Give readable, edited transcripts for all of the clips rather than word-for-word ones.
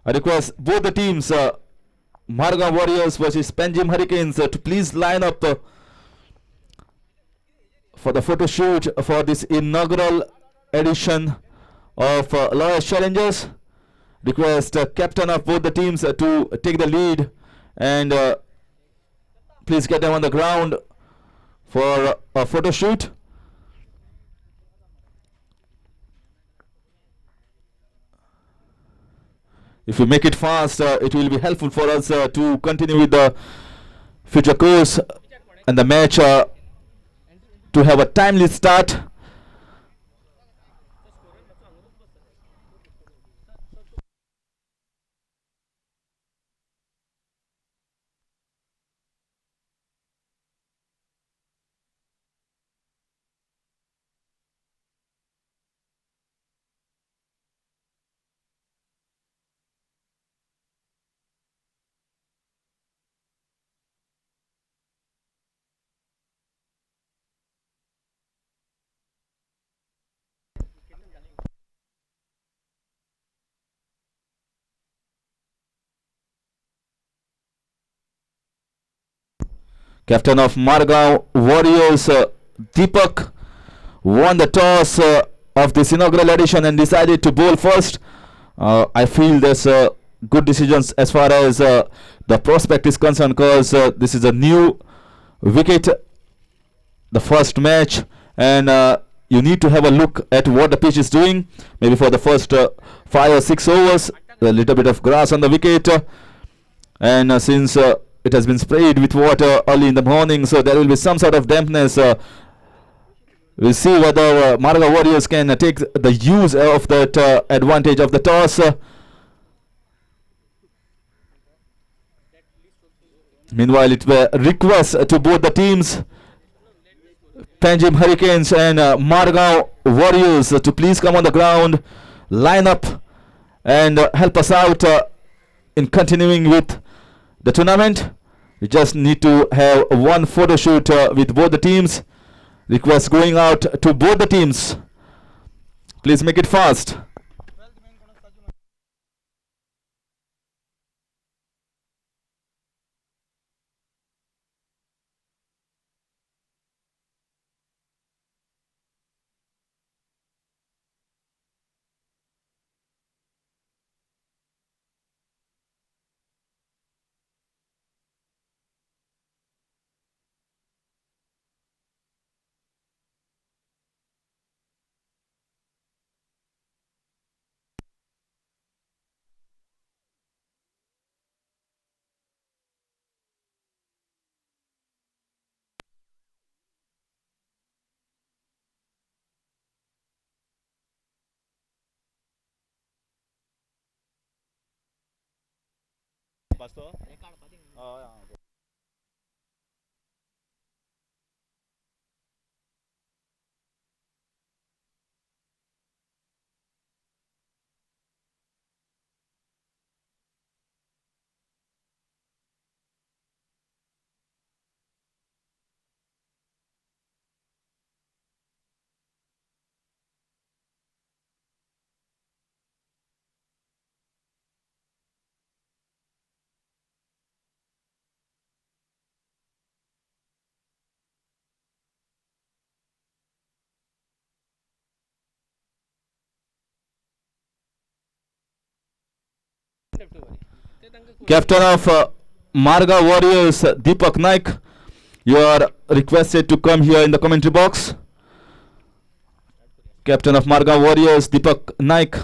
I request both the teams, Margao Warriors versus Panjim Hurricanes, to please line up for the photo shoot for this inaugural edition of Lawyers Challengers. Request captain of both the teams to take the lead and please get them on the ground for a photo shoot. If you make it fast, it will be helpful for us to continue with the future course and the match to have a timely start. Captain of Margao Warriors, Deepak, won the toss of this inaugural edition and decided to bowl first. I feel there's good decisions as far as the prospect is concerned, because this is a new wicket, the first match, and you need to have a look at what the pitch is doing. Maybe for the first 5 or 6 overs, a little bit of grass on the wicket, and since it has been sprayed with water early in the morning, so there will be some sort of dampness. We'll see whether Margao Warriors can take the use of that advantage of the toss. Meanwhile, it will request to both the teams, Panjim Hurricanes and Margao Warriors, to please come on the ground, line up, and help us out in continuing with the tournament. We just need to have one photo shoot with both the teams. Request going out to both the teams. Please make it fast. Captain of Margao Warriors, Deepak Naik, you are requested to come here in the commentary box. Captain of Margao Warriors, Deepak Naik,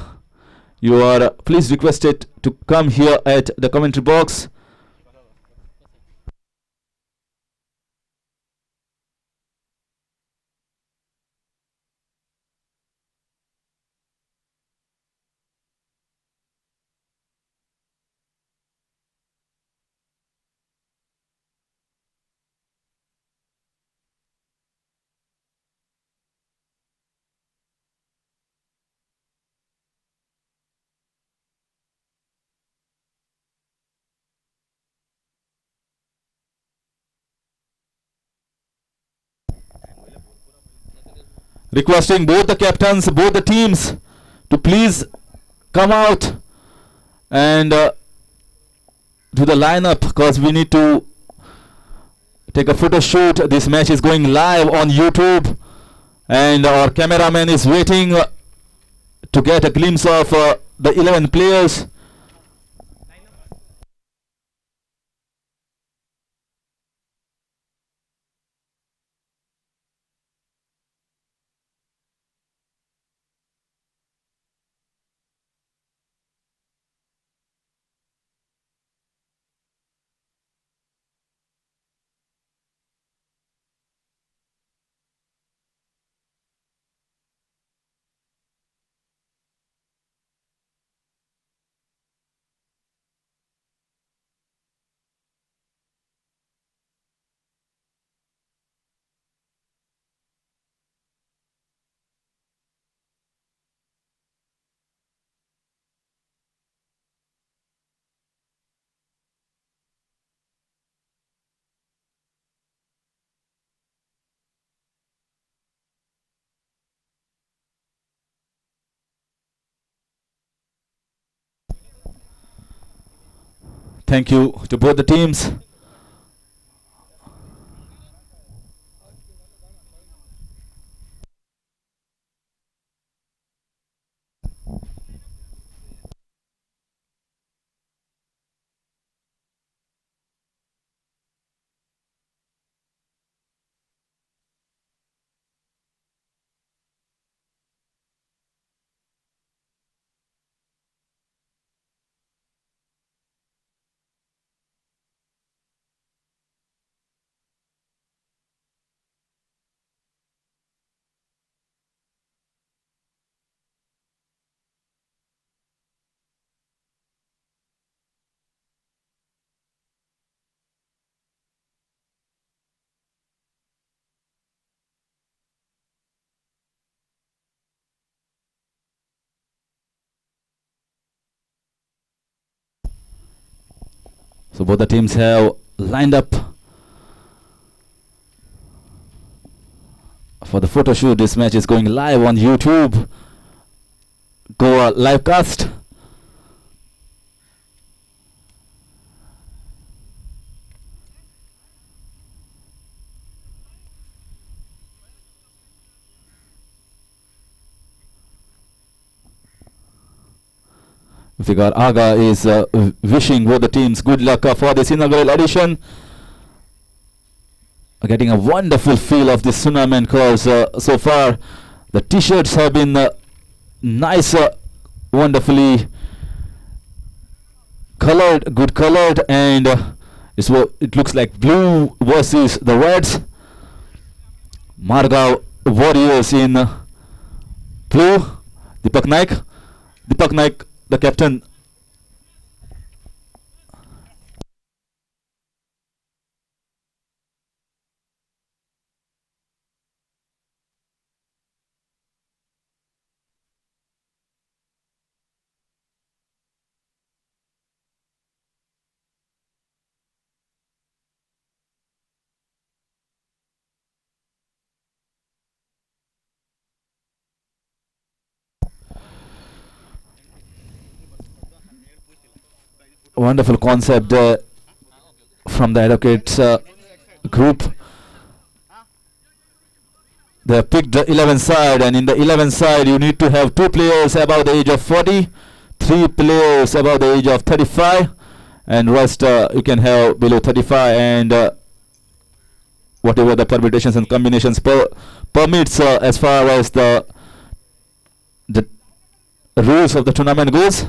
you are please requested to come here at the commentary box. Requesting both the captains, both the teams, to please come out and to the lineup because we need to take a photo shoot. This match is going live on YouTube, and our cameraman is waiting to get a glimpse of the 11 players. Thank you to both the teams. So both the teams have lined up for the photo shoot. This match is going live on YouTube. Go live cast. Iftikar Agha is wishing both the teams good luck for this inaugural edition. Getting a wonderful feel of this tournament because so far the t-shirts have been nice, wonderfully colored, good colored, and it looks like blue versus the reds. Margao Warriors in blue. Deepak Naik, the captain. Wonderful concept from the advocates group. They picked the 11 side, and in the 11 side you need to have 2 players above the age of 40, 3 players above the age of 35, and rest you can have below 35, and whatever the permutations and combinations permits as far as the rules of the tournament goes.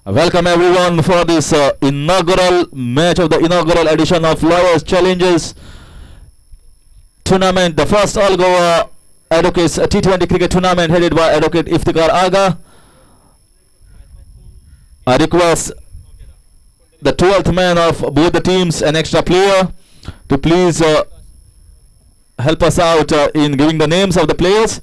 Welcome everyone for this inaugural match of the inaugural edition of Lawyers Challenges Tournament, the first All Goa Advocates T20 cricket tournament headed by Advocate Iftikar Agha. I request the 12th man of both the teams, an extra player, to please help us out in giving the names of the players.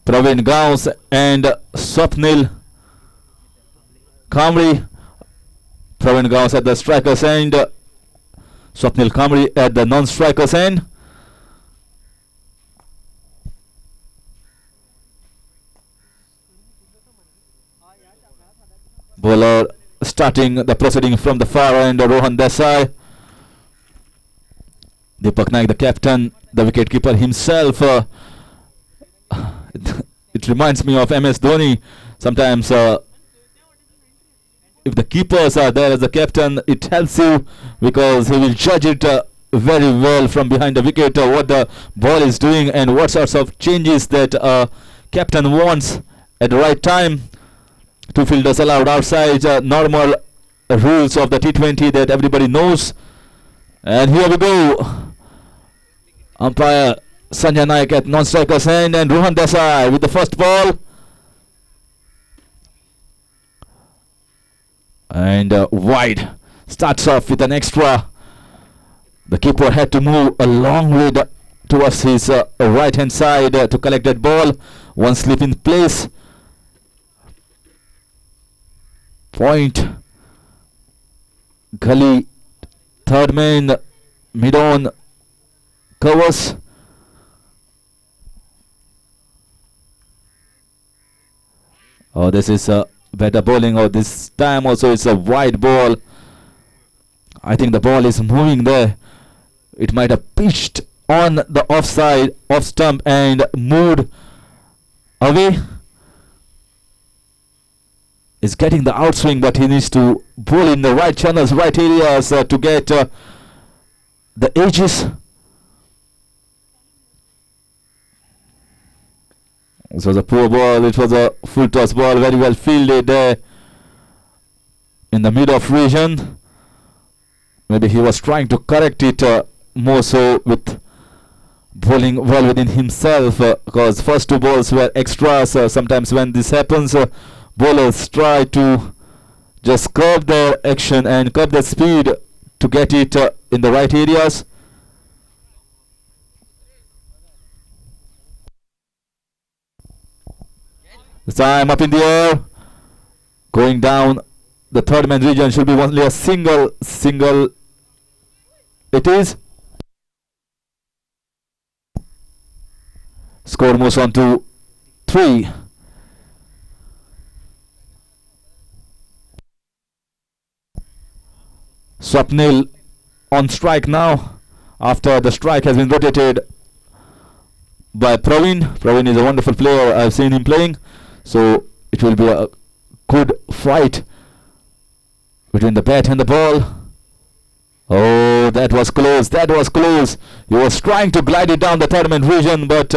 Praveen Gauss and Swapnil Kamri. Praveen Gauss at the strikers end, Swapnil Kamri at the non-strikers end. Bowler starting the proceeding from the far end, Rohan Desai. Deepak Naik, the captain, the wicketkeeper himself. It reminds me of MS Dhoni. Sometimes if the keepers are there as the captain, it helps you because he will judge it very well from behind the wicket what the ball is doing and what sorts of changes that captain wants at the right time. Two fielders allowed outside, normal rules of the T20 that everybody knows. And here we go. Umpire Sanjay Naik at non-striker's end and Rohan Desai with the first ball. And wide. Starts off with an extra. The keeper had to move a long way towards his right hand side to collect that ball. One slip in place. Point. Gully. Third man. Mid-on. Covers. Oh, this is better bowling. Oh, this time also it's a wide ball. I think the ball is moving there. It might have pitched on the offside, off stump and moved away. Is getting the outswing, but he needs to bowl in the right channels, right areas to get the edges. This was a poor ball. It was a full toss ball, very well fielded there in the mid-off region. Maybe he was trying to correct it more so with bowling well within himself because first two balls were extras. Sometimes when this happens, bowlers try to just curb their action and curb their speed to get it in the right areas. This time up in the air, going down the third man region, should be only a single. It is. Score moves on to 3. Swapnil on strike now after the strike has been rotated by Praveen. Praveen is a wonderful player. I've seen him playing. So it will be a good fight between the bat and the ball. Oh, that was close. That was close. He was trying to glide it down the third man region, but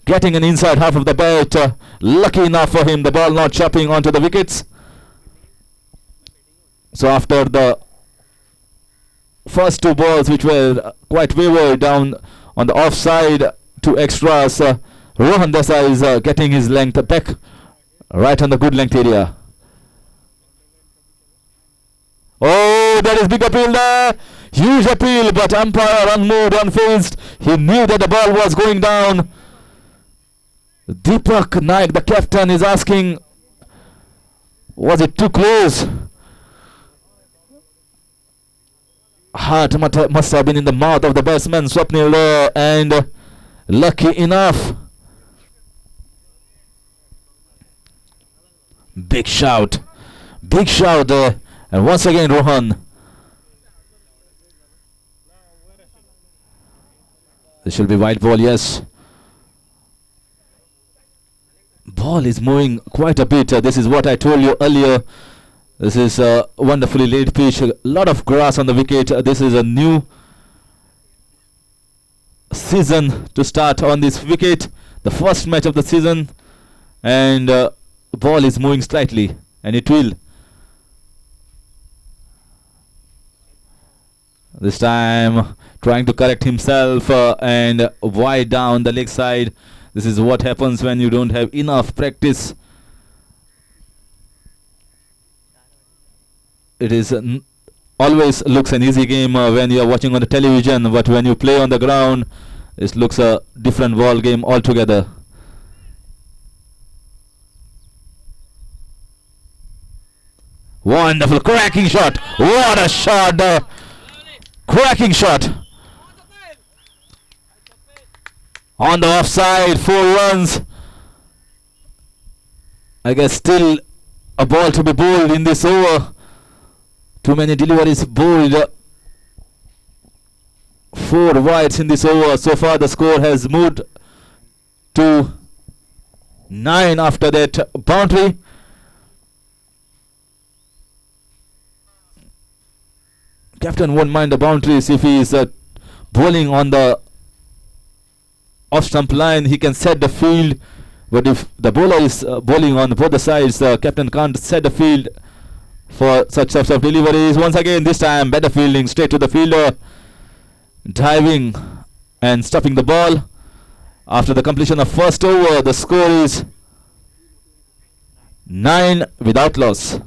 getting an inside half of the bat. Lucky enough for him, the ball not chopping onto the wickets. So after the first two balls, which were quite wayward down on the offside, 2 extras, Rohan Desai is getting his length back right on the good length area. Oh, there is big appeal there. Huge appeal, but umpire unmoved, unfazed. He knew that the ball was going down. Deepak Naik, the captain, is asking, was it too close? Heart must have been in the mouth of the batsman Swapnil, and lucky enough. Big shout there, and once again Rohan. This should be white ball, yes. Ball is moving quite a bit. This is what I told you earlier. This is a wonderfully laid pitch. A lot of grass on the wicket. This is a new season to start on this wicket. The first match of the season. And ball is moving slightly. And it will. This time trying to correct himself and wide down the leg side. This is what happens when you don't have enough practice. It is always looks an easy game when you are watching on the television, but when you play on the ground, it looks a different ball game altogether. Wonderful cracking shot! What a shot! Cracking shot! On the offside, 4 runs. I guess still a ball to be bowled in this over. Too many deliveries bowled. 4 wides in this over. So far the score has moved to 9 after that boundary. Captain won't mind the boundaries if he is bowling on the off stump line. He can set the field, but if the bowler is bowling on both the sides, the captain can't set the field for such types of deliveries. Once again, this time better fielding, straight to the fielder, diving and stuffing the ball. After the completion of first over, the score is 9 without loss.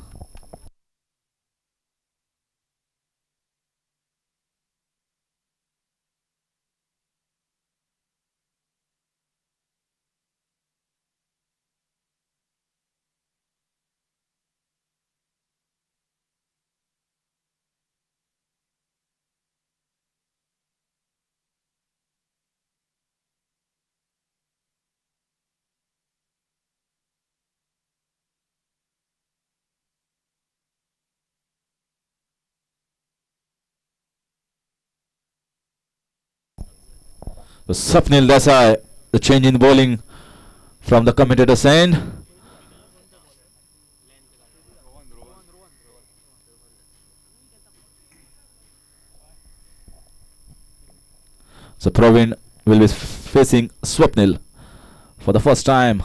The Swapnil Desai, the change in bowling from the commentator's end. So Praveen will be facing Swapnil for the first time.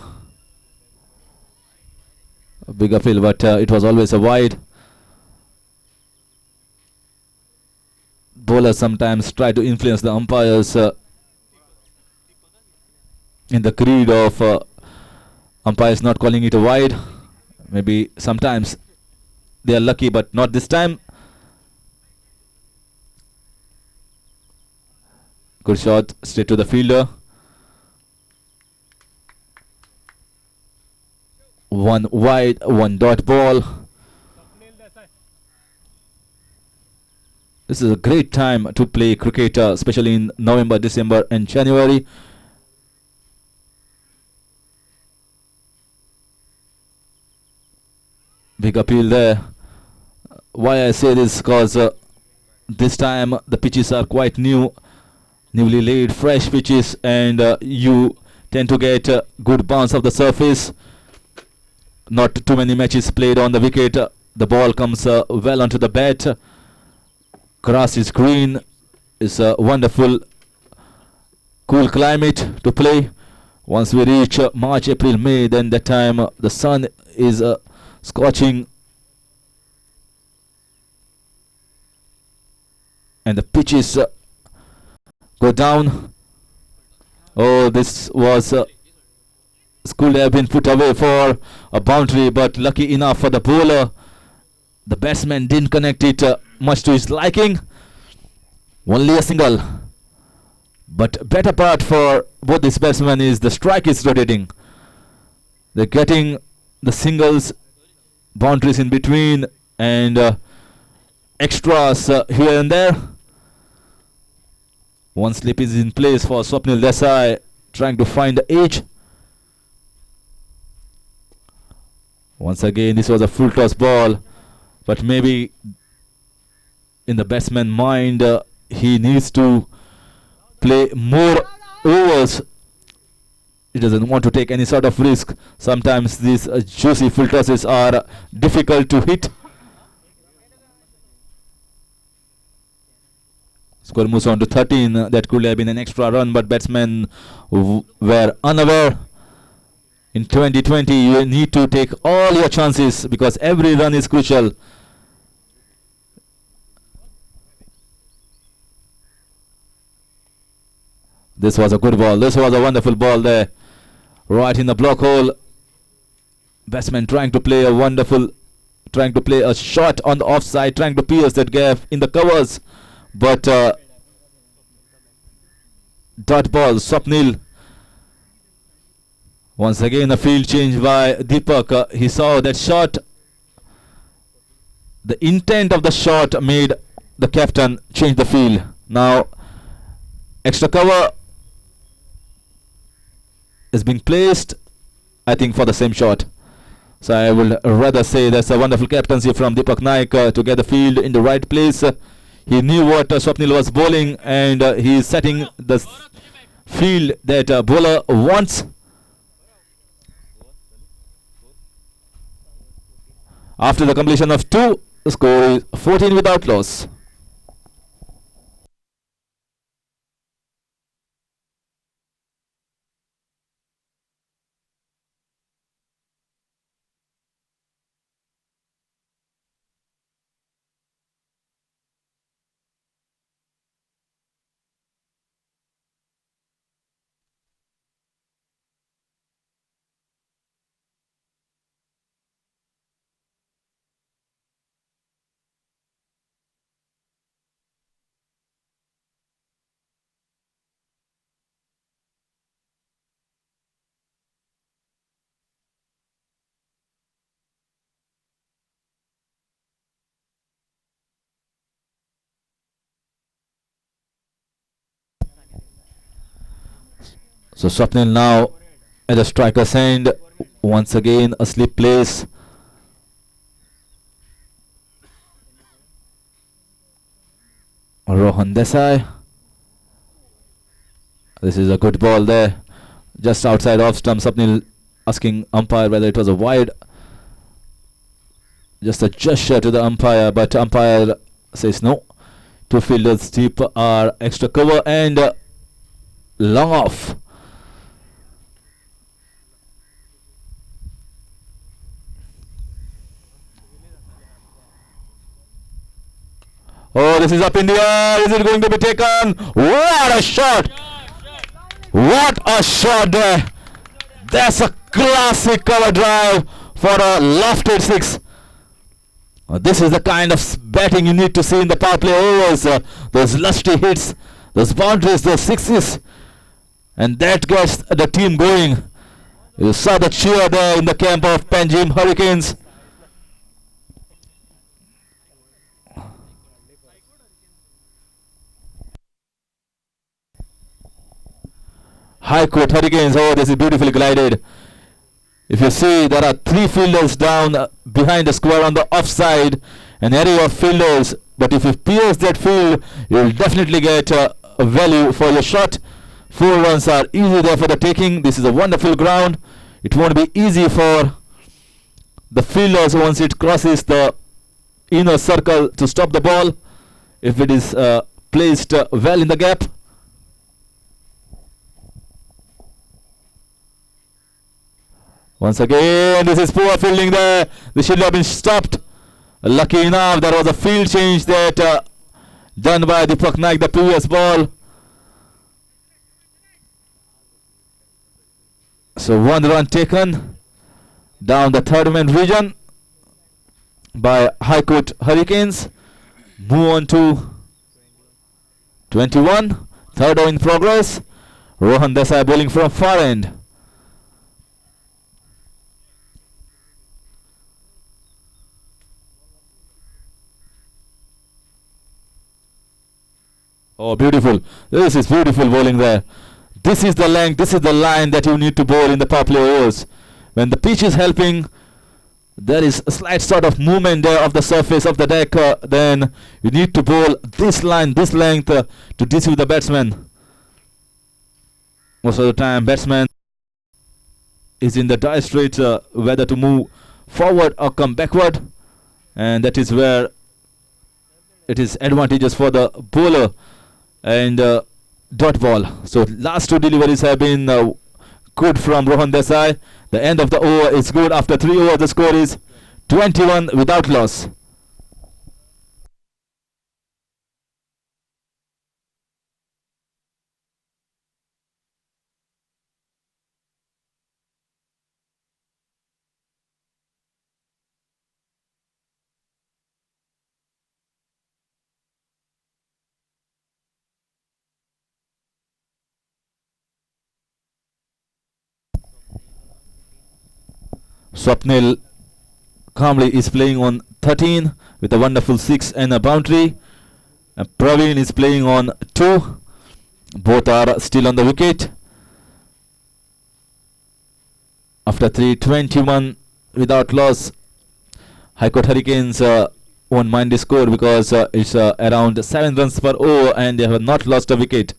A big appeal, but it was always a wide. Bowlers sometimes try to influence the umpires in the greed of umpires not calling it a wide. Maybe sometimes they are lucky, but not this time. Good shot straight to the fielder. 1 wide, 1 dot ball. This is a great time to play cricket, especially in November, December and January. Big appeal there. Why I say this, because this time the pitches are quite newly laid, fresh pitches, and you tend to get good bounce of the surface. Not too many matches played on the wicket. The ball comes well onto the bat. Grass is green. It's a wonderful, cool climate to play. Once we reach March, April, May, then that time the sun is scorching and the pitches go down. Oh, this was could have been put away for a boundary, but lucky enough for the bowler, the batsman didn't connect it much to his liking. Only a single, but better part for both these batsmen is the strike is rotating. They're getting the singles, boundaries in between, and extras here and there. One slip is in place for Swapnil Desai, trying to find the edge. Once again, this was a full toss ball, but maybe in the batsman's mind, he needs to play more overs. he doesn't want to take any sort of risk. Sometimes these juicy full tosses are difficult to hit. Score moves on to 13. That could have been an extra run, but batsmen were unaware. In 2020, you need to take all your chances because every run is crucial. This was a good ball. This was a wonderful ball there. Right in the block hole. Batsman trying to play a shot on the offside, trying to pierce that gap in the covers. But dot ball, Swapnil. Once again a field change by Deepak. He saw that shot. The intent of the shot made the captain change the field. Now extra cover is being placed, I think, for the same shot. So I will rather say that's a wonderful captaincy from Deepak Naik to get the field in the right place. He knew what Swapnil was bowling, and he is setting the field that bowler wants. After the completion of 2, the score is 14 without loss. So Swapnil now at the striker's end. Once again a slip place. Rohan Desai. This is a good ball there. Just outside off stump. Swapnil asking umpire whether it was a wide. Just a gesture to the umpire, but umpire says no. Two fielders deep are extra cover and long off. Oh, this is up in the air. Is it going to be taken? What a shot! What a shot there! That's a classic cover drive for a lofted 6. This is the kind of batting you need to see in the power play overs. Those lusty hits, those boundaries, those sixes. And that gets the team going. You saw the cheer there in the camp of Panjim Hurricanes. High court Hurricanes. Oh, this is beautifully glided. If you see, there are 3 fielders down behind the square on the offside, an area of fielders. But if you pierce that field, you will definitely get a value for your shot. 4 runs are easy there for the taking. This is a wonderful ground. It won't be easy for the fielders once it crosses the inner circle to stop the ball if it is placed well in the gap. Once again, this is poor fielding there. This should have been stopped. Lucky enough, there was a field change that done by Deepak Naik, the previous ball. So 1 run taken down the third man region by High Court Hurricanes. Move on to 21. Third over in progress. Rohan Desai bowling from far end. Oh, beautiful. This is beautiful bowling there. This is the length, this is the line that you need to bowl in the power play overs. When the pitch is helping, there is a slight sort of movement there of the surface of the deck, then you need to bowl this line, this length to deceive the batsman. Most of the time, batsmen is in the dire straits whether to move forward or come backward, and that is where it is advantageous for the bowler and dot ball. So last two deliveries have been good from Rohan Desai. The end of the over is good. After 3 overs, the score is 21 without loss. Swapnil calmly is playing on 13 with a wonderful 6 and a boundary. And Praveen is playing on 2. Both are still on the wicket. After 321 without loss, High Court Hurricanes won't mind the score because it's around 7 runs per over and they have not lost a wicket.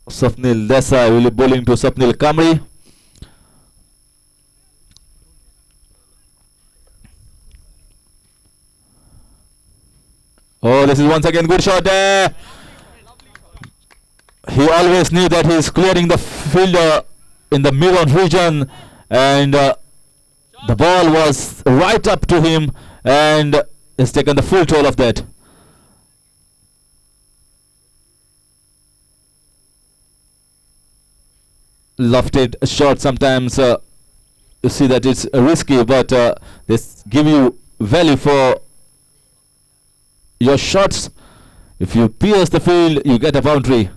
Swapnil Desai will be bowling to Swapnil Kamri. Oh, this is once again good shot there. He always knew that he's clearing the fielder in the mid-on region, and the ball was right up to him and has taken the full toll of that. Lofted shot sometimes you see that it's risky, but they give you value for your shots. If you pierce the field, you get a boundary.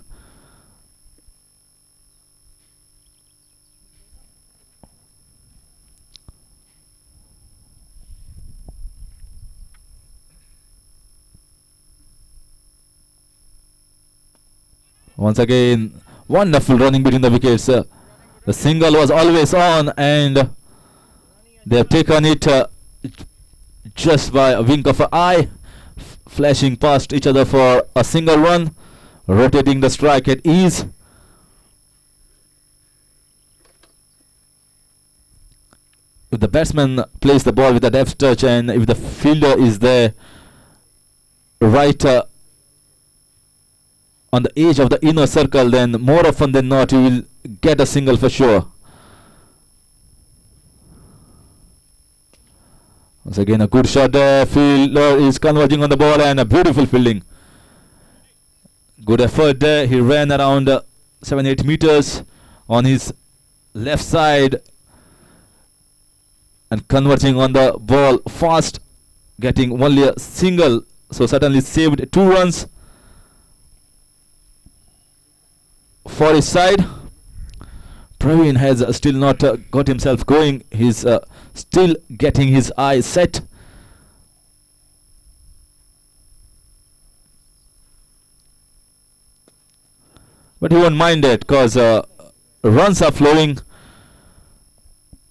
Once again, wonderful running between the wickets. The single was always on, and they have taken it just by a wink of an eye, flashing past each other for a single run, rotating the strike at ease. If the batsman plays the ball with a deft touch, and if the fielder is there right on the edge of the inner circle, then more often than not you will get a single for sure. Once again a good shot there. Fielder is converging on the ball and a beautiful fielding. Good effort there. He ran around 7-8 meters on his left side and converging on the ball fast, getting only a single, so certainly saved 2 runs for his side. Praveen has still not got himself going. He's still getting his eyes set. But he won't mind it because runs are flowing.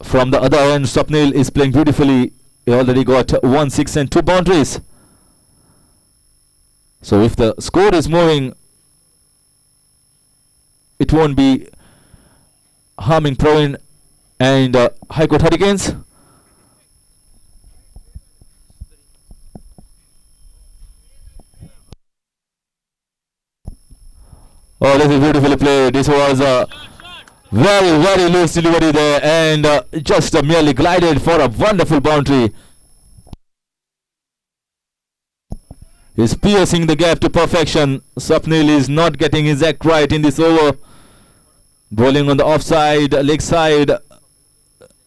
From the other end, Swapnil is playing beautifully. He already got 1 6 and 2 boundaries. So if the score is moving, it won't be harming Praveen and High Court Hurricanes. Oh, this is beautifully played. This was a very, very loose delivery there, and just merely glided for a wonderful boundary. He's piercing the gap to perfection. Swapnil is not getting his act right in this over. Bowling on the offside, leg side.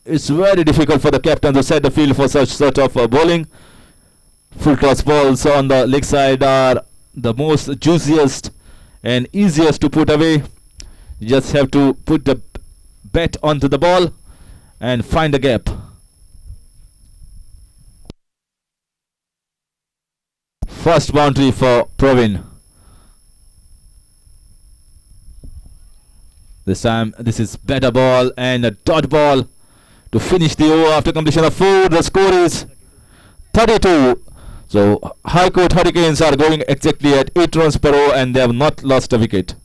It's very difficult for the captain to set the field for such sort of bowling. Full toss balls on the leg side are the most juiciest and easiest to put away. You just have to put the bat onto the ball and find the gap. First boundary for Praveen. This time, this is better ball and a dot ball to finish the over after completion of 4. The score is 32. So, High Court Hurricanes are going exactly at 8 runs per over and they have not lost a wicket.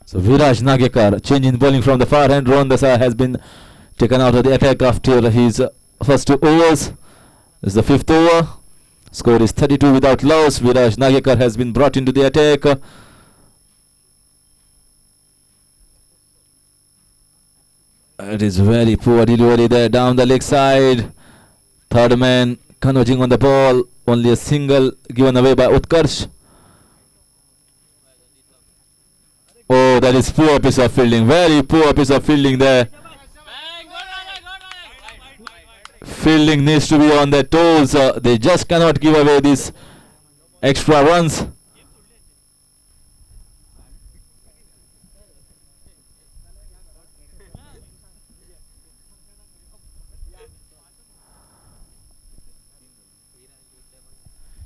So Viraj Nagekar changing bowling from the far hand. Ron Dasa has been taken out of the attack after his first 2 overs. This is the 5th over. Score is 32 without loss. Viraj Nagekar has been brought into the attack. It is very poor delivery there down the leg side. Third man converging on the ball. Only a single given away by Utkarsh. Oh, that is poor piece of fielding. Very poor piece of fielding there. Fielding needs to be on their toes. They just cannot give away these extra runs.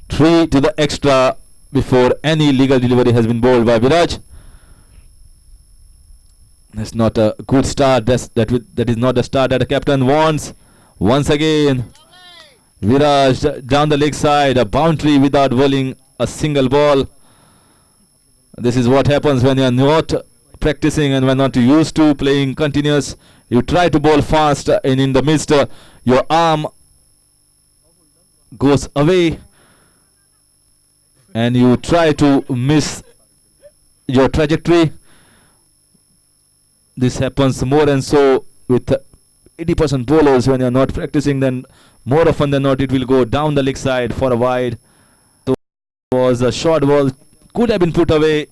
Three to the extra before any legal delivery has been bowled by Viraj. That's not a good start. That is not the start that the captain wants. Once again, Viraj down the leg side, a boundary without bowling a single ball. This is what happens when you are not practicing and when not used to playing continuous. You try to bowl fast and in the midst your arm goes away and you try to miss your trajectory. This happens more and so with 80% bowlers when you are not practicing, then more often than not it will go down the leg side for a wide. So was a short ball, could have been put away.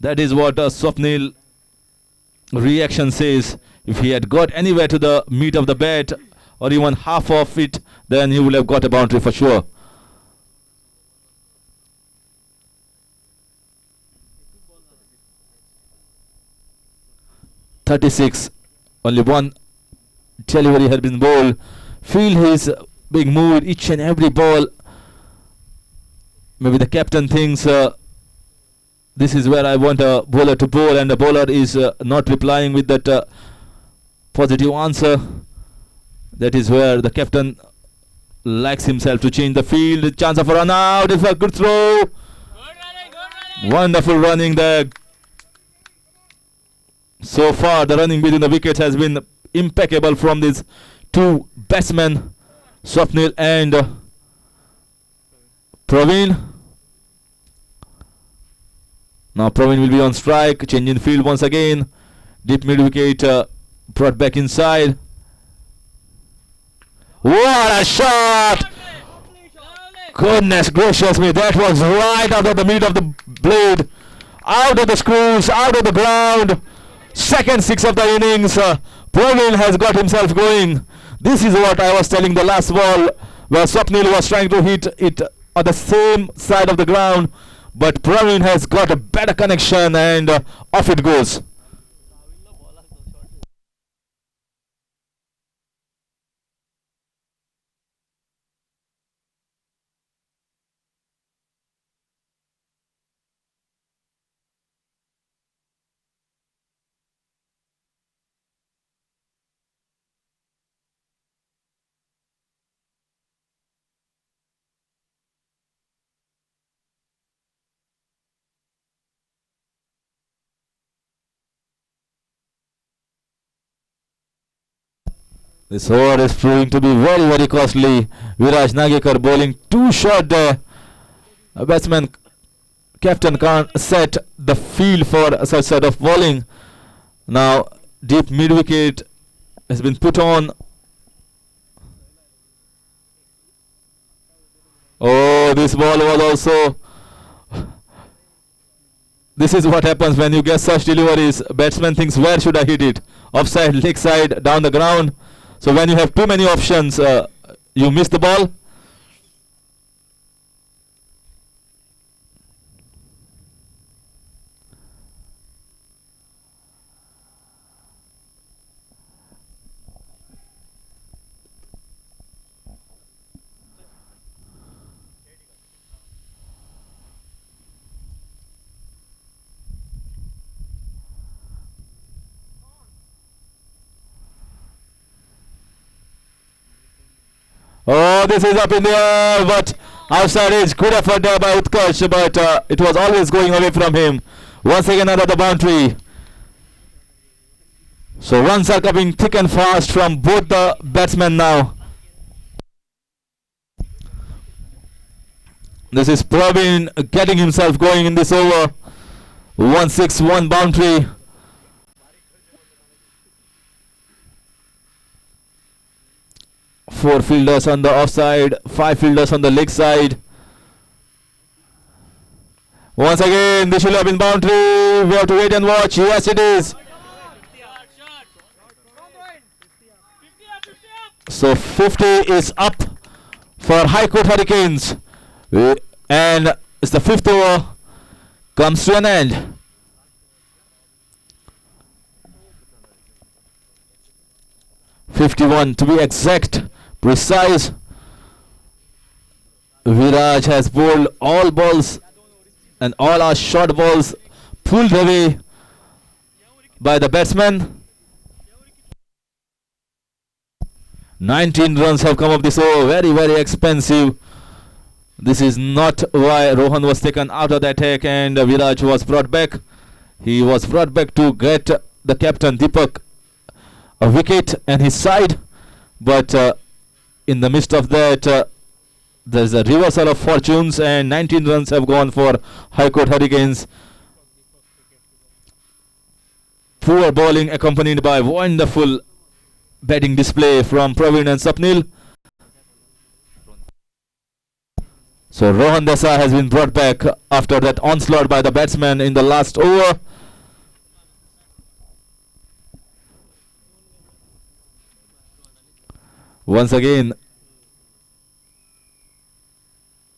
That is what Swapnil reaction says. If he had got anywhere to the meat of the bat or even half of it, then he would have got a boundary for sure. .36, only one delivery had been bowled. Feel his big mood each and every ball. Maybe the captain thinks this is where I want a bowler to bowl, and the bowler is not replying with that positive answer. That is where the captain likes himself to change the field. Chance of a run out. It's a good throw. Wonderful running there. So far, the running between the wickets has been impeccable from these two batsmen, Swapnil and Praveen. Now Praveen will be on strike, changing field once again. Deep mid wicket brought back inside. What a shot! Goodness gracious me, that was right out of the mid of the blade. Out of the screws, out of the ground. Second 6 of the innings. Praveen has got himself going. This is what I was telling the last ball, where Swapnil was trying to hit it on the same side of the ground, but Praveen has got a better connection and off it goes. This over is proving to be very, very costly. Viraj Nagekar bowling too short there. A batsman captain can't set the field for such sort of bowling. Now deep mid wicket has been put on. Oh, this ball was also. This is what happens when you get such deliveries. Batsman thinks, where should I hit it? Offside, leg side, down the ground. So when you have too many options, you miss the ball. Oh, this is up in the air, but outside edge. Good effort there by Utkarsh, but it was always going away from him. Once again, another boundary. So runs are coming thick and fast from both the batsmen now. This is Praveen getting himself going in this over. 1-6-1 boundary. Four fielders on the offside, 5 fielders on the leg side. Once again, this will have been boundary. We have to wait and watch. Yes, it is. So 50 is up for High Court Hurricanes. And it's the 5th over comes to an end. .51 to be exact, precise. Viraj has bowled all balls and all our short balls pulled away by the batsman. 19 runs have come up this over. Very, very expensive. This is not why Rohan was taken out of the attack and Viraj was brought back. He was brought back to get the captain Deepak a wicket and his side, but in the midst of that there's a reversal of fortunes and 19 runs have gone for High Court Hurricanes. Poor bowling accompanied by wonderful batting display from Praveen and Sapnil. So Rohan Desai has been brought back after that onslaught by the batsman in the last over. Once again,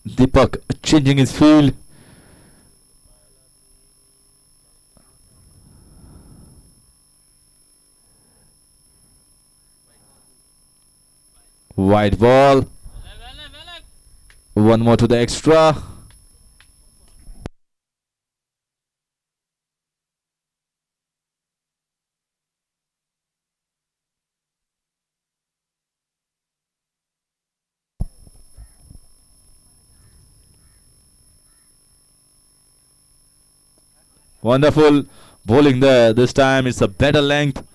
Deepak changing his field. Wide ball. One more to the extra. Wonderful bowling there. This time it's a better length.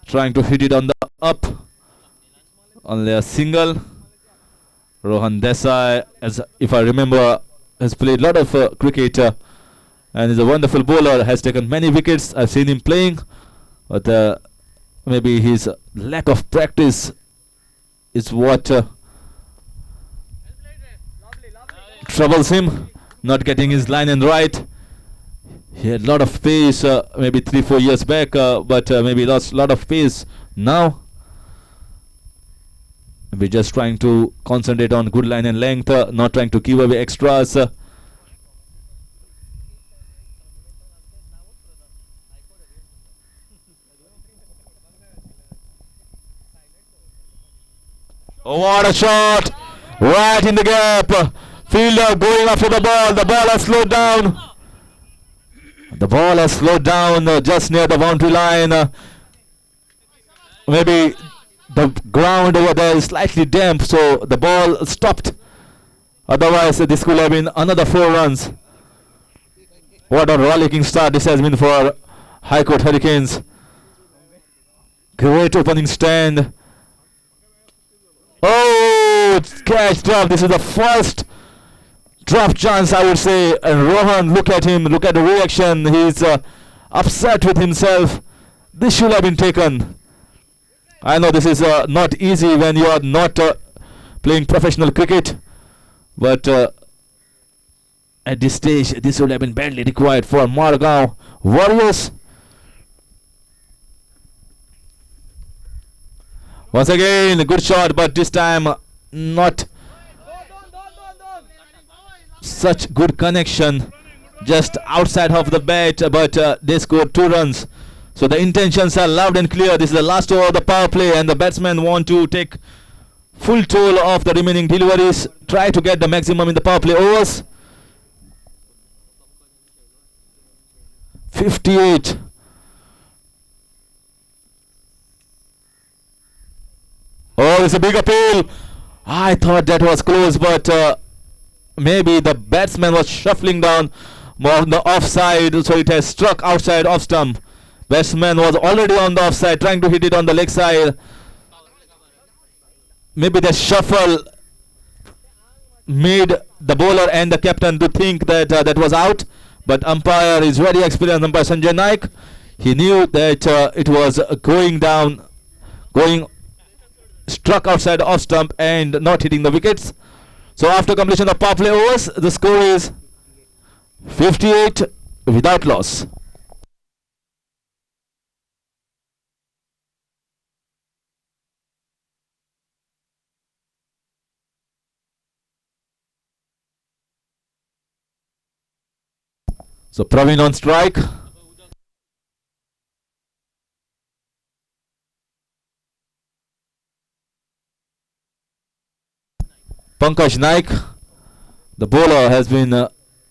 Trying to hit it on the up. Only a single. Rohan Desai, as if I remember, has played a lot of cricket and is a wonderful bowler. Has taken many wickets. I've seen him playing, but maybe his lack of practice is what troubles him. Not getting his line and right. He had a lot of pace maybe 3-4 years back, but maybe lost a lot of pace now. Maybe just trying to concentrate on good line and length, not trying to give away extras. Oh, what a shot! Right in the gap. Fielder going after the ball. The ball has slowed down. The ball has slowed down just near the boundary line. Maybe the ground over there is slightly damp, so the ball stopped. Otherwise, this could have been another 4 runs. What a rollicking start this has been for High Court Hurricanes. Great opening stand. Oh, catch drop. This is the first drop chance, I would say. And Rohan, look at him. Look at the reaction. He's upset with himself. This should have been taken. I know this is not easy when you are not playing professional cricket. But at this stage, this would have been badly required for Margao Warriors. Once again, a good shot, but this time not such good connection. Just outside of the bat, but they scored 2 runs. So the intentions are loud and clear. This is the last over of the power play, and the batsmen want to take full toll of the remaining deliveries. Try to get the maximum in the power play overs. 58. Oh, it's a big appeal. I thought that was close, but maybe the batsman was shuffling down more on the offside, so it has struck outside off stump. Batsman was already on the offside, trying to hit it on the leg side. Maybe the shuffle made the bowler and the captain to think that that was out, but umpire is very experienced. Umpire Sanjay Naik, he knew that it was going down, struck outside off stump and not hitting the wickets. So after completion of power play overs, the score is 58 without loss. So Praveen on strike. Pankaj Naik, the bowler, has been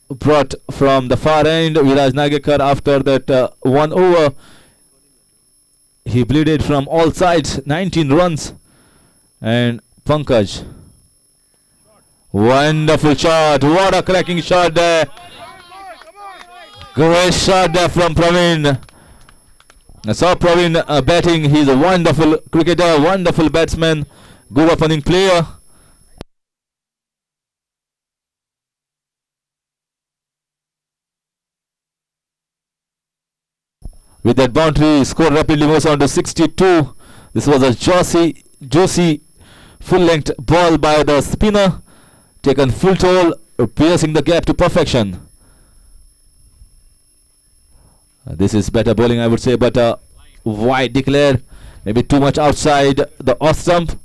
brought from the far end. Viraj Nagekar, after that 1 over, he bleeded from all sides, 19 runs. And Pankaj, wonderful shot. What a cracking shot there. Great shot there from Praveen. I saw Praveen batting. He's a wonderful cricketer, wonderful batsman, good opening player. With that boundary, score rapidly moves on to 62. This was a juicy full-length ball by the spinner, taken full toll, piercing the gap to perfection. This is better bowling, I would say, but wide declared, maybe too much outside the off stump.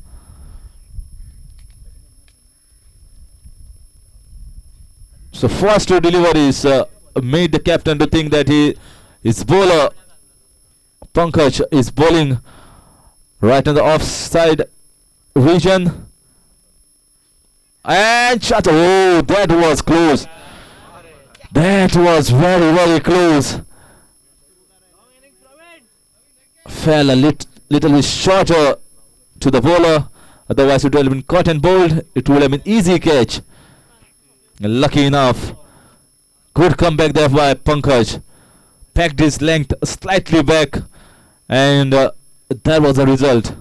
So first 2 deliveries made the captain to think that his bowler Pankaj is bowling right in the offside region. And shot. Oh, that was close. That was very, very close. Fell a little bit shorter to the bowler. Otherwise it would have been caught and bowled. It would have been easy catch. Lucky enough. Good comeback there by Pankaj. Packed his length slightly back, and that was the result.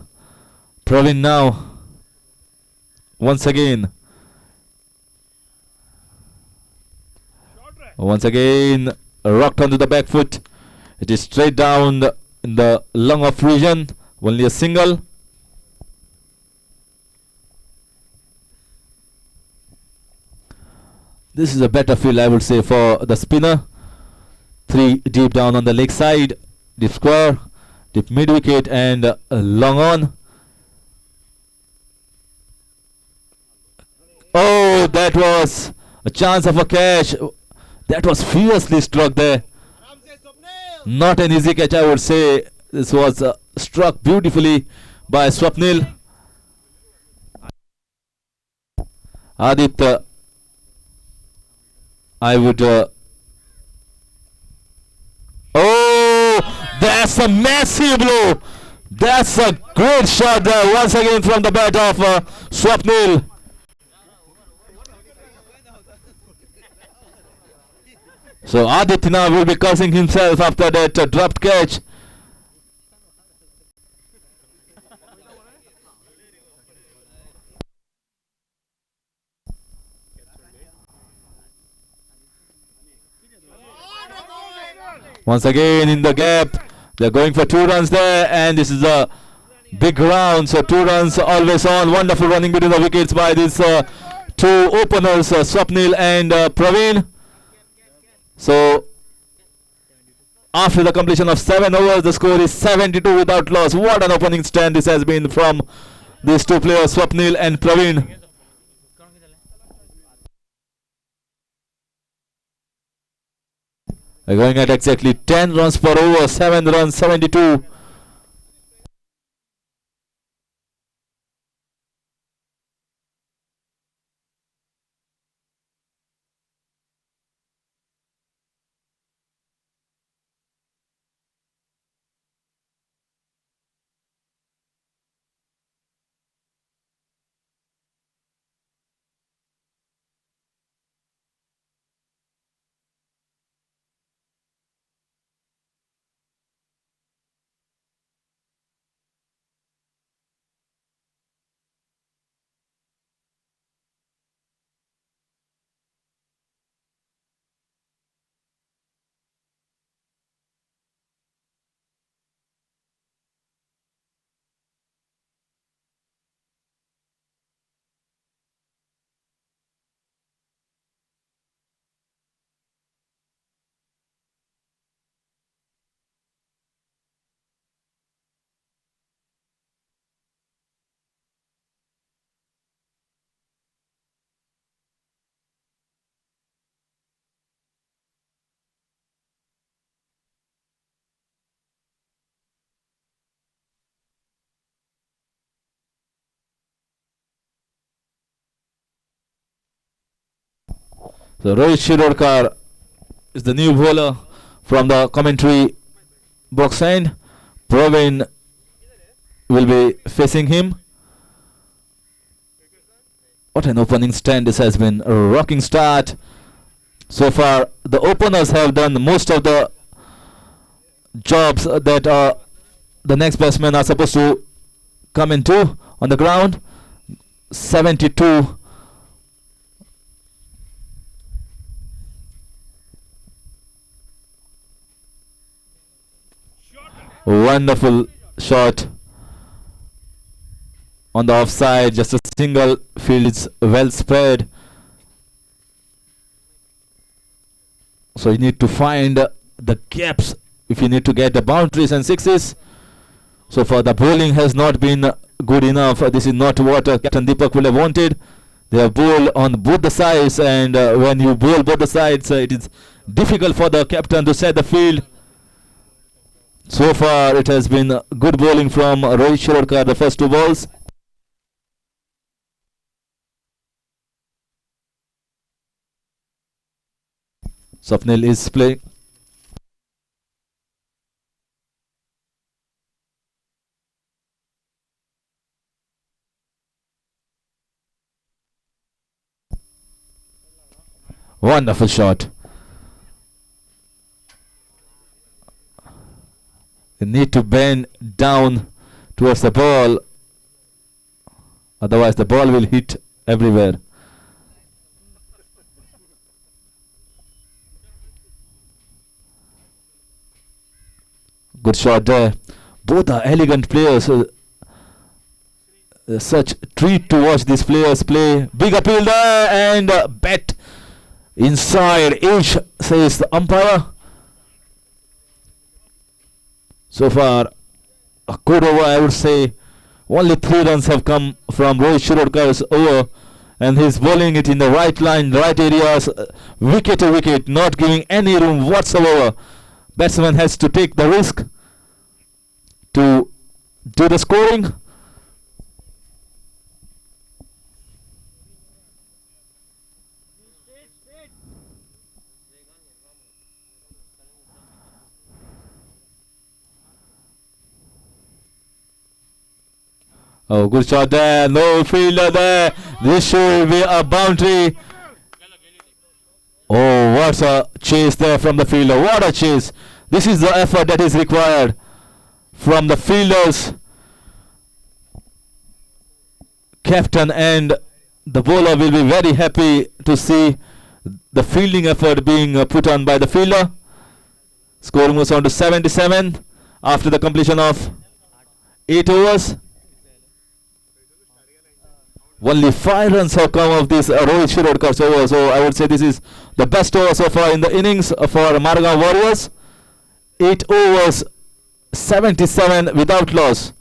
Praveen now once again rocked onto the back foot. It is straight down in the long off region, only a single. This is a better field, I would say, for the spinner. 3 deep down on the leg side, deep square, deep mid wicket, and long on. Oh, that was a chance of a catch. That was fiercely struck there. Not an easy catch, I would say. This was struck beautifully by Swapnil. Aditya, I would oh, that's a massive blow. That's a great shot there once again from the bat of Swapnil. So Aditya now will be cursing himself after that dropped catch. Once again in the gap. They're going for 2 runs there, and this is a big round. So 2 runs always on. Wonderful running between the wickets by these 2 openers, Swapnil and Praveen. So after the completion of 7 overs, the score is 72 without loss. What an opening stand this has been from these 2 players, Swapnil and Praveen. They're going at exactly 10 runs per over, 7 runs, 72. So Rohit Shirorkar is the new bowler from the commentary box end. Praveen will be facing him. What an opening stand this has been. A rocking start. So far the openers have done most of the jobs that the next batsmen are supposed to come into on the ground. 72. Wonderful shot on the offside, just a single, field is well spread. So you need to find the gaps if you need to get the boundaries and sixes. So far the bowling has not been good enough. This is not what Captain Deepak would have wanted. They have bowled on both the sides, and when you bowl both the sides, it is difficult for the captain to set the field. So far it has been good bowling from Rohit Shirorkar, the first 2 balls. Swapnil is playing. Wonderful shot. They need to bend down towards the ball, otherwise the ball will hit everywhere. Good shot there. Both are elegant players. Such treat to watch these players play. Big appeal there, and bat inside edge, says the umpire. So far a good over, I would say. Only 3 runs have come from Rohit Shirorkar's over, and he's bowling it in the right line, right areas, wicket to wicket, not giving any room whatsoever. Batsman has to take the risk to do the scoring. Oh, good shot there. No fielder there. This should be a boundary. Oh, what a chase there from the fielder. What a chase. This is the effort that is required from the fielders. Captain and the bowler will be very happy to see the fielding effort being put on by the fielder. Score moves on to 77 after the completion of 8 overs. Only 5 runs have come of this Rohit Shirodkar's over, so I would say this is the best over so far in the innings for Margao Warriors. 8 overs, 77 without loss.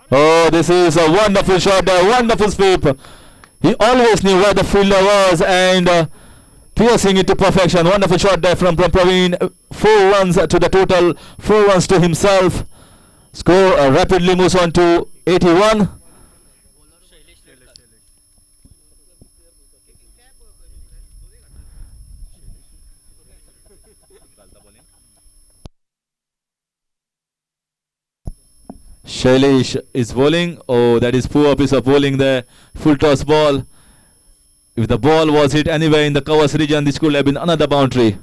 Oh, this is a wonderful shot there, wonderful sweep. He always knew where the fielder was and piercing it to perfection. Wonderful shot there from Praveen. 4 runs to the total, 4 runs to himself. Score rapidly moves on to 81. Shailesh is bowling. Oh, that is poor piece of bowling there. Full toss ball. If the ball was hit anywhere in the covers region, this could have been another boundary.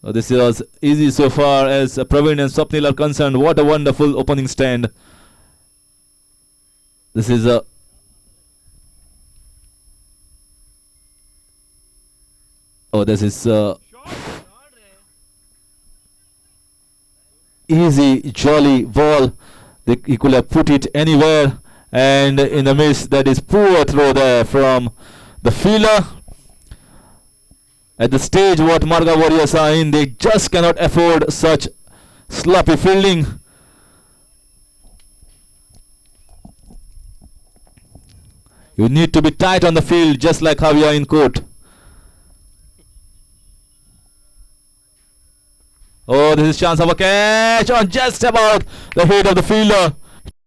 So this was easy so far as Praveen and Swapnil are concerned. What a wonderful opening stand. This is a easy, jolly ball. He could have put it anywhere, and in the miss, that is poor throw there from the fielder. At the stage what Margao Warriors are in, they just cannot afford such sloppy fielding. You need to be tight on the field, just like how you are in court. Oh, this is chance of a catch on just about the head of the fielder.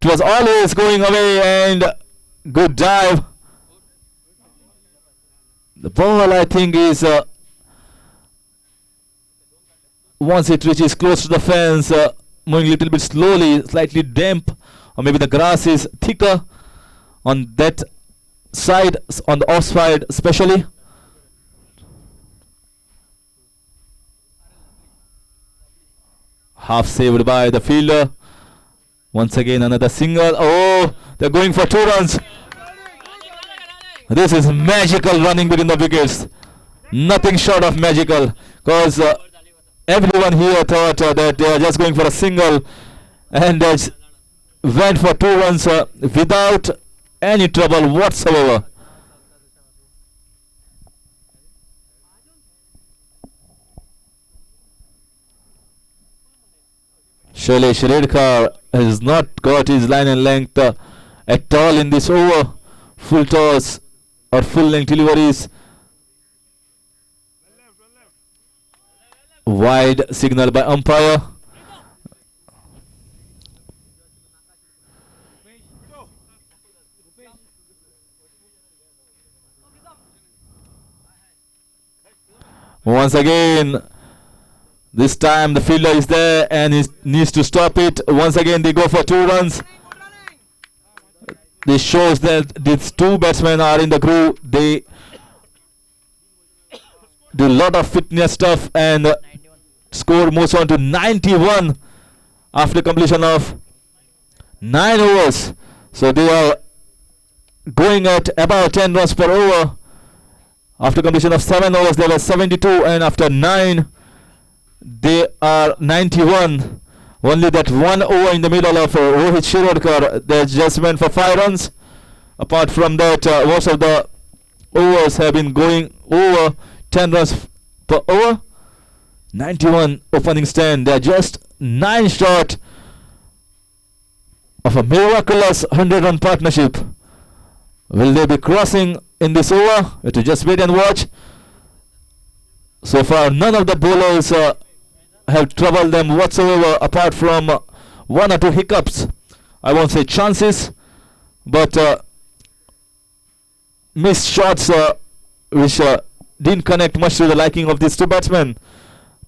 It was always going away, and good dive. The ball, I think, is once it reaches close to the fence, moving a little bit slowly, slightly damp, or maybe the grass is thicker on that side, on the off side especially. Half saved by the fielder. Once again another single. Oh, they're going for 2 runs. This is magical running between the wickets. Nothing short of magical, because everyone here thought that they are just going for a single, and went for 2 runs without any trouble whatsoever. Shailesh Redkar has not got his line and length at all in this over. Full toss or full length deliveries. Wide signal by umpire. Once again, this time the fielder is there and he needs to stop it. Once again they go for 2 runs. This shows that these 2 batsmen are in the groove. They do a lot of fitness stuff, and score moves on to 91 after completion of 9 overs. So they are going at about 10 runs per over. After completion of 7 overs they were 72, and after 9 they are 91. Only that 1 over in the middle of Rohit Shirodkar, they just went for 5 runs. Apart from that, most of the overs have been going over 10 runs per over. 91 opening stand. They are just 9 short of a miraculous 100-run partnership. Will they be crossing in this over? We have to just wait and watch. So far, none of the bowlers have troubled them whatsoever, apart from one or two hiccups. I won't say chances, but missed shots which didn't connect much to the liking of these two batsmen.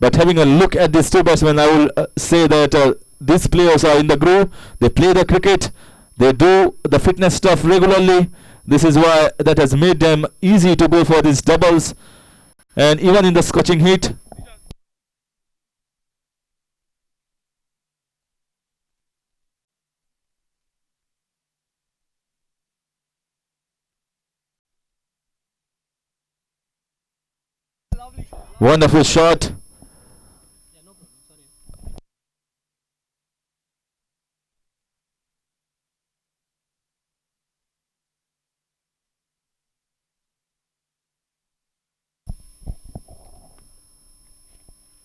But having a look at these two batsmen, I will say that these players are in the groove. They play the cricket. They do the fitness stuff regularly. This is why that has made them easy to go for these doubles. And even in the scorching heat, wonderful shot.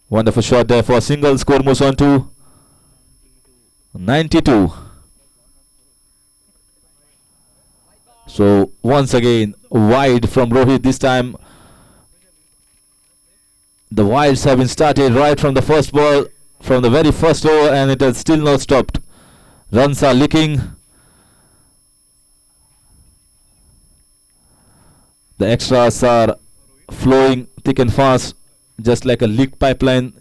Wonderful shot there for a single. Score moves on to 92. So once again, wide from Rohit. This time the wides have been started right from the first ball, from the very first over, and it has still not stopped. Runs are leaking. The extras are flowing thick and fast, just like a leaked pipeline.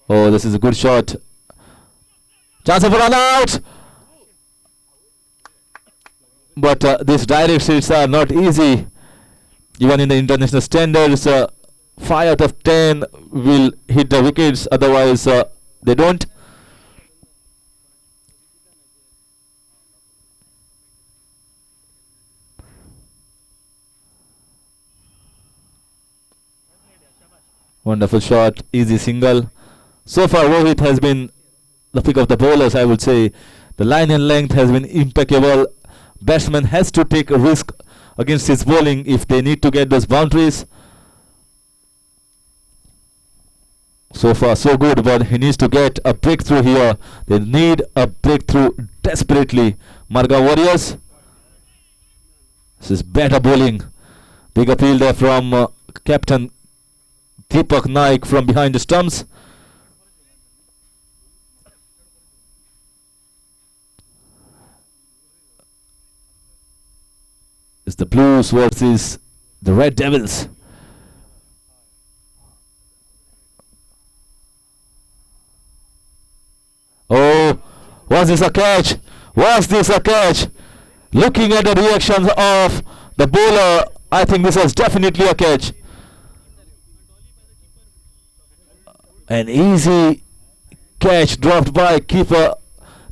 Oh, this is a good shot. Chance of a run out. But these direct hits are not easy. Even in the international standards, 5 out of 10 will hit the wickets, otherwise they don't. Wonderful shot, easy single. So far Rohit has been the pick of the bowlers, I would say. The line and length has been impeccable. Batsman has to take a risk against his bowling if they need to get those boundaries. So far so good, but he needs to get a breakthrough here. They need a breakthrough desperately. Margao Warriors. This is better bowling. Big appeal there from captain Deepak Naik from behind the stumps. It's the Blues versus the Red Devils. Oh, was this a catch? Was this a catch? Looking at the reactions of the bowler, I think this was definitely a catch. An easy catch dropped by keeper,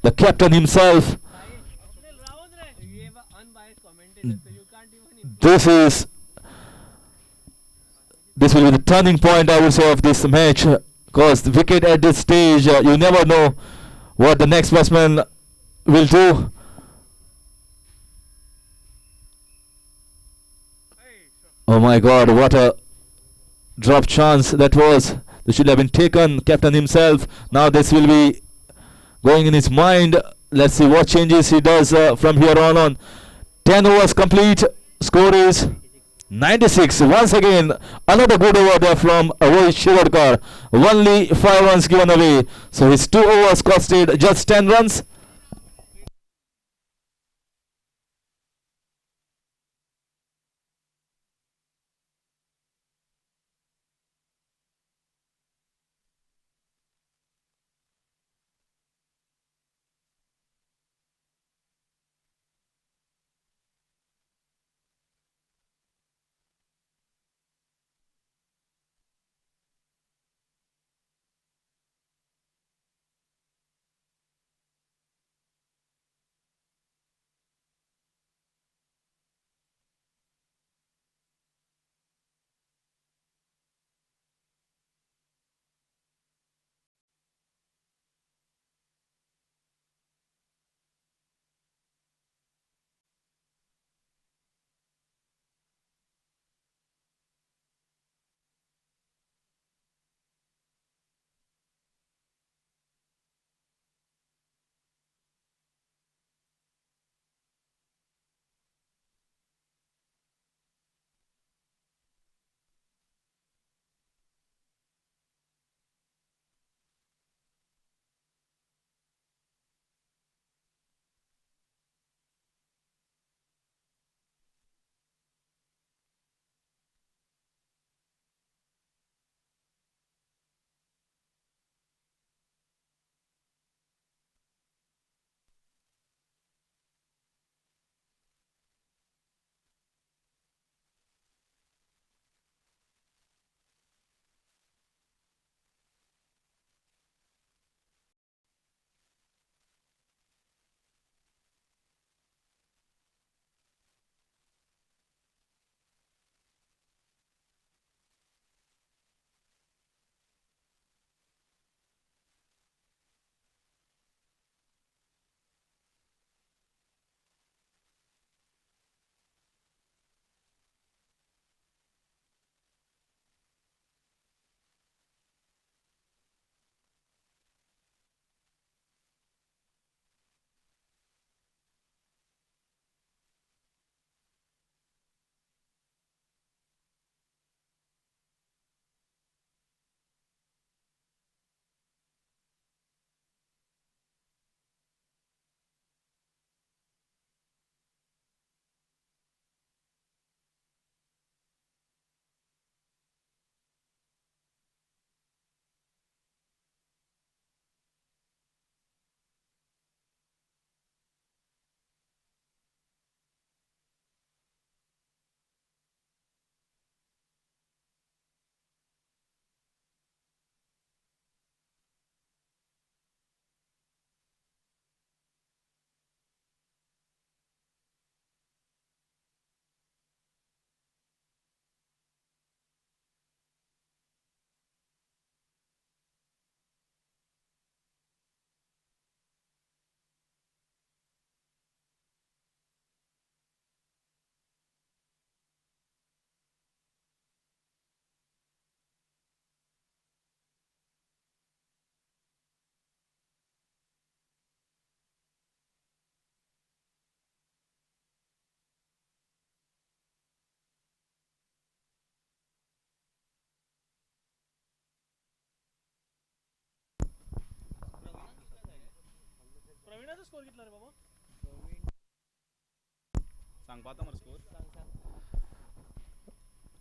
the captain himself. This will be the turning point, I would say, of this match, because the wicket at this stage, you never know what the next batsman will do. Oh my God, what a drop chance that was. This should have been taken, captain himself. Now this will be going in his mind. Let's see what changes he does from here on. 10 overs complete. Score is 96. Once again, another good over there from Rohit Shivarkar. Only 5 runs given away. So his 2 overs costed just 10 runs.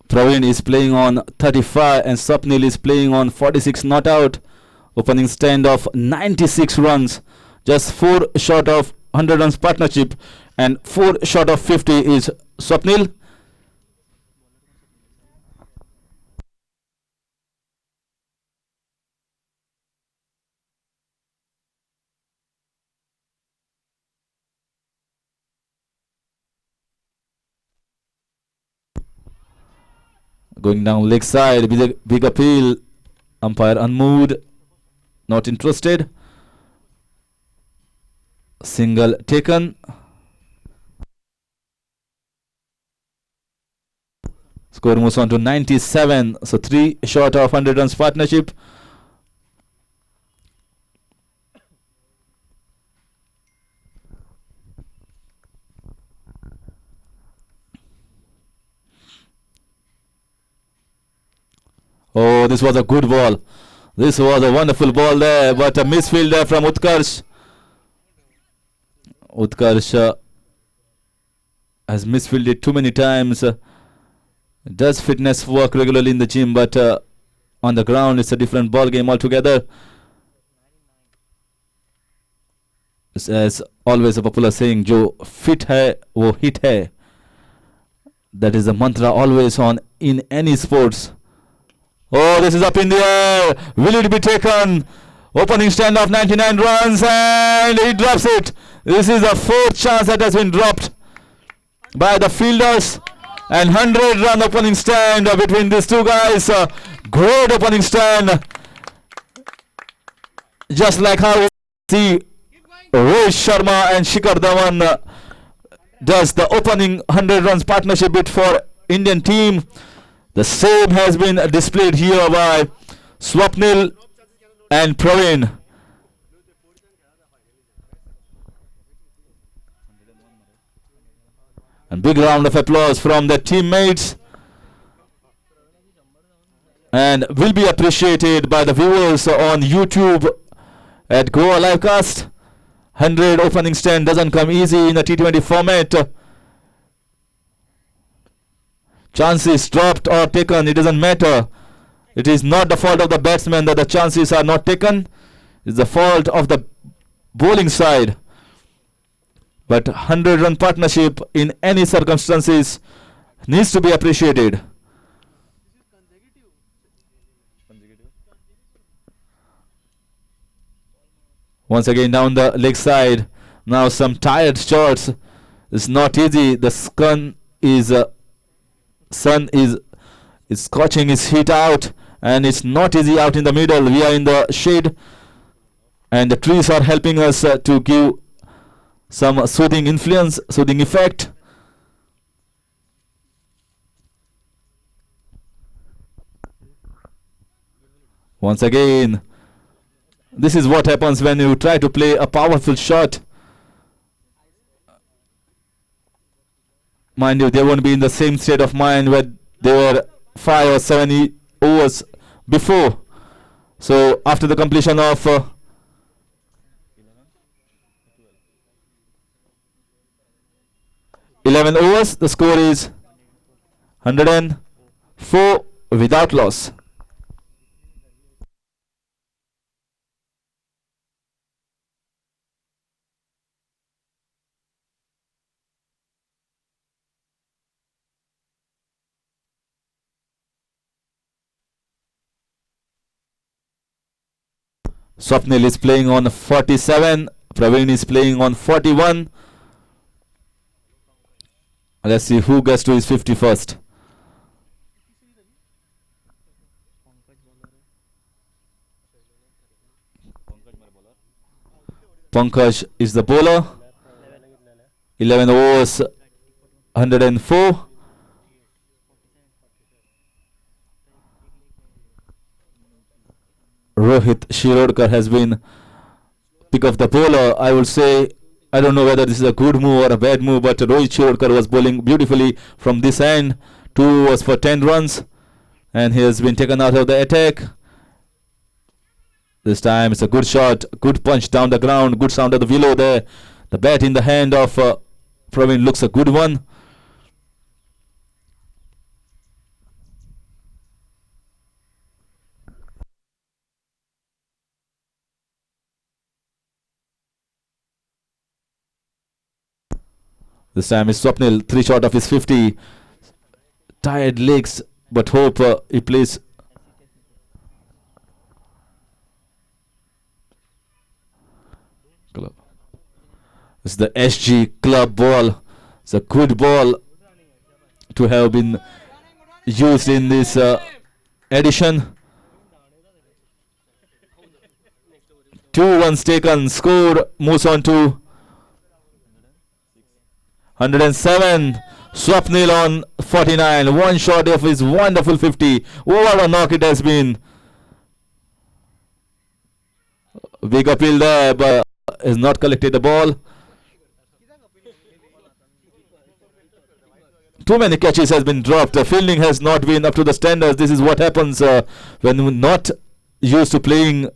Praveen is playing on 35 and Swapnil is playing on 46 not out. Opening stand of 96 runs. Just 4 short of 100 runs partnership and 4 short of 50 is Swapnil. Going down leg side, big appeal. Umpire unmoved, not interested. Single taken. Score moves on to 97. So 3 short of 100 runs partnership. Oh, this was a good ball. This was a wonderful ball there, but a misfield there from Utkarsh. Utkarsh has misfielded too many times. Does fitness work regularly in the gym, but on the ground it's a different ball game altogether. As always a popular saying, Jo fit hai, wo hit hai. That is the mantra always on in any sports. Oh, this is up in the air. Will it be taken? Opening stand of 99 runs and he drops it. This is the 4th chance that has been dropped by the fielders. And 100-run opening stand between these two guys. Great opening stand. Just like how we see Rohit Sharma and Shikhar Dhawan does the opening 100 runs partnership bid for Indian team. The same has been displayed here by Swapnil and Praveen. And big round of applause from their teammates. And will be appreciated by the viewers on YouTube at Goa Livecast. 100 opening stand doesn't come easy in a T20 format. Chances dropped or taken, it doesn't matter. It is not the fault of the batsman that the chances are not taken. It's the fault of the bowling side. But 100-run partnership in any circumstances needs to be appreciated. Once again down the leg side. Now some tired shots. It's not easy. The sun is scorching his heat out, and it's not easy out in the middle. We are in the shade, and the trees are helping us to give some soothing influence, soothing effect. Once again, this is what happens when you try to play a powerful shot. Mind you, they won't be in the same state of mind where they were 5 or 7 overs before. So after the completion of 11 overs, the score is 104 without loss. Swapnil is playing on 47. Praveen is playing on 41. Let's see who gets to his 51st. Pankaj is the bowler. 11 overs, 104. Rohit Shirodkar has been pick of the bowler. I would say, I don't know whether this is a good move or a bad move, but Rohit Shirodkar was bowling beautifully from this end. 2 overs for 10 runs, and he has been taken out of the attack. This time it's a good shot, good punch down the ground, good sound of the willow there. The bat in the hand of Praveen looks a good one. This time it's Swapnil, 3 shot of his 50. Tired legs, but hope he plays. It's the SG club ball. It's a good ball to have been used in this edition. 2 runs taken. Score moves on to 107. Swapnil on 49. 1 shot of his wonderful 50. What a knock it has been. Big appeal there, but has not collected the ball. Too many catches has been dropped. The fielding has not been up to the standards. This is what happens when we're not used to playing.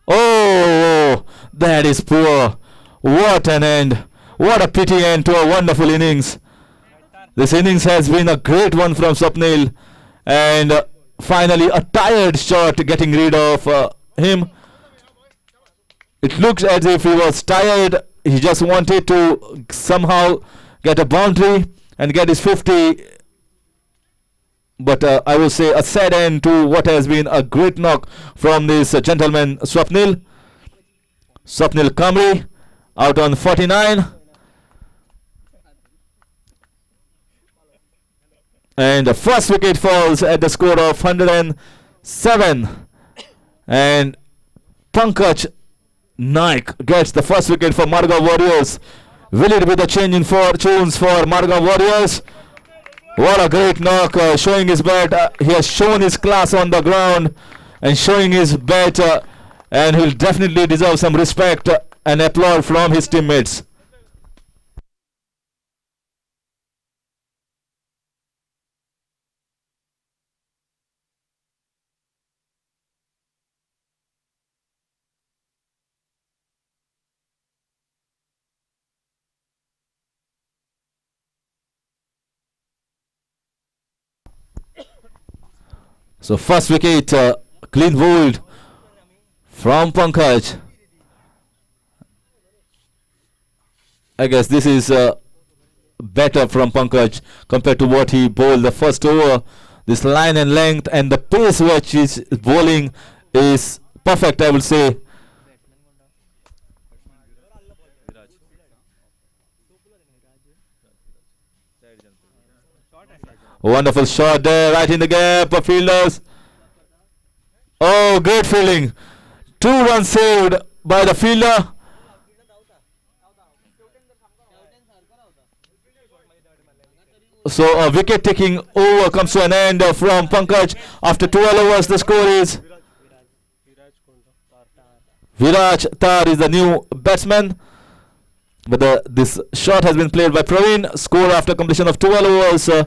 Oh, that is poor. What an end. What a pity end to a wonderful innings. This innings has been a great one from Swapnil. And finally a tired shot getting rid of him. It looks as if he was tired. He just wanted to somehow get a boundary and get his 50. But I will say a sad end to what has been a great knock from this gentleman Swapnil. Swapnil Kamri out on 49. And the first wicket falls at the score of 107. And Pankaj Naik gets the first wicket for Margao Warriors. Will it be the change in fortunes for Margao Warriors? What a great knock, showing his bat. He has shown his class on the ground and showing his bat, and he'll definitely deserve some respect and applaud from his teammates. So first wicket, clean bowled from Pankaj. I guess this is better from Pankaj compared to what he bowled the first over. This line and length and the pace which is bowling is perfect, I will say. Wonderful shot there, right in the gap of fielders. Oh, great fielding. 2 runs saved by the fielder. So a wicket taking over comes to an end from Pankaj. After 12 overs, the score is Viraj Tar is the new batsman. But this shot has been played by Praveen. Score after completion of 12 overs.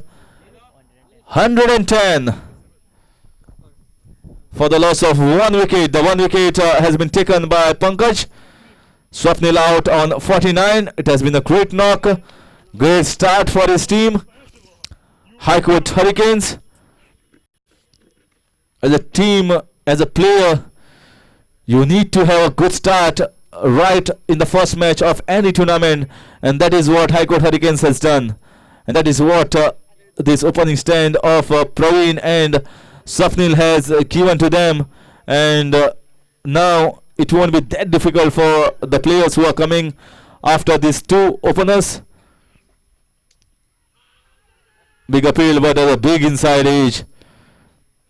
110 for the loss of 1 wicket. The 1 wicket has been taken by Pankaj. Swapnil out on 49. It has been a great knock. Great start for his team. High Court Hurricanes. As a team, as a player, you need to have a good start right in the first match of any tournament. And that is what High Court Hurricanes has done. And that is what this opening stand of Praveen and Swapnil has given to them, and now it won't be that difficult for the players who are coming after these 2 openers. Big appeal, but a big inside edge.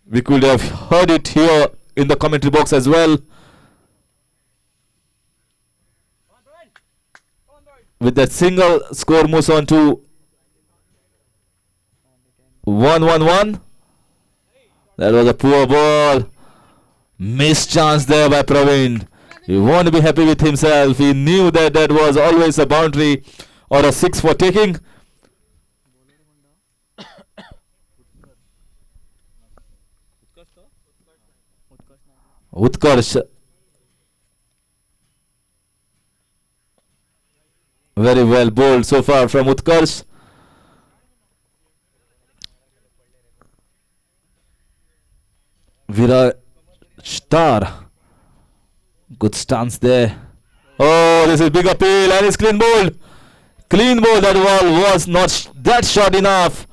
We could have heard it here in the commentary box as well. With that single, score moves on to 1-1-1. That was a poor ball. Missed chance there by Praveen. He won't be happy with himself. He knew that that was always a boundary or a 6 for taking. Utkarsh Very well bowled so far from Utkarsh. Viraj Star. Good stance there. Oh, this is big appeal and it's clean bowled. Clean ball. That ball was not that short enough.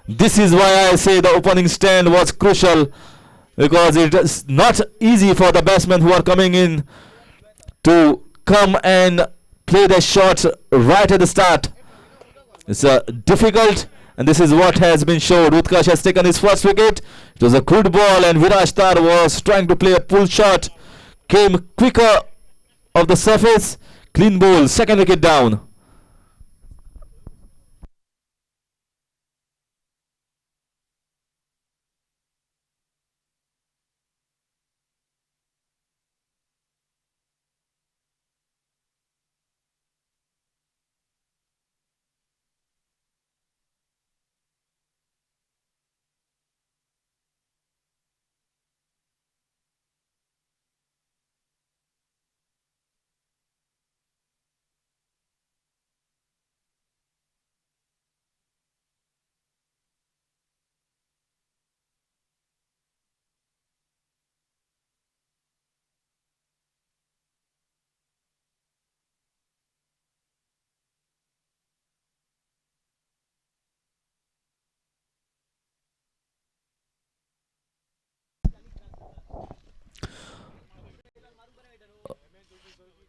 This is why I say the opening stand was crucial, because it is not easy for the batsmen who are coming in to come and play the shot right at the start. It's difficult, and this is what has been showed. Utkarsh has taken his first wicket. It was a good ball, and Viraj Star was trying to play a pull shot. Came quicker of the surface. Clean ball. Second wicket down.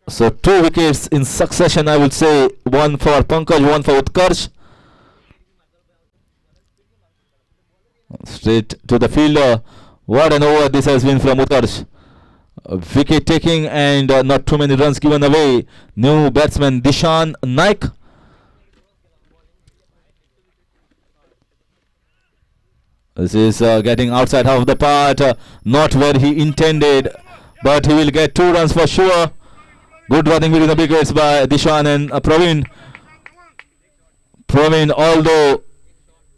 So 2 wickets in succession, I would say. One for Pankaj, one for Utkarsh. Straight to the fielder. What an over this has been from Utkarsh. Wicket taking and not too many runs given away. New batsman Dishan Naik. This is getting outside half of the part. Not where he intended, but he will get 2 runs for sure. Good running between the wickets by Dishan and Praveen. Praveen, although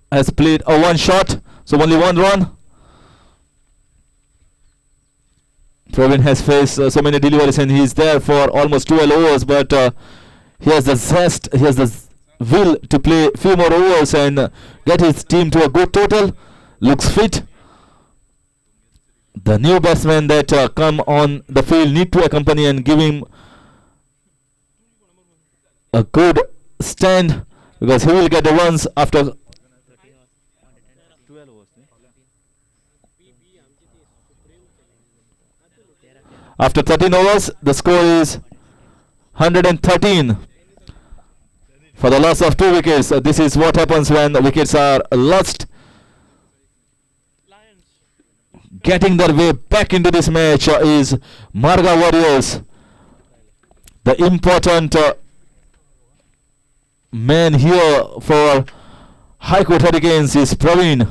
has played a 1 shot, so only 1 run. Praveen has faced so many deliveries and he is there for almost 12 overs, but he has the zest, he has the will to play few more overs and get his team to a good total. Looks fit. The new batsmen that come on the field need to accompany and give him a good stand, because he will get the runs after 13 overs. The score is 113 for the loss of 2 wickets. This is what happens when wickets are lost. Getting their way back into this match is Margao Warriors. The important man here for High Court Hurricanes is Praveen.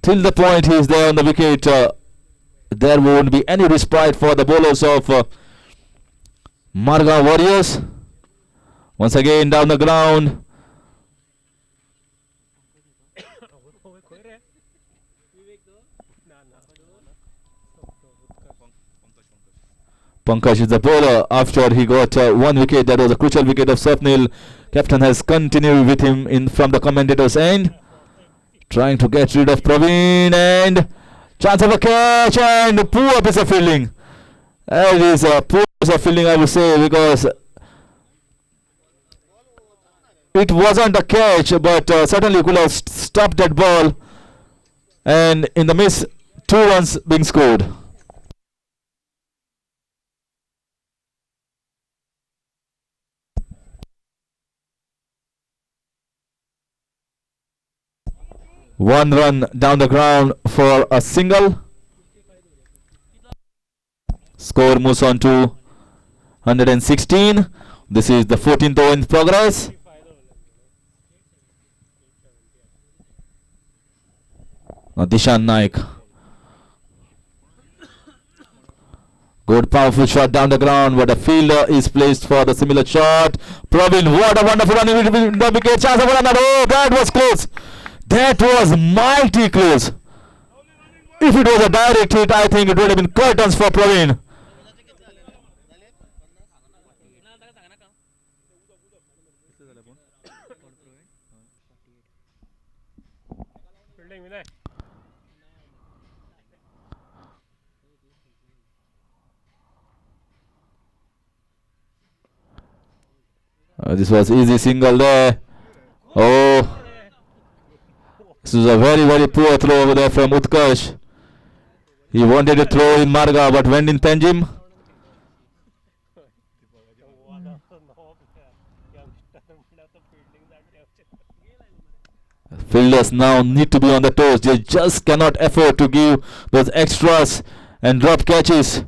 Till the point he is there on the wicket, there won't be any respite for the bowlers of Margao Warriors. Once again down the ground. Pankaj is the bowler after he got 1 wicket. That was a crucial wicket of Swapnil. Captain has continued with him in from the commentator's end, trying to get rid of Praveen, and chance of a catch and poor piece of fielding. That is a poor piece of fielding, I would say, because it wasn't a catch, but certainly could have stopped that ball, and in the miss, 2 runs being scored. One run down the ground for a single. Score moves on to 116. This is the 14th over in progress. Now Dishan Naik. Good powerful shot down the ground, but the fielder is placed for the similar shot. Praveen, what a wonderful running between the wicket. Chance of another. Oh, that was close. That was mighty close. If it was a direct hit, I think it would have been curtains for Praveen. This was easy single there. Oh, this is a very poor throw over there from Utkarsh. He wanted to throw in Margao but went in Tanjim. Fielders now need to be on the toes. They just cannot afford to give those extras and drop catches.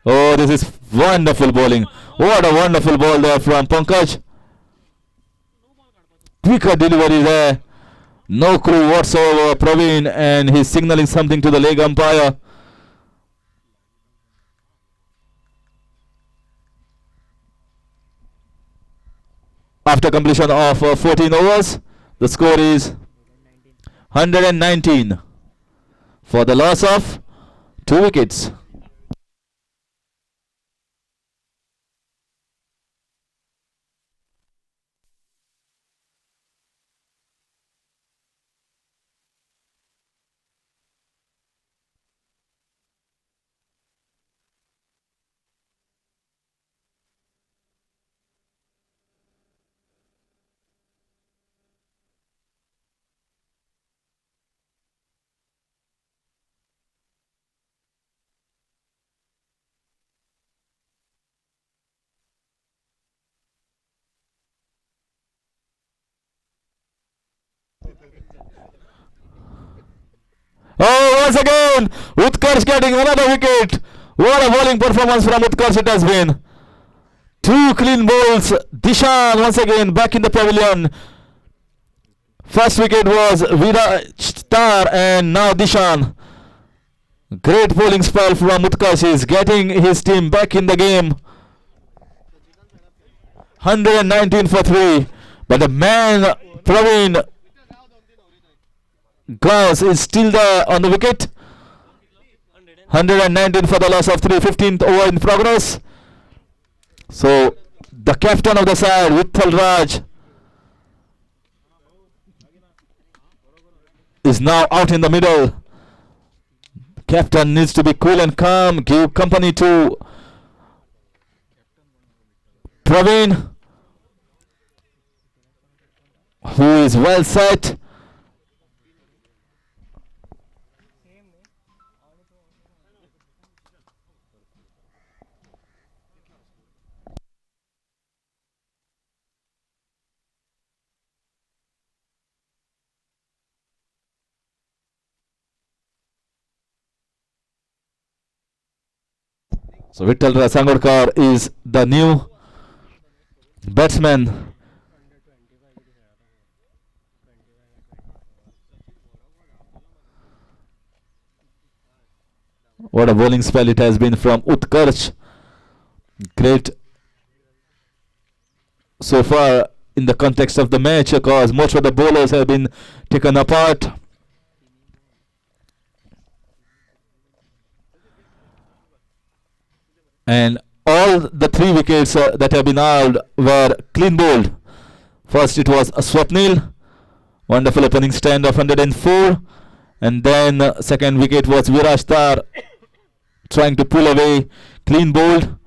Oh, this is wonderful bowling. What a wonderful ball there from Pankaj. Quicker delivery there. No clue whatsoever, Praveen, and he's signaling something to the leg umpire. After completion of 14 overs, the score is 119 for the loss of 2 wickets. Oh, once again, Utkarsh getting another wicket. What a bowling performance from Utkarsh it has been. 2 clean bowls. Dishan once again back in the pavilion. First wicket was Viraj and now Dishan. Great bowling spell from Utkarsh. Is getting his team back in the game. 119 for 3. But the man, Praveen Gauss, is still there on the wicket. 119 for the loss of 3. 15th over in progress. So the captain of the side, Vittal Raj, is now out in the middle. Captain needs to be cool and calm, give company to Praveen, who is well set. So Vittal Sangorkar is the new batsman. What a bowling spell it has been from Utkarsh. Great so far in the context of the match, because most of the bowlers have been taken apart. And all the 3 wickets that have been out were clean bowled. First it was a Swapnil, wonderful opening stand of 104, and then second wicket was Viraj Tar trying to pull away, clean bowled.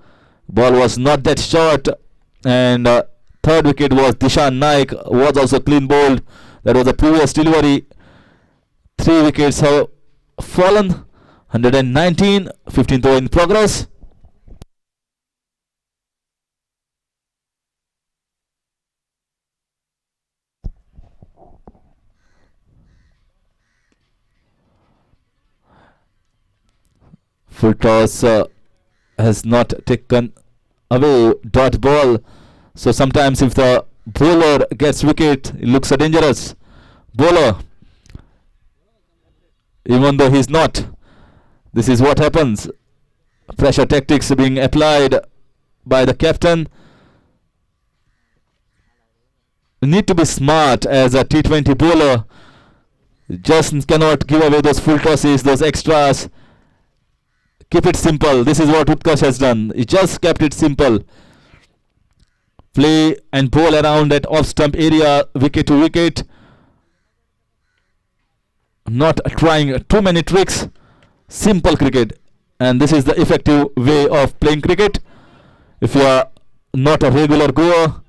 Ball was not that short, and third wicket was Dishan Naik, was also clean bowled. That was a previous delivery. 3 wickets have fallen. 119, 15th over in progress. Full toss has not taken away dot ball. So sometimes if the bowler gets wicket, it looks a dangerous bowler, even though he's not. This is what happens. Pressure tactics being applied by the captain. You need to be smart as a T20 bowler. You just cannot give away those full tosses, those extras. Keep it simple. This is what Utkarsh has done. He just kept it simple. play and bowl around that off stump area, wicket to wicket. Not trying too many tricks. Simple cricket, and this is the effective way of playing cricket. If you are not a regular goer,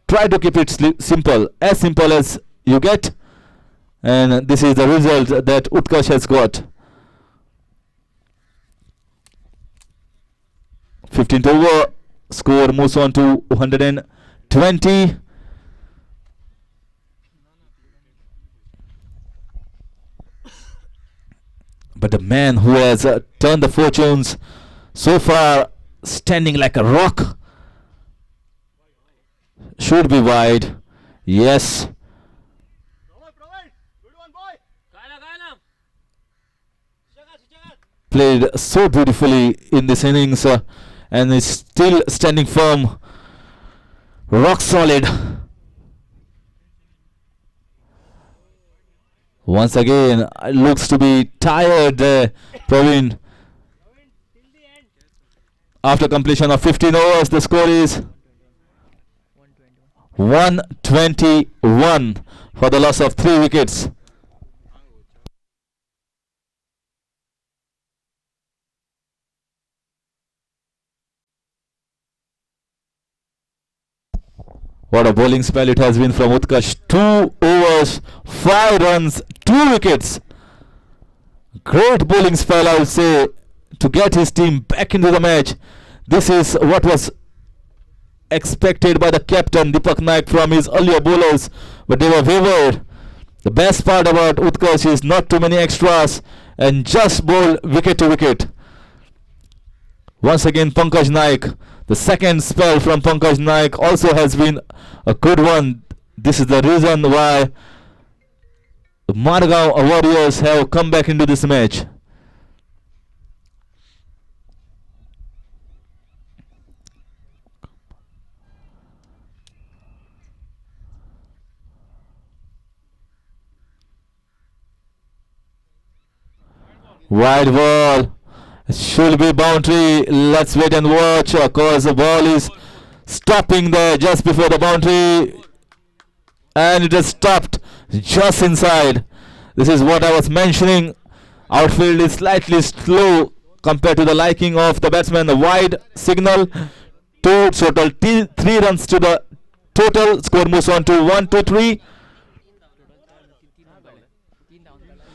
try to keep it simple as you get, and this is the result that Utkarsh has got. 15th over, score moves on to 120. But the man who has turned the fortunes so far, standing like a rock, should be wide. Yes. Played so beautifully in this innings and is still standing firm, rock solid. Once again, looks to be tired, Praveen. After completion of 15 overs, the score is 121 for the loss of 3 wickets. What a bowling spell it has been from Utkarsh. 2 overs, 5 runs, 2 wickets. Great bowling spell, I would say, to get his team back into the match. This is what was expected by the captain Deepak Naik from his earlier bowlers, but they were wavered. The best part about Utkarsh is not too many extras and just bowl wicket to wicket. Once again, Pankaj Naik. The second spell from Pankaj Naik also has been a good one. This is the reason why the Margao Warriors have come back into this match. Wide ball. Should be boundary. Let's wait and watch, because the ball is stopping there just before the boundary, and it has stopped just inside. This is what I was mentioning. Outfield is slightly slow compared to the liking of the batsman. The wide signal. Total 3 runs to the total. Score moves on to 1-2-3.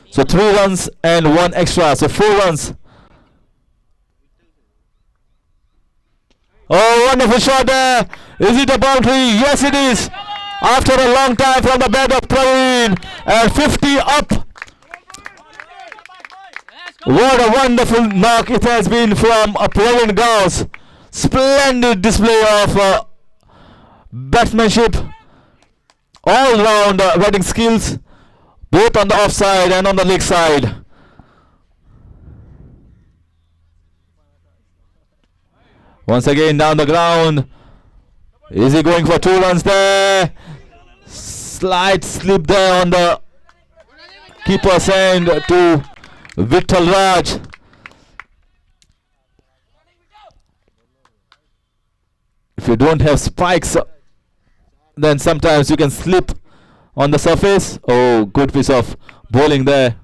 So 3 runs and 1 extra. So 4 runs. Oh, wonderful shot there. Is it a boundary? Yes, it is. After a long time from the bat of Praveen. And 50 up. What a wonderful knock it has been from Praveen Gauss. Splendid display of batsmanship. All round batting skills. Both on the offside and on the leg side. Once again down the ground. Is he going for 2 runs there? Slight slip there on the keeper's hand to Vittal Raj. If you don't have spikes, then sometimes you can slip on the surface. Oh, good piece of bowling there.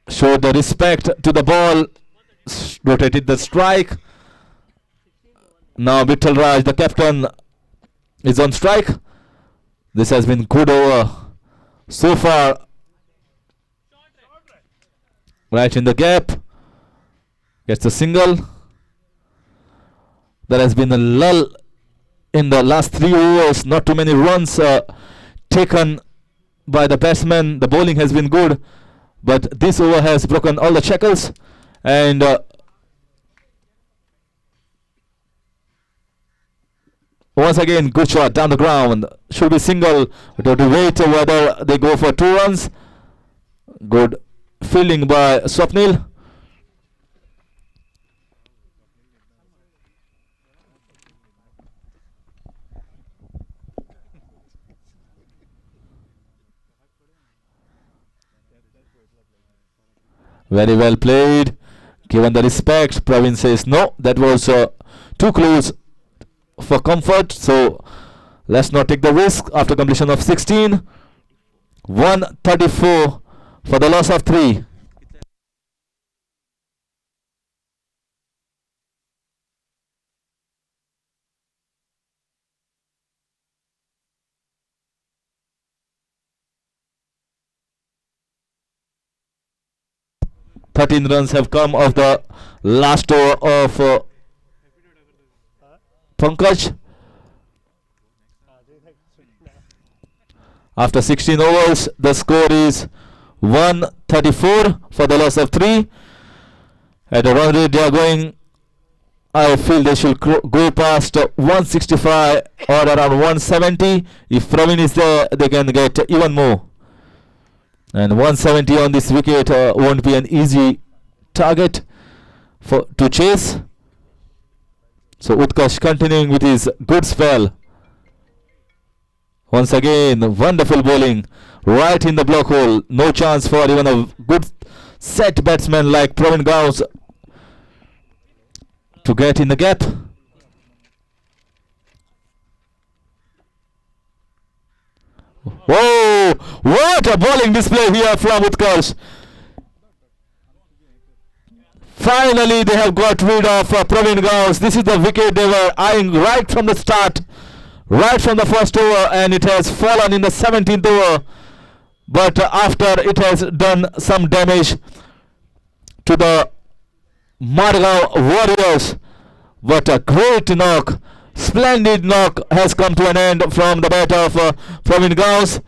Showed the respect to the ball. Rotated the strike. Now Vittal Raj, the captain, is on strike. This has been good over so far. Right in the gap. Gets the single. There has been a lull in the last 3 overs. Not too many runs taken by the batsmen. The bowling has been good, but this over has broken all the shackles. And once again, good shot down the ground. Should be single. We have to wait whether they go for 2 runs. Good fielding by Swapnil. Very well played. Given the respect, Praveen says no, that was too close for comfort, so let's not take the risk. After completion of 16, 134 for the loss of 3. Runs have come of the last over of Pankaj. After 16 overs, the score is 134 for the loss of 3. At the run rate they are going, I feel they should go past 165 or around 170. If Praveen is there, they can get even more. And 170 on this wicket won't be an easy target to chase. So Utkarsh continuing with his good spell. Once again, wonderful bowling right in the block hole. No chance for even a good set batsman like Praveen Gauss to get in the gap. Whoa! What a bowling display here from Utkarsh. Finally, they have got rid of Praveen Gauss. This is the wicket they were eyeing right from the start, right from the first over, and it has fallen in the 17th over. But after it has done some damage to the Margao Warriors. What a great knock. Splendid knock has come to an end from the bat of Praveen Gauss.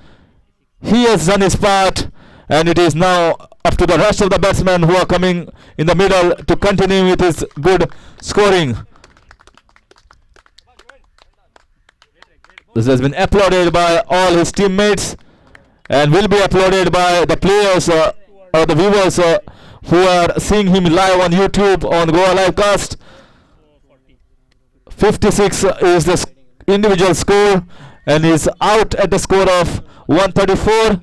He has done his part, and it is now up to the rest of the batsmen who are coming in the middle to continue with his good scoring. This has been applauded by all his teammates and will be applauded by the players or the viewers who are seeing him live on YouTube on Goa Livecast. 56 is the individual score, and is out at the score of 134.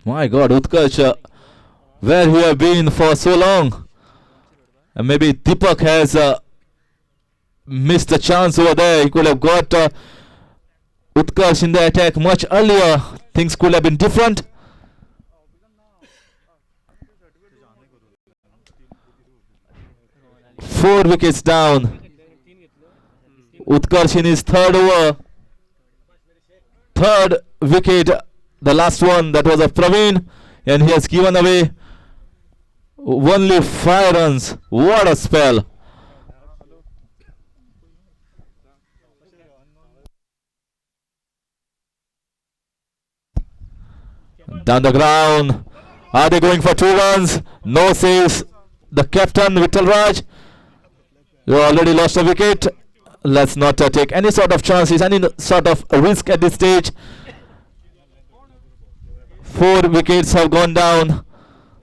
My God, Utkarsh, where he have been for so long? And maybe Deepak has missed the chance over there. He could have got Utkarsh in the attack much earlier. Things could have been different. Four wickets down. Utkarsh in his third over. Third wicket, the last one, that was of Praveen, and he has given away only 5 runs. What a spell. Down the ground. Are they going for 2 runs? No, says the captain, Vittal Raj. You already lost a wicket. Let's not take any sort of chances, any sort of risk at this stage. 4 wickets have gone down.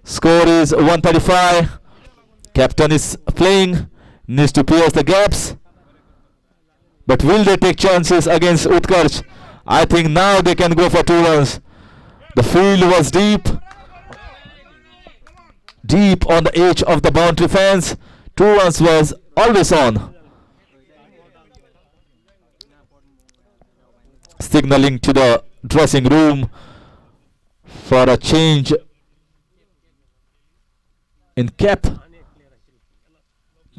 Score is 135. Captain is playing, needs to pierce the gaps. But will they take chances against Utkarsh? I think now they can go for 2 runs. The field was deep. Deep on the edge of the boundary fence. 2 runs was always on. Signaling to the dressing room for a change in cap.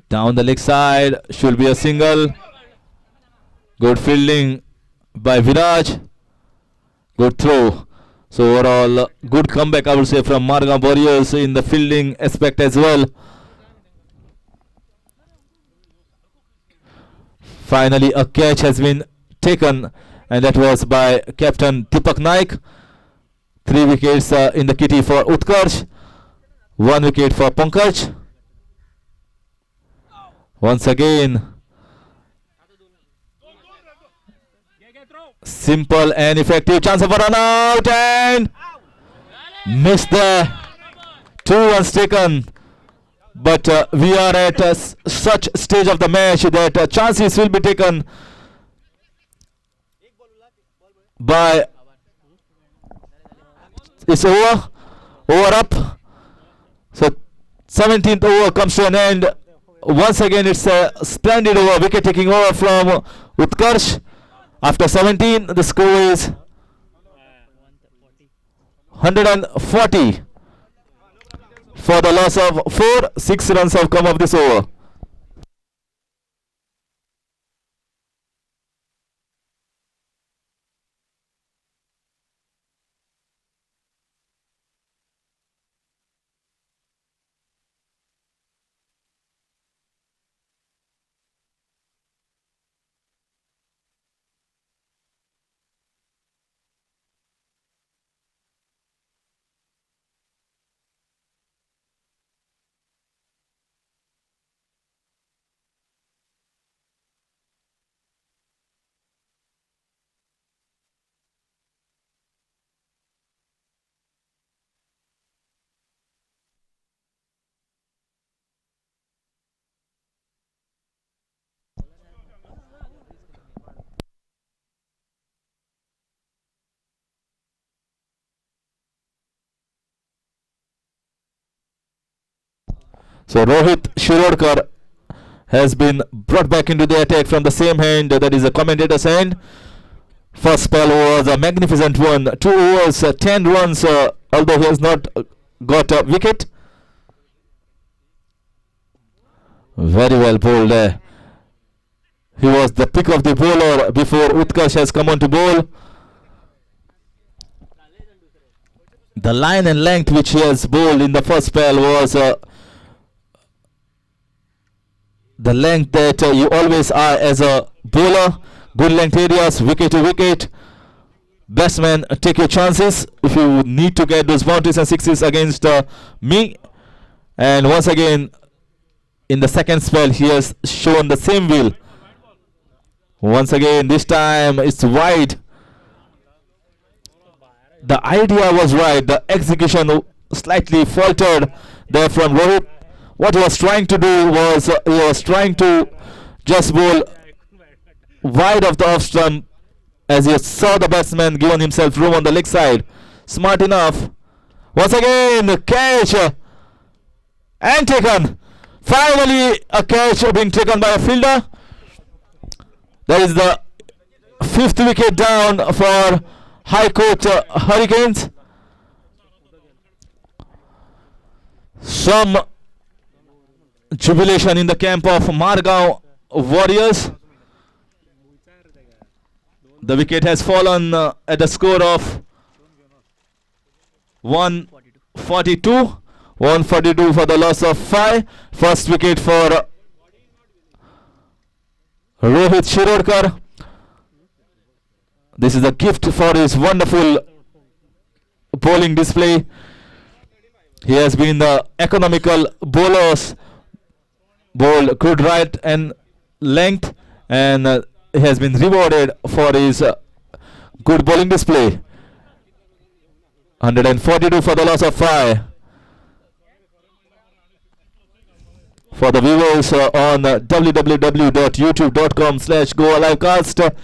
Down the leg side, should be a single. Good fielding by Viraj. Good throw. So overall, good comeback, I would say, from Margao Warriors in the fielding aspect as well. Finally, a catch has been taken, and that was by Captain Deepak Naik. 3 wickets in the kitty for Utkarsh. 1 wicket for Pankaj. Once again, simple and effective chance of a run out, and missed the 2 runs taken. But we are at such stage of the match that chances will be taken by. It's over up. So 17th over comes to an end. Once again, it's a splendid over, wicket taking over from Utkarsh. After 17, the score is 140 for the loss of 4. 6 runs have come of this over. So Rohit Shirodkar has been brought back into the attack from the same hand, that is the commentator's hand. First spell was a magnificent one. 2 overs, 10 runs, although he has not got a wicket. Very well bowled there. He was the pick of the bowler before Utkarsh has come on to bowl. The line and length which he has bowled in the first spell was the length that you always are as a bowler. Good length areas, wicket to wicket. Batsmen, take your chances if you need to get those boundaries and sixes against me. And once again, in the second spell, he has shown the same will. Once again, this time it's wide. The idea was right. The execution slightly faltered there from Rohit. What he was trying to do was he was trying to just bowl wide of the off stump, as he saw the batsman given himself room on the leg side. Smart enough. Once again, the catch and taken. Finally, a catch being taken by a fielder. That is the 5th wicket down for High Court Hurricanes. Some jubilation in the camp of Margao Warriors. The wicket has fallen at a score of 142. 142 for the loss of 5. First wicket for Rohit Shirodkar. This is a gift for his wonderful bowling display. He has been the economical bowlers, bowled good right and length, and he has been rewarded for his good bowling display. 142 for the loss of 5. For the viewers on www.youtube.com/GoAlivecast.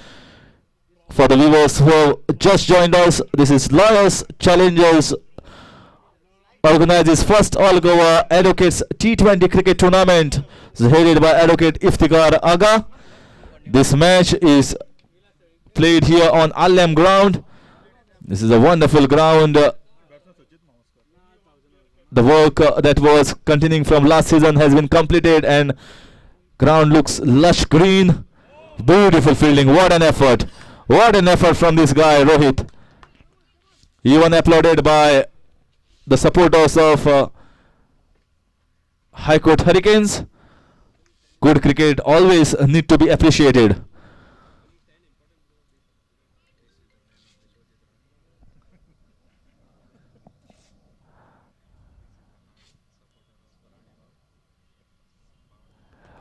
For the viewers who have just joined us, this is Lawyers Challengers Organized's first all-Goa Advocates T20 cricket tournament, headed by Advocate Iftikar Agha. This match is played here on Arlem ground. This is a wonderful ground. The work that was continuing from last season has been completed, and ground looks lush green. Beautiful fielding. What an effort. What an effort from this guy, Rohit. Even applauded by the supporters of High Court Hurricanes. Good cricket always need to be appreciated.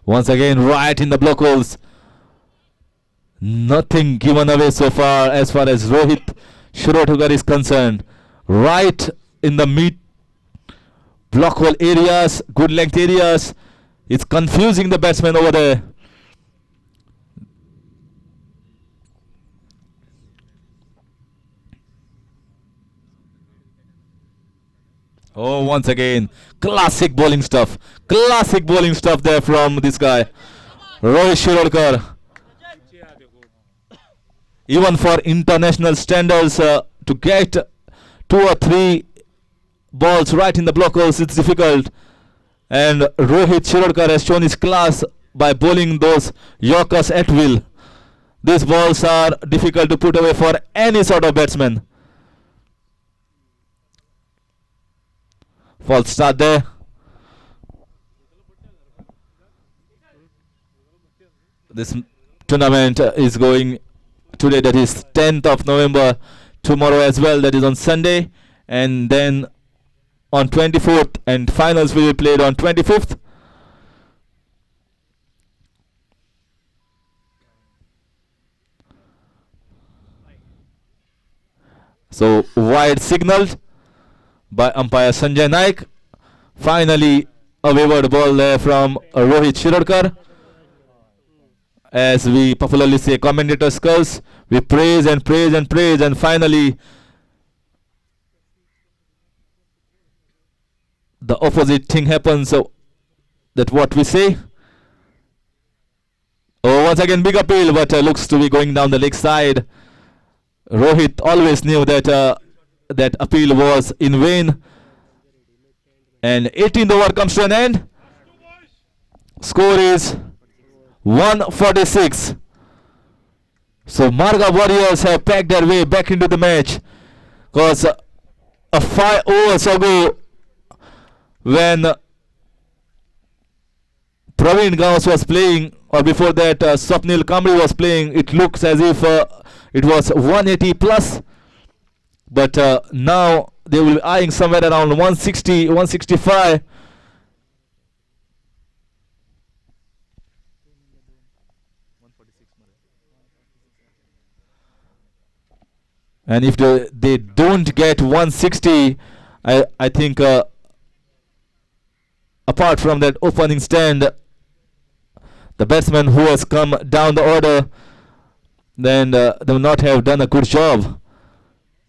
Once again, right in the block holes. Nothing given away so far as Rohit Shirodkar is concerned. Right in the mid block hole areas, good length areas. It's confusing the batsman over there. Oh, once again, classic bowling stuff. Classic bowling stuff there from this guy, Rohit Shirolkar. Even for international standards, to get 2 or 3 balls right in the blockers, it's difficult. And Rohit Shirolkar has shown his class by bowling those Yorkers at will. These balls are difficult to put away for any sort of batsman. False start there. This tournament is going today, that is 10th of November, tomorrow as well, that is on Sunday, and then on 24th, and finals will be played on 25th. So wide signaled by umpire Sanjay Naik. Finally a wayward ball there from Rohit Shirolkar. As we popularly say, commentators curse, we praise and praise and praise, and finally the opposite thing happens. So that what we say. Oh, once again big appeal, but looks to be going down the leg side. Rohit always knew that that appeal was in vain. And 18th over comes to an end. Score is 146. So Margao Warriors have packed their way back into the match, because a 5 overs ago, when Praveen Gauss was playing, or before that Swapnil Kamri was playing, it looks as if it was 180 plus, but now they will be eyeing somewhere around 160, 165. And if they don't get 160, I think apart from that opening stand, the batsman who has come down the order, then they will not have done a good job.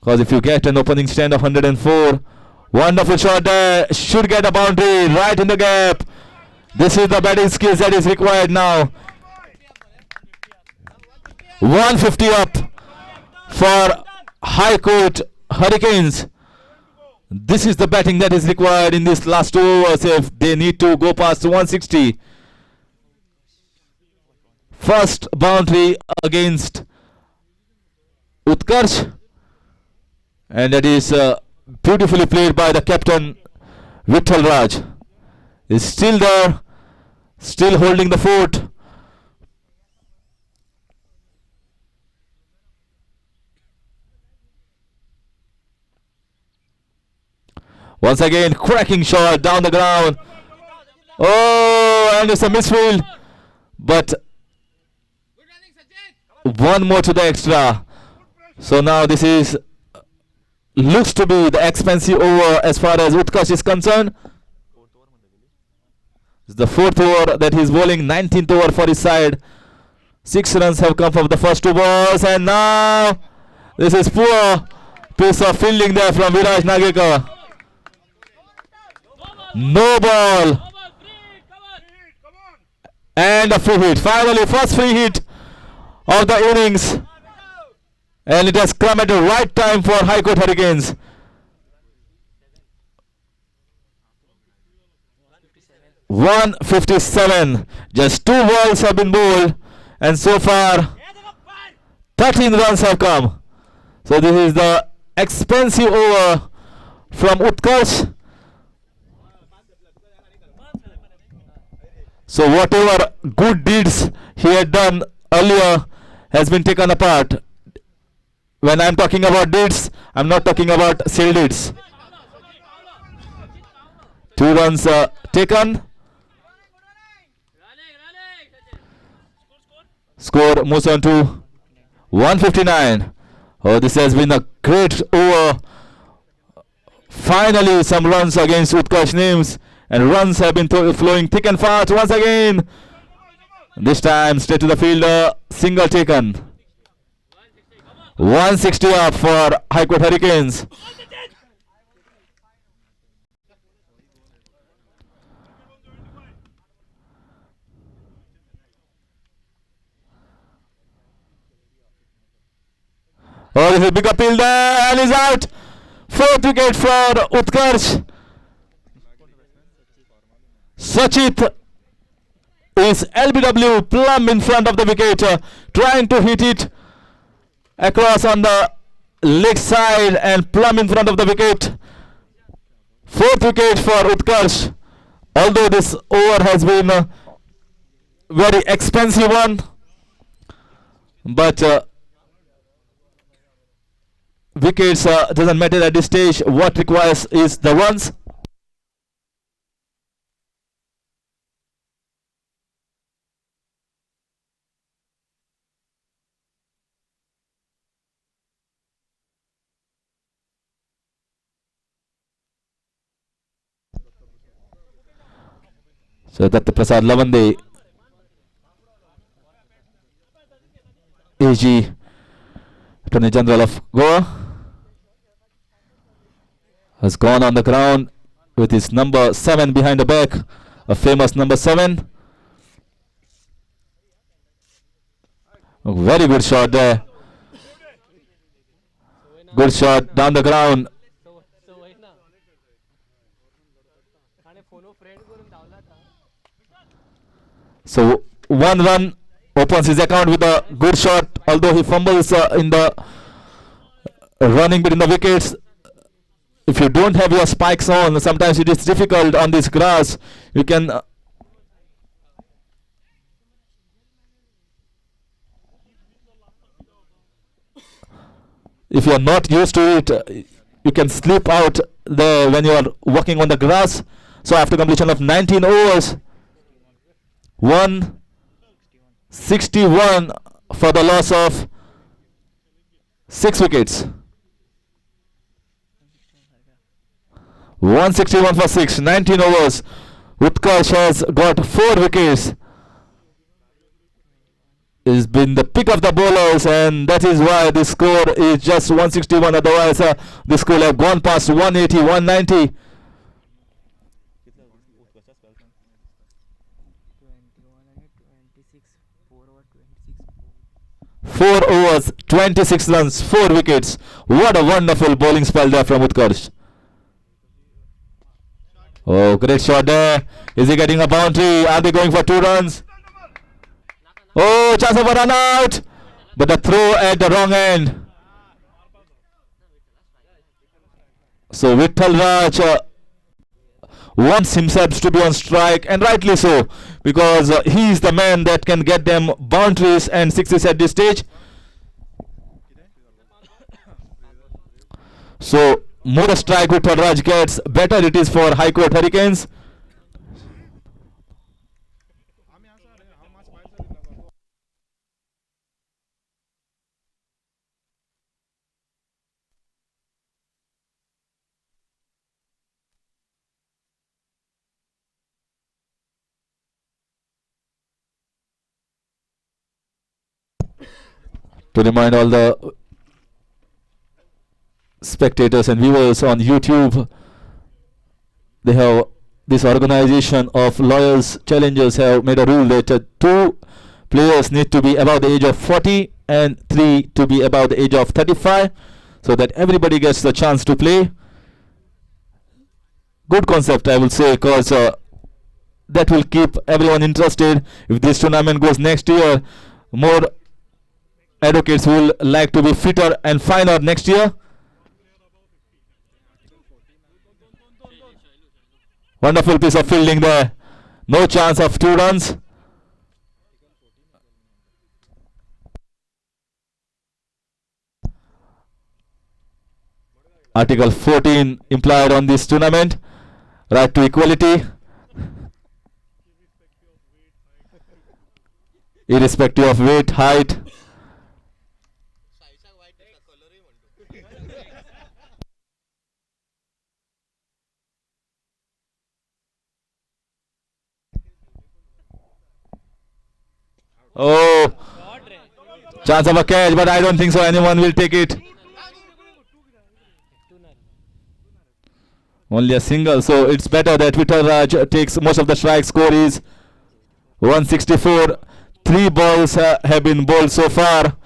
Because if you get an opening stand of 104, wonderful shot there, should get a boundary right in the gap. This is the batting skills that is required now. 150 up for High Court Hurricanes. This is the batting that is required in this last 2 overs if they need to go past 160. First boundary against Utkarsh, and that is beautifully played by the captain Vittal Raj. Is still there, still holding the fort. Once again, cracking shot down the ground. Oh, and it's a misfield, but one more to the extra. So now this is looks to be the expensive over as far as Utkarsh is concerned. It's the 4th over that he's bowling, 19th over for his side. 6 runs have come from the first 2 balls, and now this is poor piece of fielding there from Viraj Nagekar. No ball, and a free hit. Finally, first free hit of the innings, and it has come at the right time for High Court Hurricanes. (157). Just 2 balls have been bowled, and so far 13 runs have come. So this is the expensive over from Utkarsh. So whatever good deeds he had done earlier has been taken apart. When I'm talking about deeds, I'm not talking about silly deeds. 2 runs taken. Score moves on to 159. Oh, this has been a great over. Finally, some runs against Utkarsh names, and runs have been flowing thick and fast once again. This time straight to the fielder, single taken. 160 up for High Court Hurricanes. Oh, this is a big appeal there, and he's out. Fourth wicket for Utkarsh. Sachit is LBW plumb in front of the wicket, trying to hit it across on the leg side and plumb in front of the wicket. Fourth wicket for Utkarsh. Although this over has been a very expensive one, but wickets doesn't matter at this stage. What requires is the runs. So Datta Prasad Lavande, AG, Attorney General of Goa, has gone on the ground with his number 7 behind the back, a famous number 7. A very good shot there. Good shot down the ground. So 1 run opens his account with a good shot, although he fumbles in the running between the wickets. If you don't have your spikes on, sometimes it is difficult on this grass. You can if you are not used to it, you can slip out there when you are walking on the grass. So after completion of 19 overs, 161 for the loss of 6 wickets. 161 for 6, 19 overs. Utkarsh has got 4 wickets. It's been the pick of the bowlers, and that is why the score is just 161. Otherwise, this could have gone past 180, 190. 4 overs, 26 runs, 4 wickets. What a wonderful bowling spell there from Utkarsh. Oh, great shot there. Is he getting a boundary? Are they going for 2 runs? Oh, chance of a run out. But the throw at the wrong end. So Vittal Raj wants himself to be on strike, and rightly so, because he is the man that can get them boundaries and sixes at this stage. So more a strike Vittal Raj gets, better it is for High Court Hurricanes. To remind all the spectators and viewers on YouTube, they have this organization of lawyers challengers have made a rule that 2 players need to be above the age of 40 and 3 to be above the age of 35, so that everybody gets the chance to play. Good concept, I will say, because that will keep everyone interested. If this tournament goes next year, more advocates will like to be fitter and finer next year. Wonderful piece of fielding there. No chance of 2 runs. Article 14 implied on this tournament. Right to equality. Irrespective of weight, height. Oh, chance of a catch, but I don't think so anyone will take it. Only a single, so it's better that Vittal Raj takes most of the strike. Score is 164. 3 balls have been bowled so far.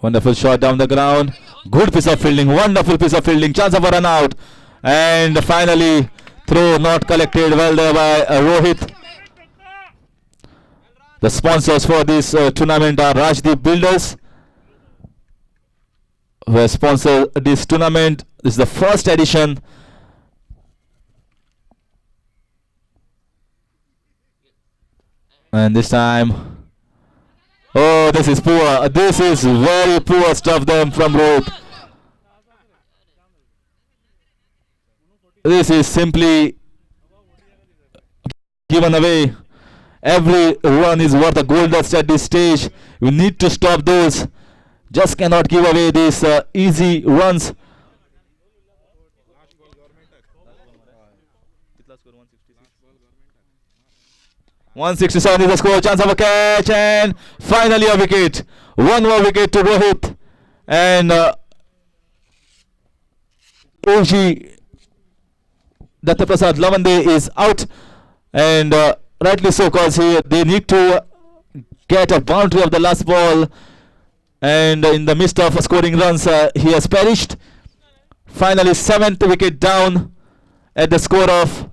Wonderful shot down the ground. Good piece of fielding. Wonderful piece of fielding. Chance of a run out. And finally, throw not collected. Well there by Rohit. The sponsors for this tournament are Rajdeep Builders, who has sponsored this tournament. This is the first edition. And this time, oh, this is poor. This is very poor stuff them from Rohit. This is simply given away. Every run is worth a gold dust at this stage. You need to stop those. Just cannot give away these easy runs. 167 is the score. Chance of a catch, and finally a wicket. One more wicket to Rohit, and OG Dattaprasad Lavande is out, and rightly so, because they need to get a boundary of the last ball, and in the midst of scoring runs, he has perished. Finally, 7th wicket down at the score of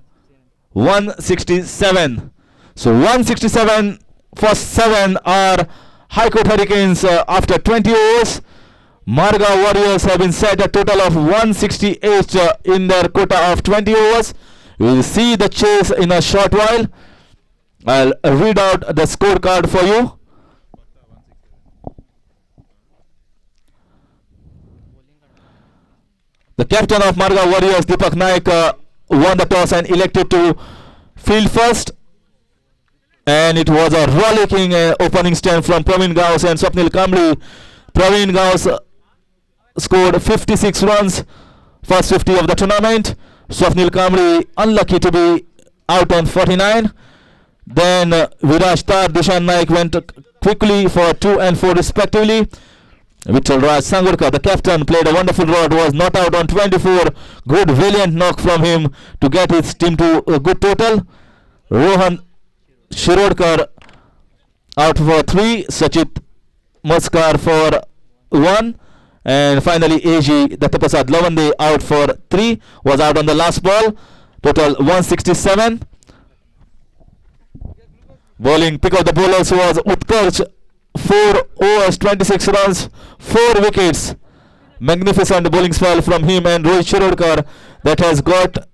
167. So 167 for 7 are High Court Hurricanes after 20 overs. Margao Warriors have been set a total of 168 in their quota of 20 overs. We will see the chase in a short while. I'll read out the scorecard for you. The captain of Margao Warriors, Deepak Naik, won the toss and elected to field first. And it was a rollicking opening stand from Praveen Gauss and Swapnil Kamli. Praveen Gauss scored 56 runs, first 50 of the tournament. Swapnil Kamli unlucky to be out on 49. Then Viraj Tar, Dishan Naik went quickly for 2 and 4 respectively. Vittal Raj Sangurkar, the captain, played a wonderful rod, was not out on 24. Good valiant knock from him to get his team to a good total. Rohan Shirodkar out for 3, Sachit Maskar for 1, and finally AG Dattaprasad Lavande out for 3, was out on the last ball. Total 167. Bowling pick of the bowlers was Utkarsh, 4 overs, 26 runs, 4 wickets. Magnificent bowling spell from him and Rohit Shirodkar that has got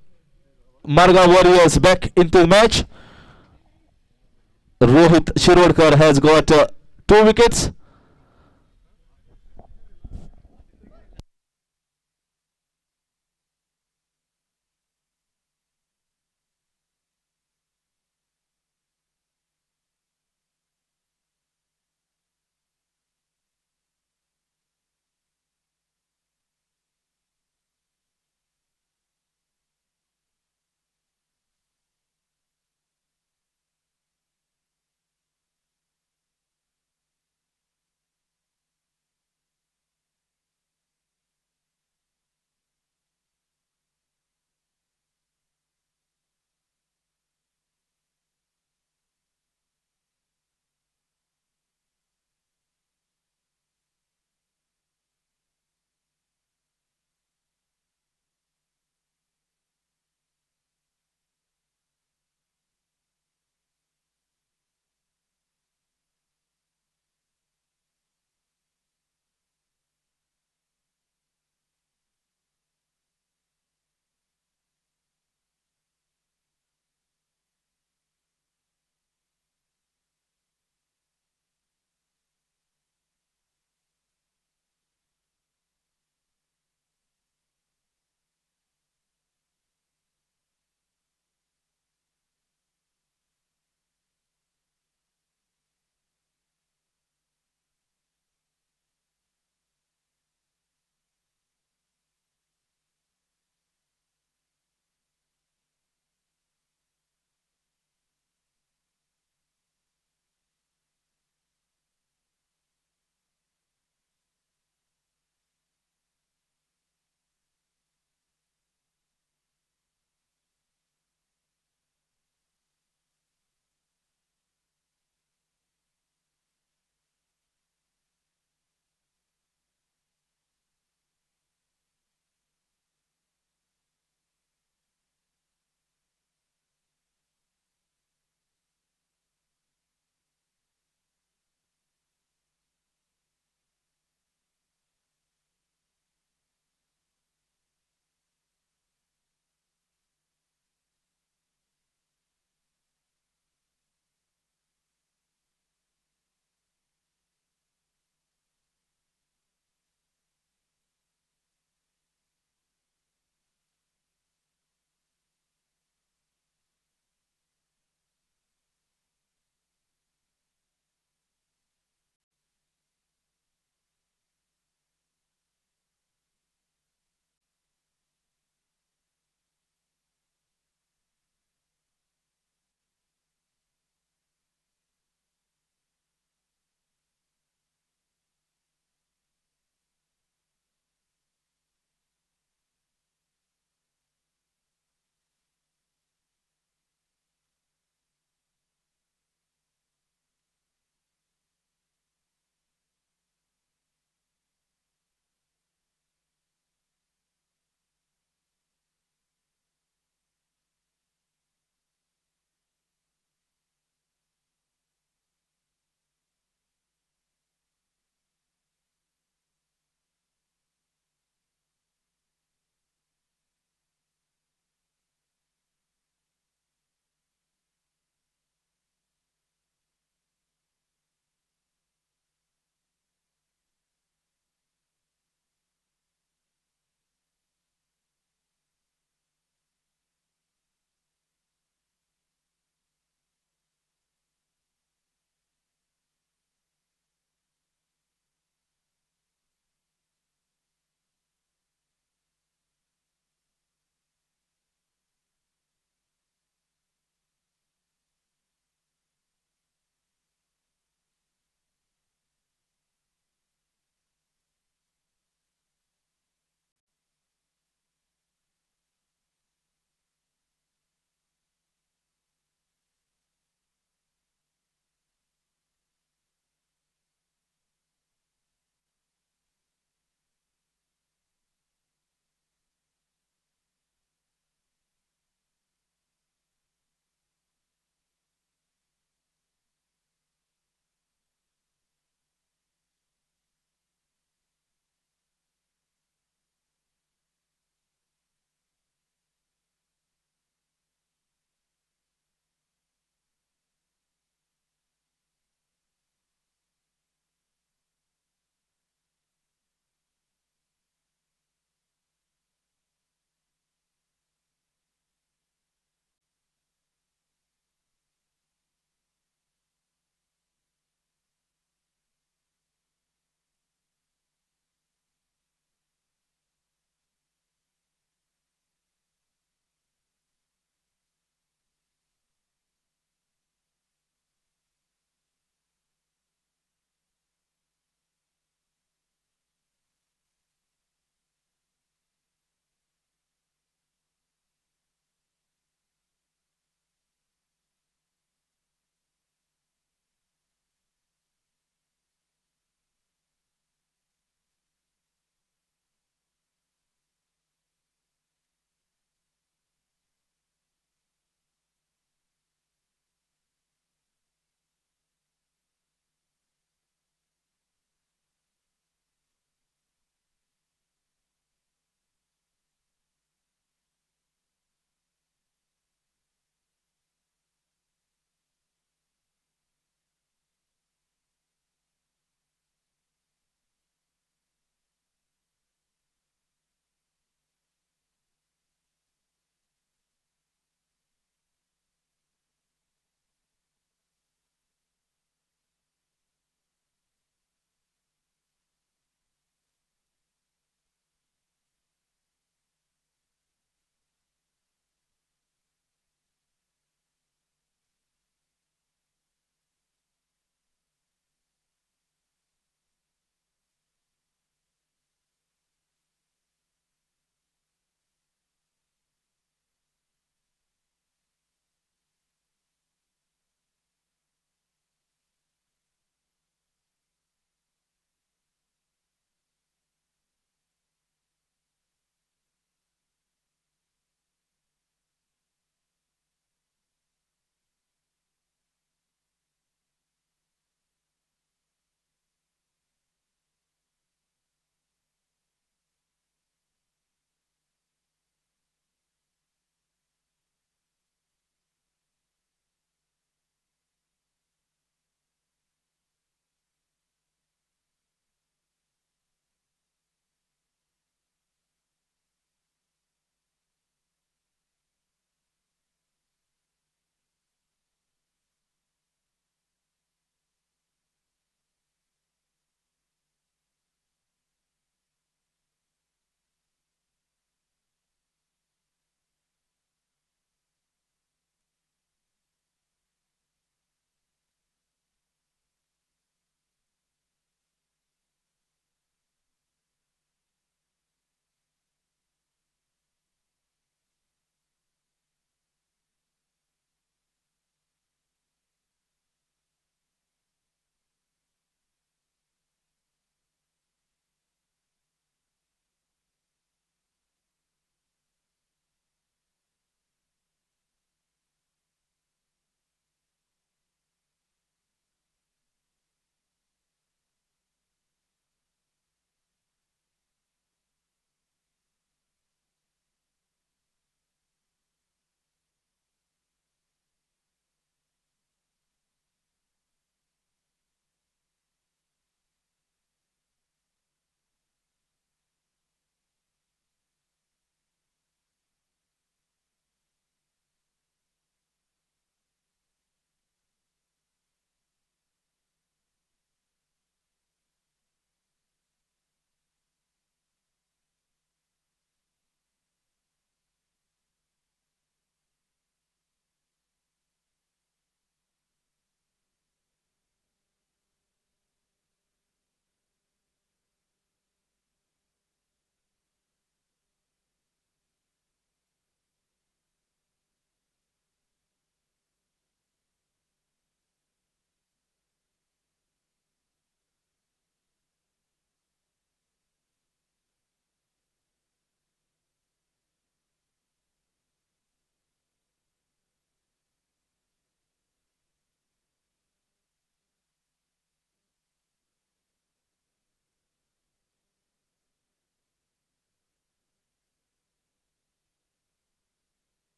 Margao Warriors back into the match. Rohit Shirodkar has got 2 wickets.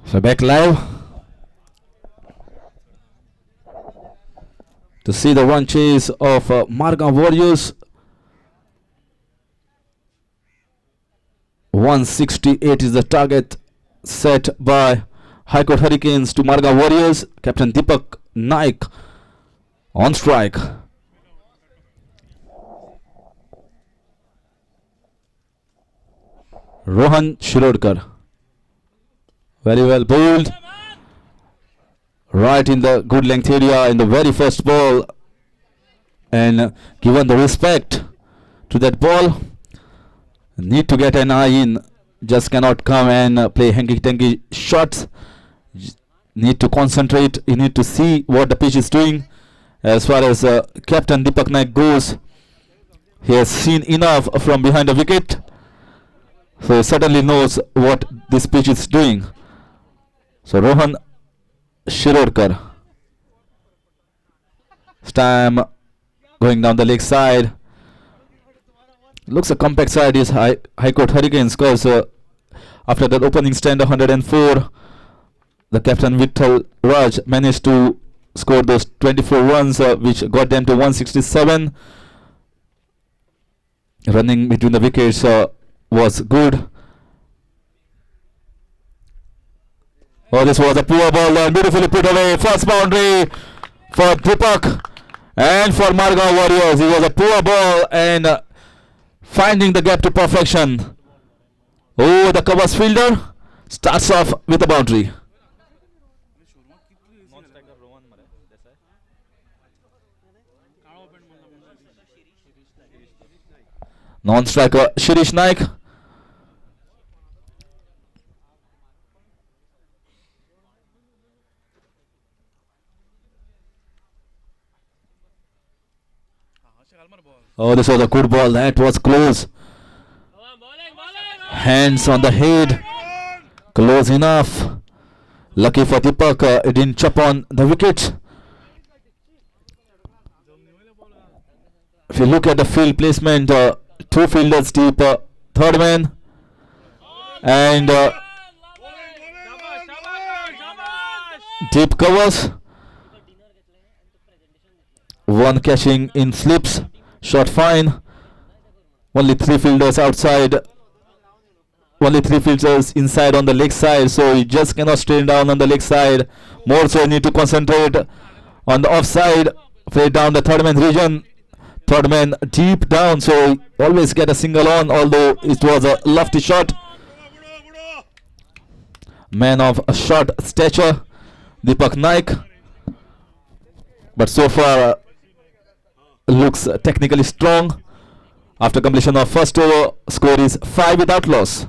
So back live to see the run chase of Margao Warriors. 168 is the target set by High Court Hurricanes to Margao Warriors. Captain Deepak Naik on strike. Rohan Shirodkar. Very well bowled. Right in the good length area in the very first ball. And given the respect to that ball, need to get an eye in. Just cannot come and play hanky-tanky shots. Need to concentrate. You need to see what the pitch is doing. As far as Captain Deepak Naik goes, he has seen enough from behind the wicket. So he certainly knows what this pitch is doing. So Rohan Shirodkar. Stam going down the leg side. Looks a compact side is High Court Hurricanes, because after that opening stand of 104, the captain Vittal Raj managed to score those 24 runs, which got them to 167. Running between the wickets was good. Oh, this was a poor ball and beautifully put away. First boundary for Deepak and for Margao Warriors. It was a poor ball and finding the gap to perfection. Oh, the covers fielder starts off with a boundary. Non-striker Shirish Naik. Oh, this was a good ball. That was close. Hands on the head. Close enough. Lucky for Deepak, it didn't chop on the wicket. If you look at the field placement, two fielders deep, third man, and deep covers. One catching in slips. Shot fine. Only three fielders outside. Only three fielders inside on the leg side. So you just cannot stay down on the leg side. More so you need to concentrate on the offside. Play down the third man region. Third man deep down. So always get a single on. Although it was a lofty shot. Man of a short stature, Deepak Naik. But so far looks technically strong. After completion of first over, score is 5 without loss.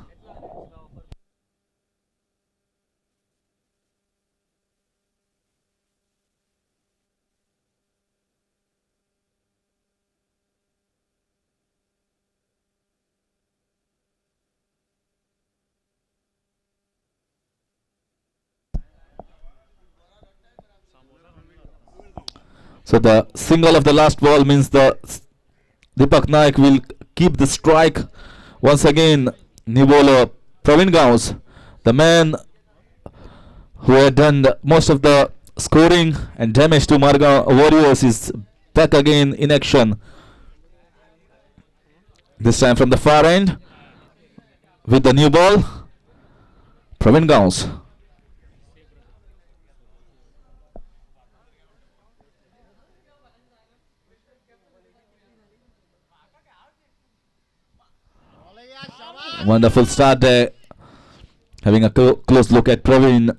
So the single of the last ball means the Deepak Naik will keep the strike. Once again, new bowler Praveen Gaus, the man who had done most of the scoring and damage to Margao Warriors, is back again in action. This time from the far end with the new ball, Praveen Gaus. Wonderful start there. Having a close look at Praveen.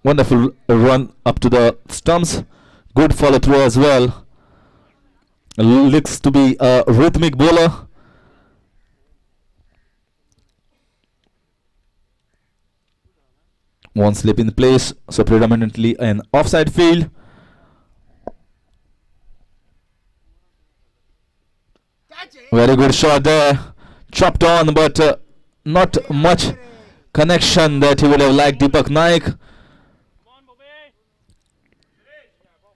Wonderful run up to the stumps. Good follow through as well. Looks to be a rhythmic bowler. One slip in place, so predominantly an offside field. Very good shot there. Chopped on, but not much connection that he would have liked, Deepak Naik.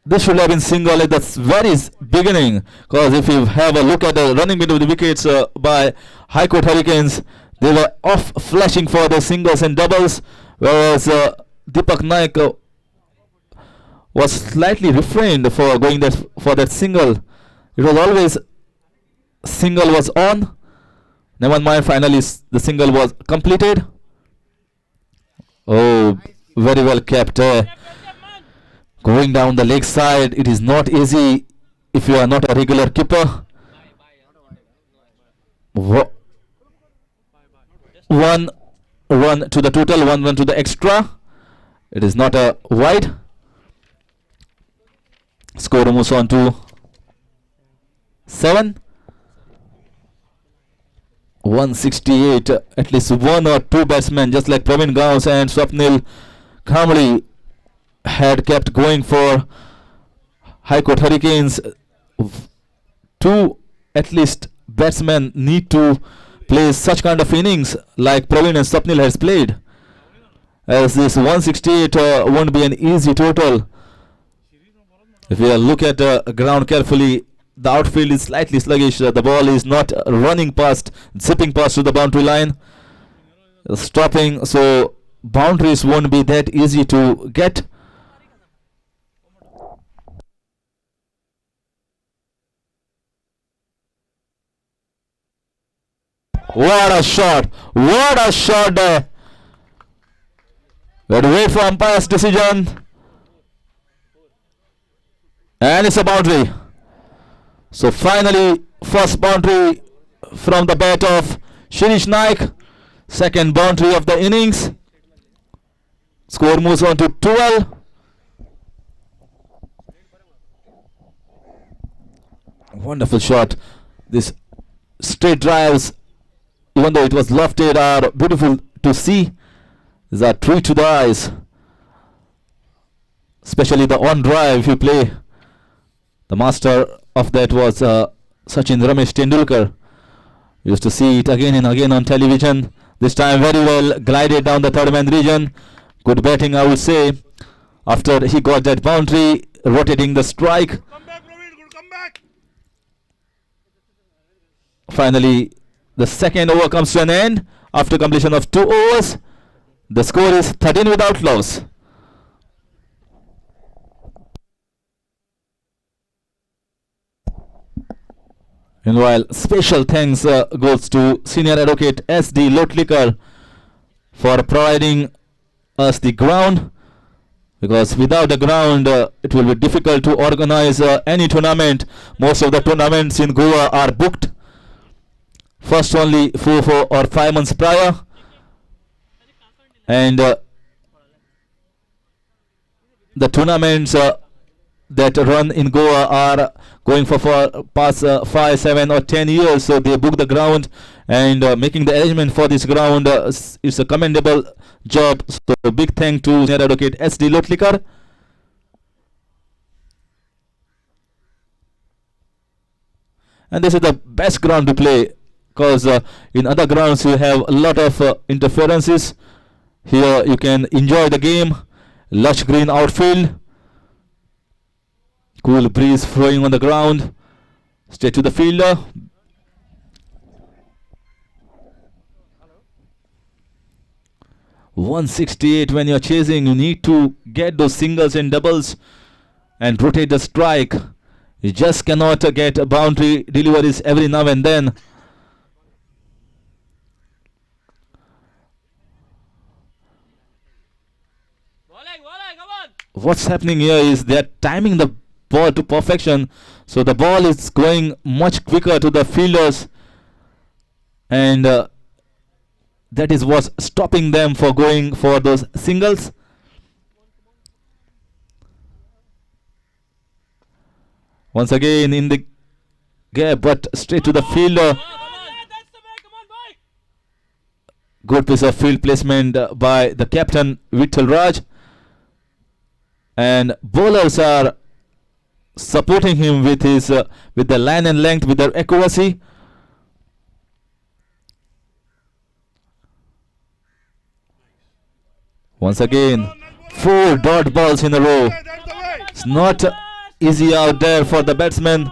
This should have been single at the very beginning, because if you have a look at the running between the wickets by High Court Hurricanes, They were off flashing for the singles and doubles, whereas Deepak Naik was slightly refrained for going for that single. It was always single was on. Never mind, finally the single was completed. Oh, very well kept. Going down the leg side, it is not easy if you are not a regular keeper. 1 run to the total, 1 run to the extra. It is not a wide. Score moves on to 7. 168. At least 1 or 2 batsmen, just like Praveen Gauss and Swapnil Khamli, had kept going for High Court Hurricanes. 2 at least batsmen need to play such kind of innings like Praveen and Swapnil has played, as this 168 won't be an easy total. If you look at the ground carefully, the outfield is slightly sluggish. The ball is not running past, zipping past to the boundary line, stopping, so boundaries won't be that easy to get. What a shot! What a shot! We had to wait for umpire's decision, and it's a boundary. So finally, first boundary from the bat of Shirish Naik, second boundary of the innings. Score moves on to 12. Wonderful shot. This straight drives, even though it was lofted, are beautiful to see. These are true to the eyes, especially the on drive. If you play, the master of that was Sachin Ramesh Tendulkar. Used to see it again and again on television. This time very well glided down the third man region. Good batting, I would say. After he got that boundary, rotating the strike. Come back, Praveen, good come back. Finally, the second over comes to an end after completion of 2 overs. The score is 13 without loss. Meanwhile, special thanks goes to Senior Advocate S.D. Lotlikar for providing us the ground, because without the ground it will be difficult to organize any tournament. Most of the tournaments in Goa are booked first only 4 or 5 months prior, and the tournaments that run in Goa are going for past 5, 7 or 10 years, so they book the ground, and making the arrangement for this ground is a commendable job. So big thank to Senior Advocate S.D. Lotlikar. And this is the best ground to play, because in other grounds you have a lot of interferences. Here you can enjoy the game. Lush green outfield, cool breeze flowing on the ground. Straight to the fielder. .168 when you're chasing, you need to get those singles and doubles and rotate the strike. You just cannot get boundary deliveries every now and then. What's happening here is they're timing the ball to perfection, so the ball is going much quicker to the fielders, and that is what's stopping them for going for those singles. Once again in the gap, but straight to the fielder. Good piece of field placement by the captain Vittal Raj, and bowlers are supporting him with his with the line and length, with their accuracy. Once again, 4 dot balls in a row. It's not easy out there for the batsman.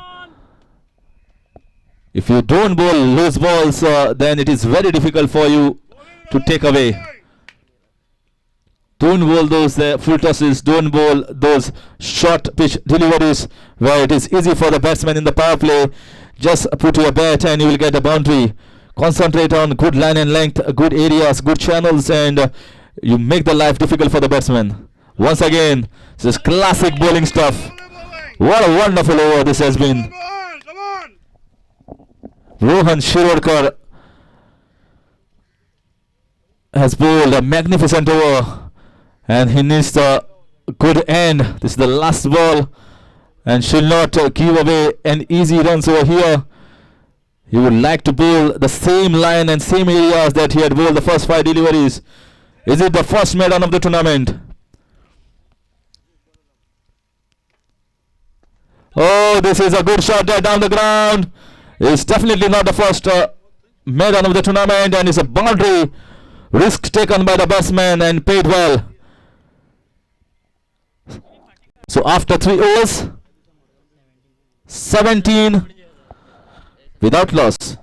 If you don't bowl loose balls, then it is very difficult for you to take away. Don't bowl those full tosses. Don't bowl those short pitch deliveries where it is easy for the batsman in the power play. Just put your bat and you will get a boundary. Concentrate on good line and length, good areas, good channels, and you make the life difficult for the batsman. Once again, this is classic bowling stuff. What a wonderful over this has been. Come on. Rohan Shirodkar has bowled a magnificent over, and he needs a good end. This is the last ball, and should not give away an easy runs over here. He would like to bowl the same line and same areas that he had bowled the first 5 deliveries. Is it the first maiden of the tournament? Oh, this is a good shot there down the ground. It's definitely not the first maiden of the tournament, and it's a boundary. Risk taken by the batsman and paid well. So after 3 overs, 17 without loss.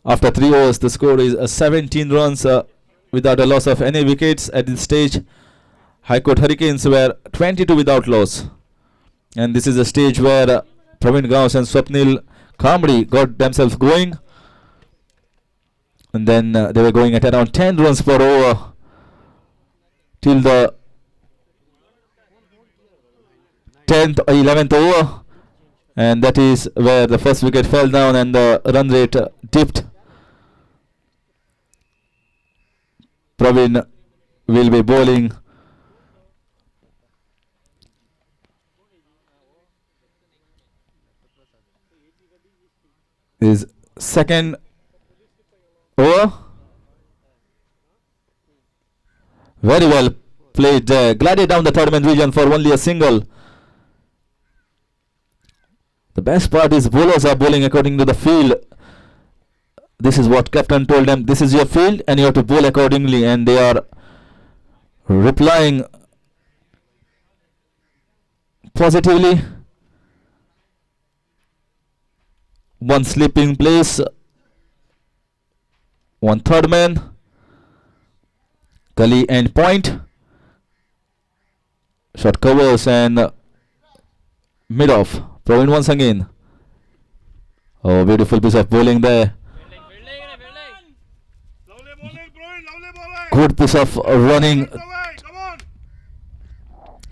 After 3 overs, the score is 17 runs without a loss of any wickets at this stage. High Court Hurricanes were 22 without loss. And this is a stage where Praveen Gauss and Swapnil Kamri got themselves going. And then they were going at around 10 runs per over till the 10th or 11th over. And that is where the first wicket fell down and the run rate dipped. Praveen will be bowling his second over. Very well played. Glided down the third man region for only a single. The best part is bowlers are bowling according to the field. This is what captain told them. This is your field and you have to bowl accordingly, and they are replying positively. One sleeping place, one third man, gully and point, short covers and mid off. Praveen once again. Oh, beautiful piece of bowling there. Good piece of running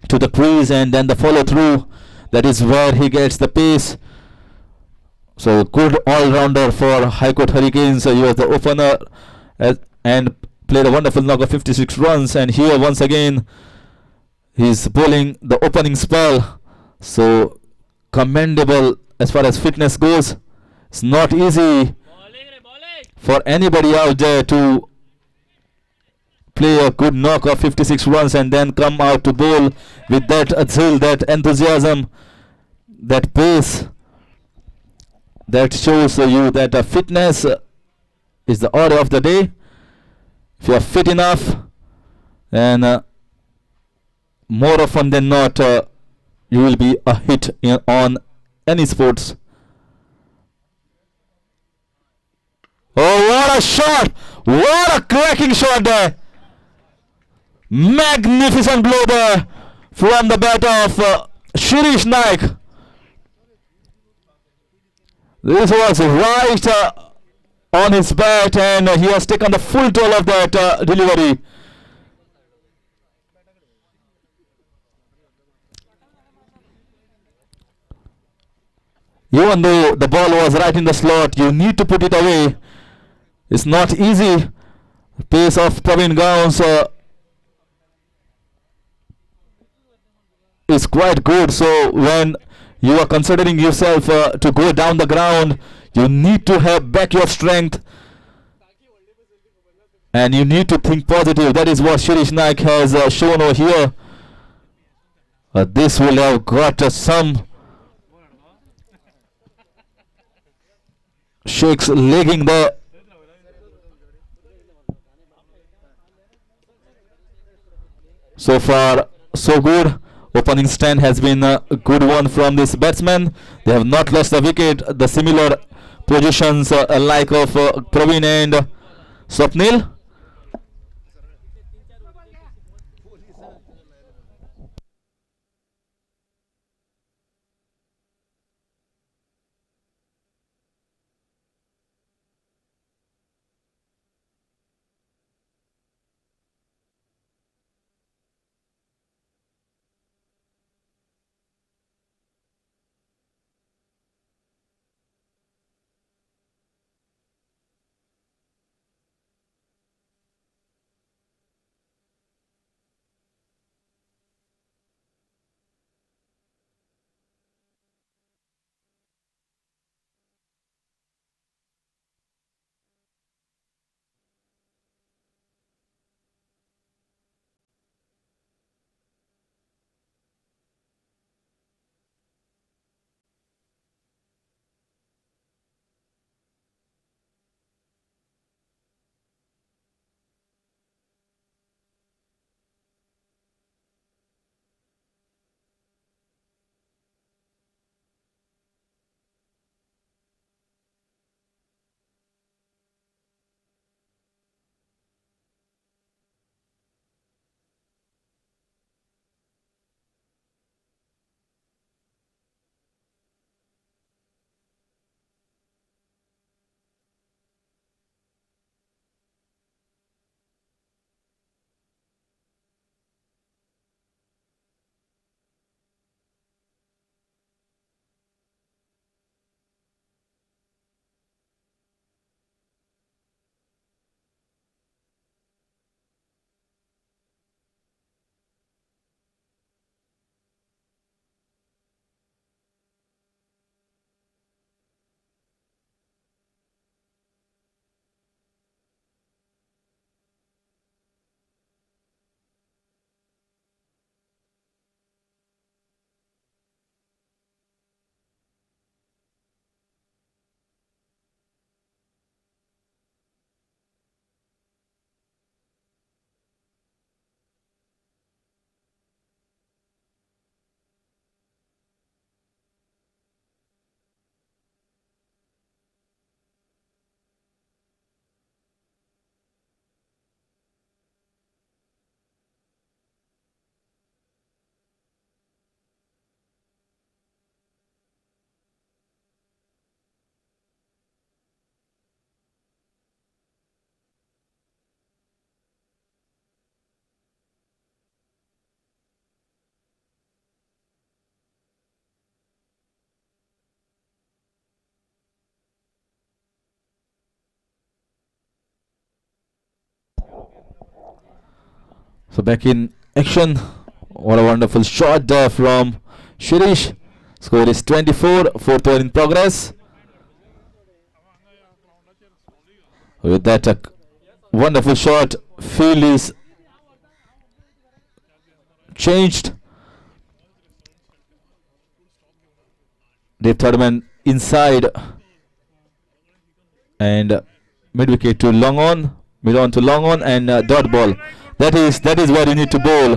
to the crease and then the follow through. That is where he gets the pace. So good all-rounder for High Court Hurricanes. He was the opener and played a wonderful knock of 56 runs. And here once again he's bowling the opening spell. So commendable as far as fitness goes. It's not easy for anybody out there to play a good knock of 56 runs and then come out to bowl with that zeal, that enthusiasm, that pace. That shows you that fitness is the order of the day. If you are fit enough, then more often than not, you will be a hit on any sports. Oh, what a shot! What a cracking shot there! Magnificent blow there from the bat of Shirish Naik. This was right on his bat, and he has taken the full toll of that delivery. Even though the ball was right in the slot, you need to put it away. It's not easy. The pace of Praveen Gaun's is quite good. So when you are considering yourself to go down the ground, you need to have back your strength, and you need to think positive. That is what Shirish Naik has shown over here. This will have got some shakes legging the so far so good. Opening stand has been a good one from this batsman. They have not lost the wicket. The similar positions like of Praveen and Swapnil. So back in action. What a wonderful shot from Shirish. Score is 24. Fourth over in progress. With that wonderful shot, field is changed. The third man inside and mid wicket to long on, mid on to long on, and dot ball. That is where you need to bowl.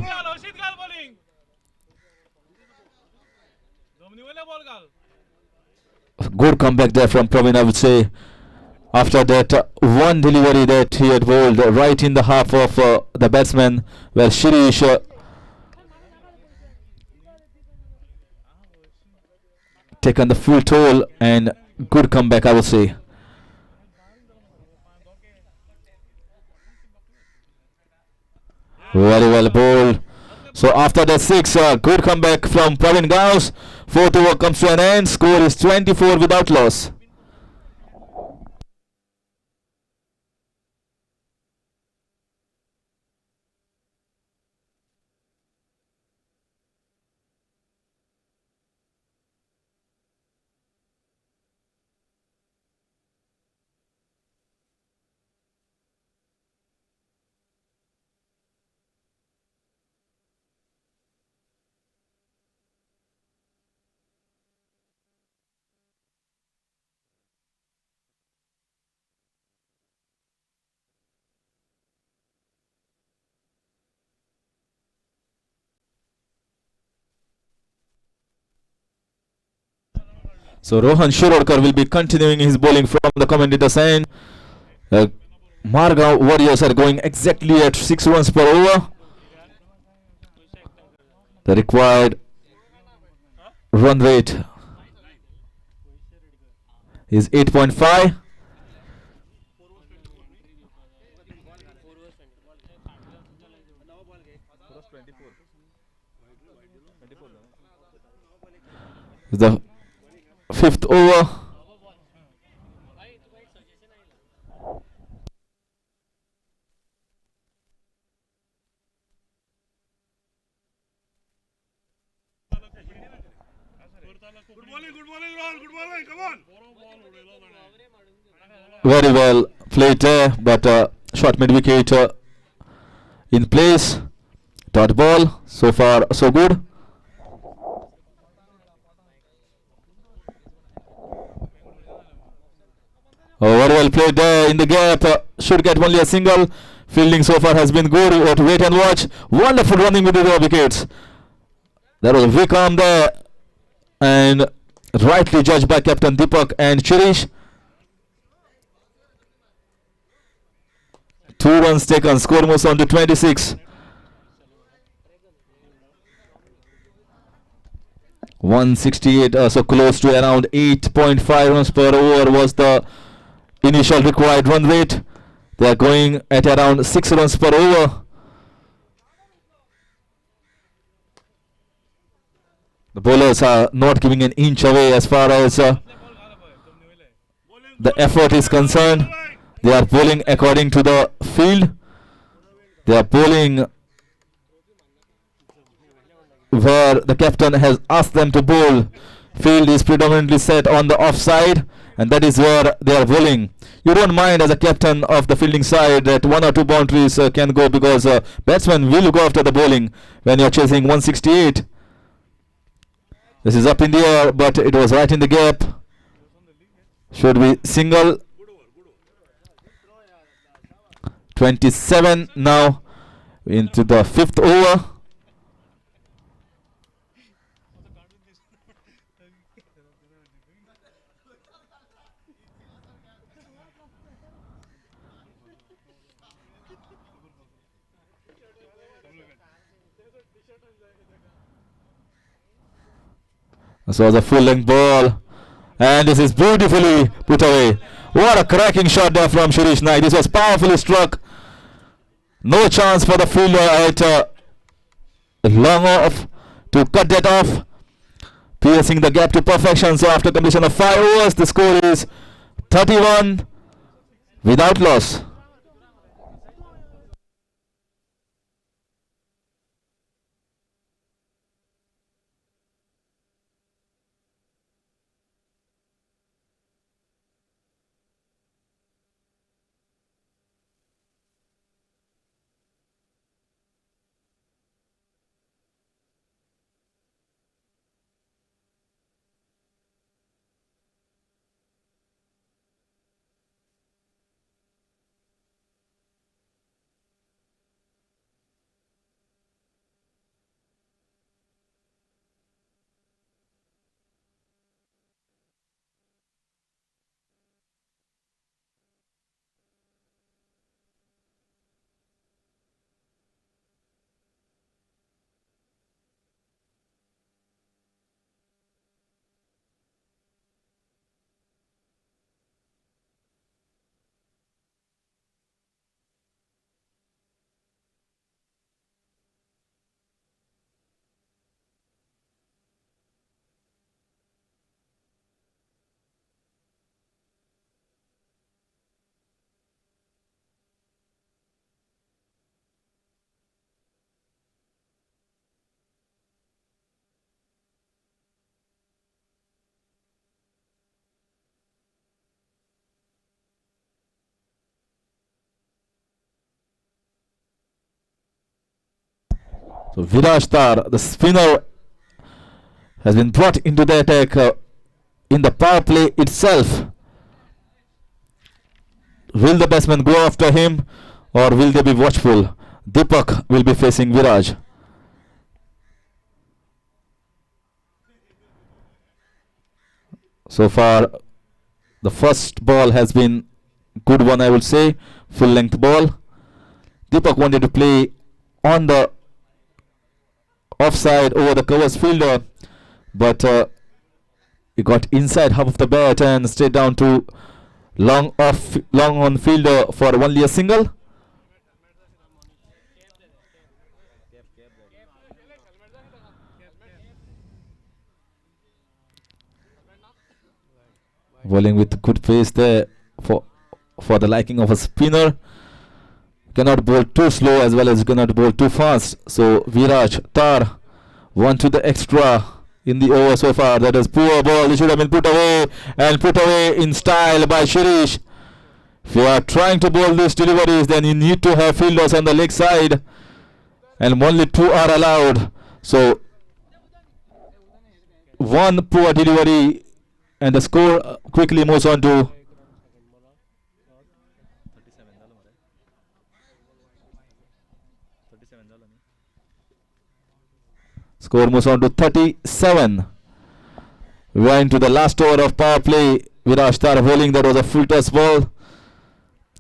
Good comeback there from Praveen, I would say. After that one delivery that he had bowled right in the half of the batsman, where Shirish taken the full toll, and good comeback, I would say. Very well bowled. So after that six, good comeback from Praveen Gauss. Fourth over comes to an end. Score is 24 without loss. So Rohan Shirorkar will be continuing his bowling from the commentator's end. Uh, Margao Warriors are going exactly at 6 runs per over. The required run rate is 8.5. The fifth over. Good bowling, Rahul. Good bowling. Come on. Very well played there, but short mid wicket in place. Dot ball. So far, so good. Very well played there in the gap. Should get only a single. Fielding so far has been good. We have to wait and watch. Wonderful running with the wickets. There was a Vikram there, and rightly judged by Captain Deepak and Chirish. 2 runs taken. Score moves on to 26. 168, so close to around 8.5 runs per over was the initial required run rate. They are going at around 6 runs per over. The bowlers are not giving an inch away as far as the effort is concerned. They are bowling according to the field. They are bowling where the captain has asked them to bowl. Field is predominantly set on the offside, and that is where they are bowling. You don't mind as a captain of the fielding side that 1 or 2 boundaries can go, because batsmen will go after the bowling when you're chasing 168. This is up in the air, but it was right in the gap. Should be single. 27 now into the 5th over. This was a full length ball, and this is beautifully put away. What a cracking shot there from Shirish Naik. This was powerfully struck. No chance for the fielder at long off to cut that off, piercing the gap to perfection. So after completion of 5 overs, the score is 31 without loss. Viraj Tar, the spinner, has been brought into the attack in the power play itself. Will the batsman go after him or will they be watchful? Deepak will be facing Viraj. So far, the first ball has been good one, I would say, full length ball. Deepak wanted to play on the offside over the covers fielder, but he got inside half of the bat and straight down to long on fielder for only a single. Bowling with good pace there for the liking of a spinner. Cannot bowl too slow as well as cannot bowl too fast. So Viraj Tar one to the extra in the over so far. That is poor ball. It should have been put away and put away in style by Shirish. If you are trying to bowl these deliveries, then you need to have fielders on the leg side, and only 2 are allowed. So one poor delivery and the score quickly moves on to score moves on to 37. We are into the last over of power play. Viraj Tar bowling. That was a full toss ball.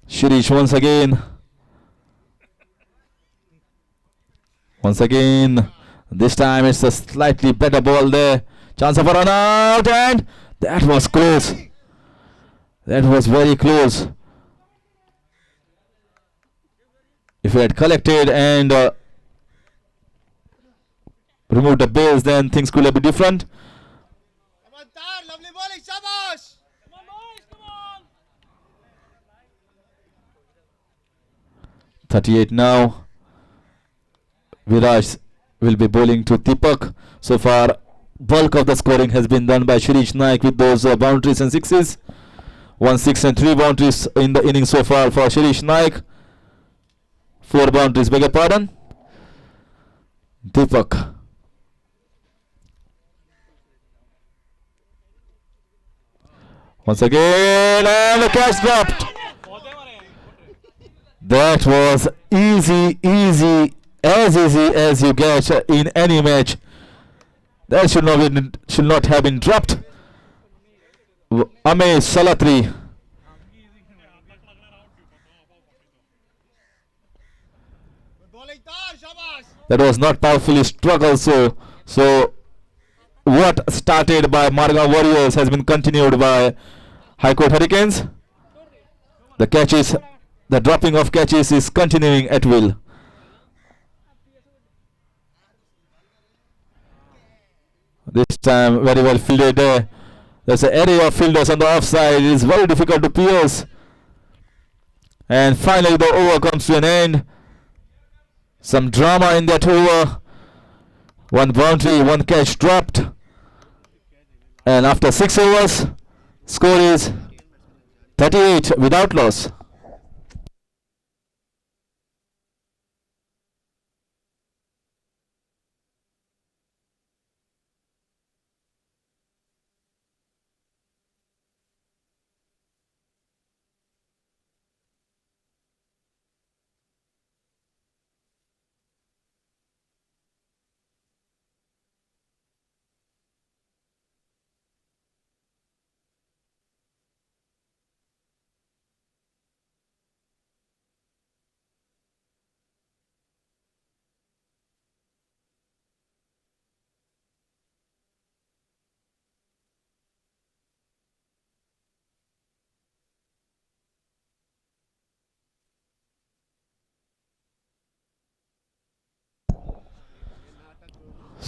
Shirish once again. This time it's a slightly better ball there. Chance of a run out, and that was close. That was very close. If he had collected and removed the base, then things could have been different. Come on, Tar, lovely bowling, shabash! Come on, boys, come on! 38 now. Viraj will be bowling to Deepak. So far, bulk of the scoring has been done by Shirish Naik with those boundaries and sixes. 1 6 and 3 boundaries in the innings so far for Shirish Naik. 4 boundaries, beg your pardon. Deepak. Once again, and the catch dropped. That was easy as you get in any match. That should not have been dropped. Ame Salatri. That was not powerfully struck also. So what started by Margao Warriors has been continued by High Court Hurricanes. The dropping of catches is continuing at will. This time very well fielded there. There's an area of fielders on the offside. It is very difficult to pierce. And finally the over comes to an end. Some drama in that over. 1 boundary, 1 catch dropped. And after 6 overs, score is 38 without loss.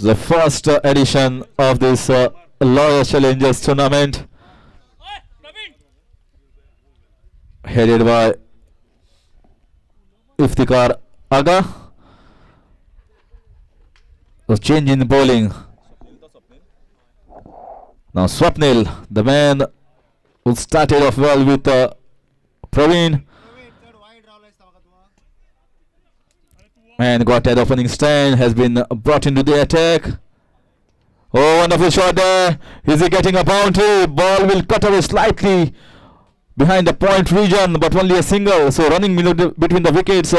The first edition of this Lawyer Challengers tournament, headed by Iftikar Agha. The change in bowling. Now Swapnil, the man who started off well with Praveen. And got at opening stand, has been brought into the attack. Oh, wonderful shot there. Is he getting a boundary? Ball will cut away slightly behind the point region, but only a single. So running between the wickets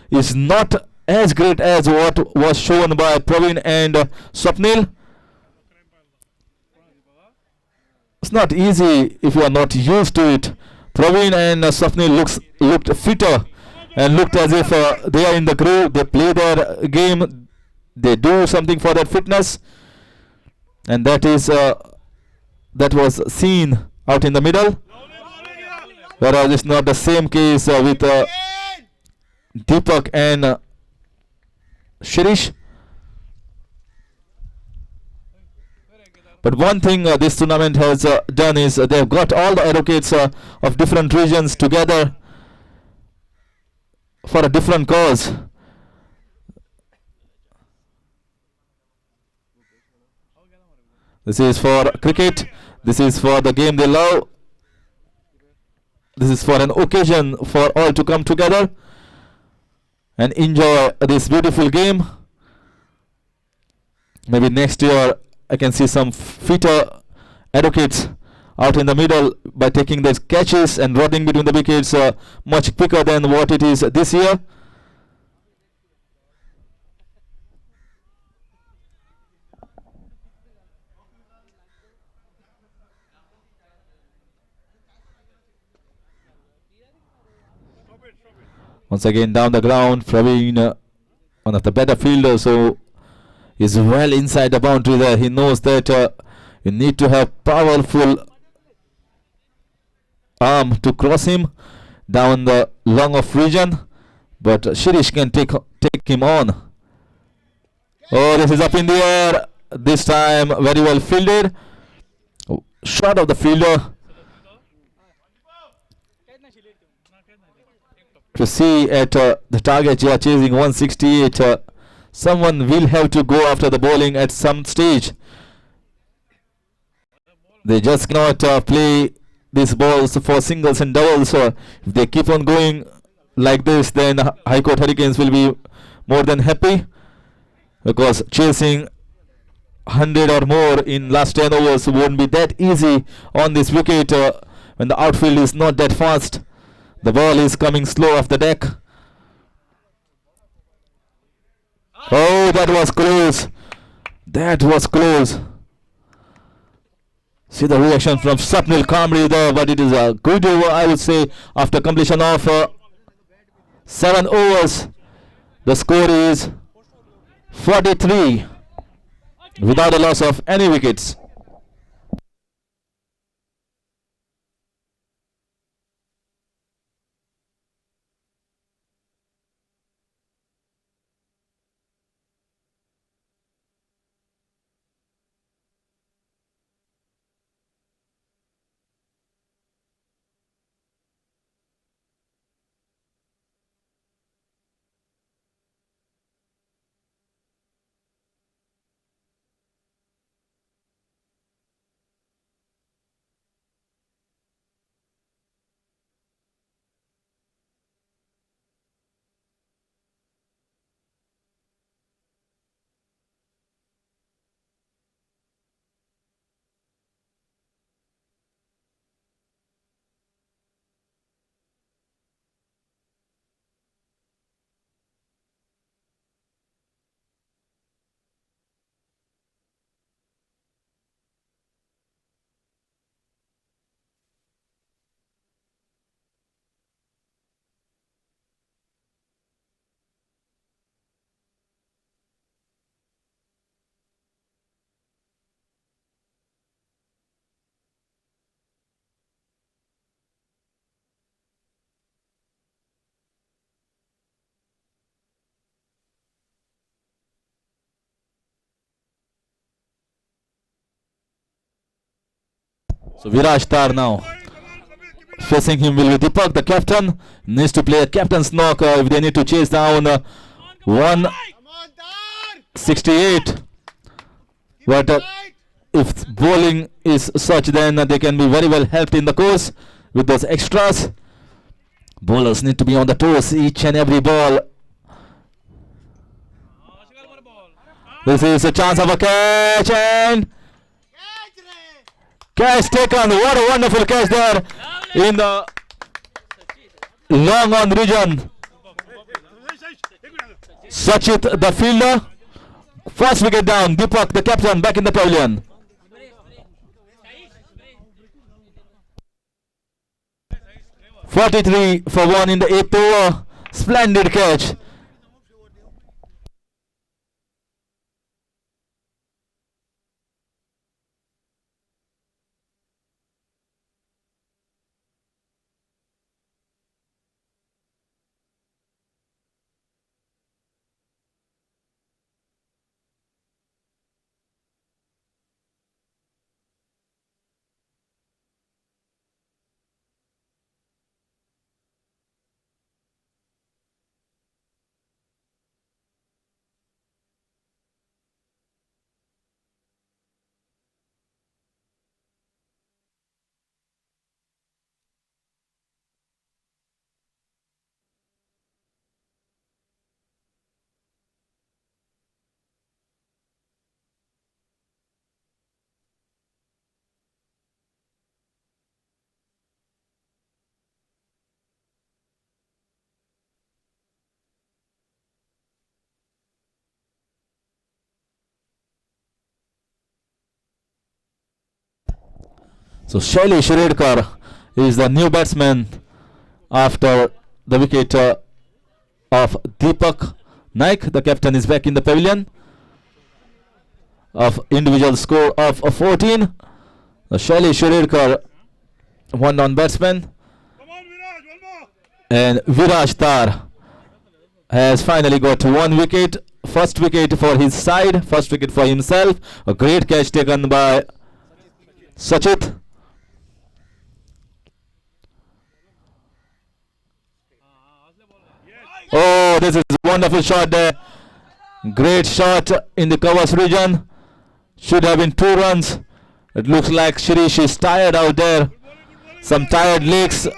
is not as great as what was shown by Praveen and Swapnil. It's not easy if you are not used to it. Praveen and Swapnil looked fitter and looked as if they are in the groove. They play their game. They do something for their fitness, and that was seen out in the middle. Whereas it's not the same case with Deepak and Shirish. But one thing this tournament has done is they've got all the advocates of different regions together for a different cause. This is for cricket. This is for the game they love. This is for an occasion for all to come together and enjoy this beautiful game. Maybe next year I can see some fitter advocates out in the middle by taking these catches and running between the wickets much quicker than what it is this year. Once again down the ground, Praveen, one of the better fielders, so is well inside the boundary there. He knows that you need to have powerful arm to cross him down the long off region, but Shirish can take him on. Oh, this is up in the air. This time very well fielded. Oh, shot of the fielder. To see at the target you are chasing 168, someone will have to go after the bowling at some stage. They just cannot play these balls for singles and doubles. If they keep on going like this, then High Court Hurricanes will be more than happy, because chasing 100 or more in last 10 overs won't be that easy on this wicket when the outfield is not that fast. The ball is coming slow off the deck. Oh, that was close. That was close. See the reaction from Swapnil calmly there, but it is a good over, I would say, after completion of 7 overs. The score is 43 without a loss of any wickets. So Viraj Tar now. Facing him will be Deepak, the captain. Needs to play a captain's knock if they need to chase down 168. But if bowling is such, then they can be very well helped in the course with those extras. Bowlers need to be on the toes each and every ball. This is a chance of a catch and Catch re. catch taken. What a wonderful catch there in the long on region. Sachit, the fielder. First wicket down. Deepak, the captain, back in the pavilion. "43 for 1 in the 8th over. Splendid catch. So Shaili Shiredkar is the new batsman after the wicket of Deepak Naik. The captain is back in the pavilion of individual score of 14. Shaili Shiredkar, one down batsman, and Viraj Tar has finally got one wicket. First wicket for his side, first wicket for himself. A great catch taken by Sachit. Oh, this is a wonderful shot there. Great shot in the covers region. Should have been 2 runs. It looks like Shirish is tired out there. Some tired legs. Come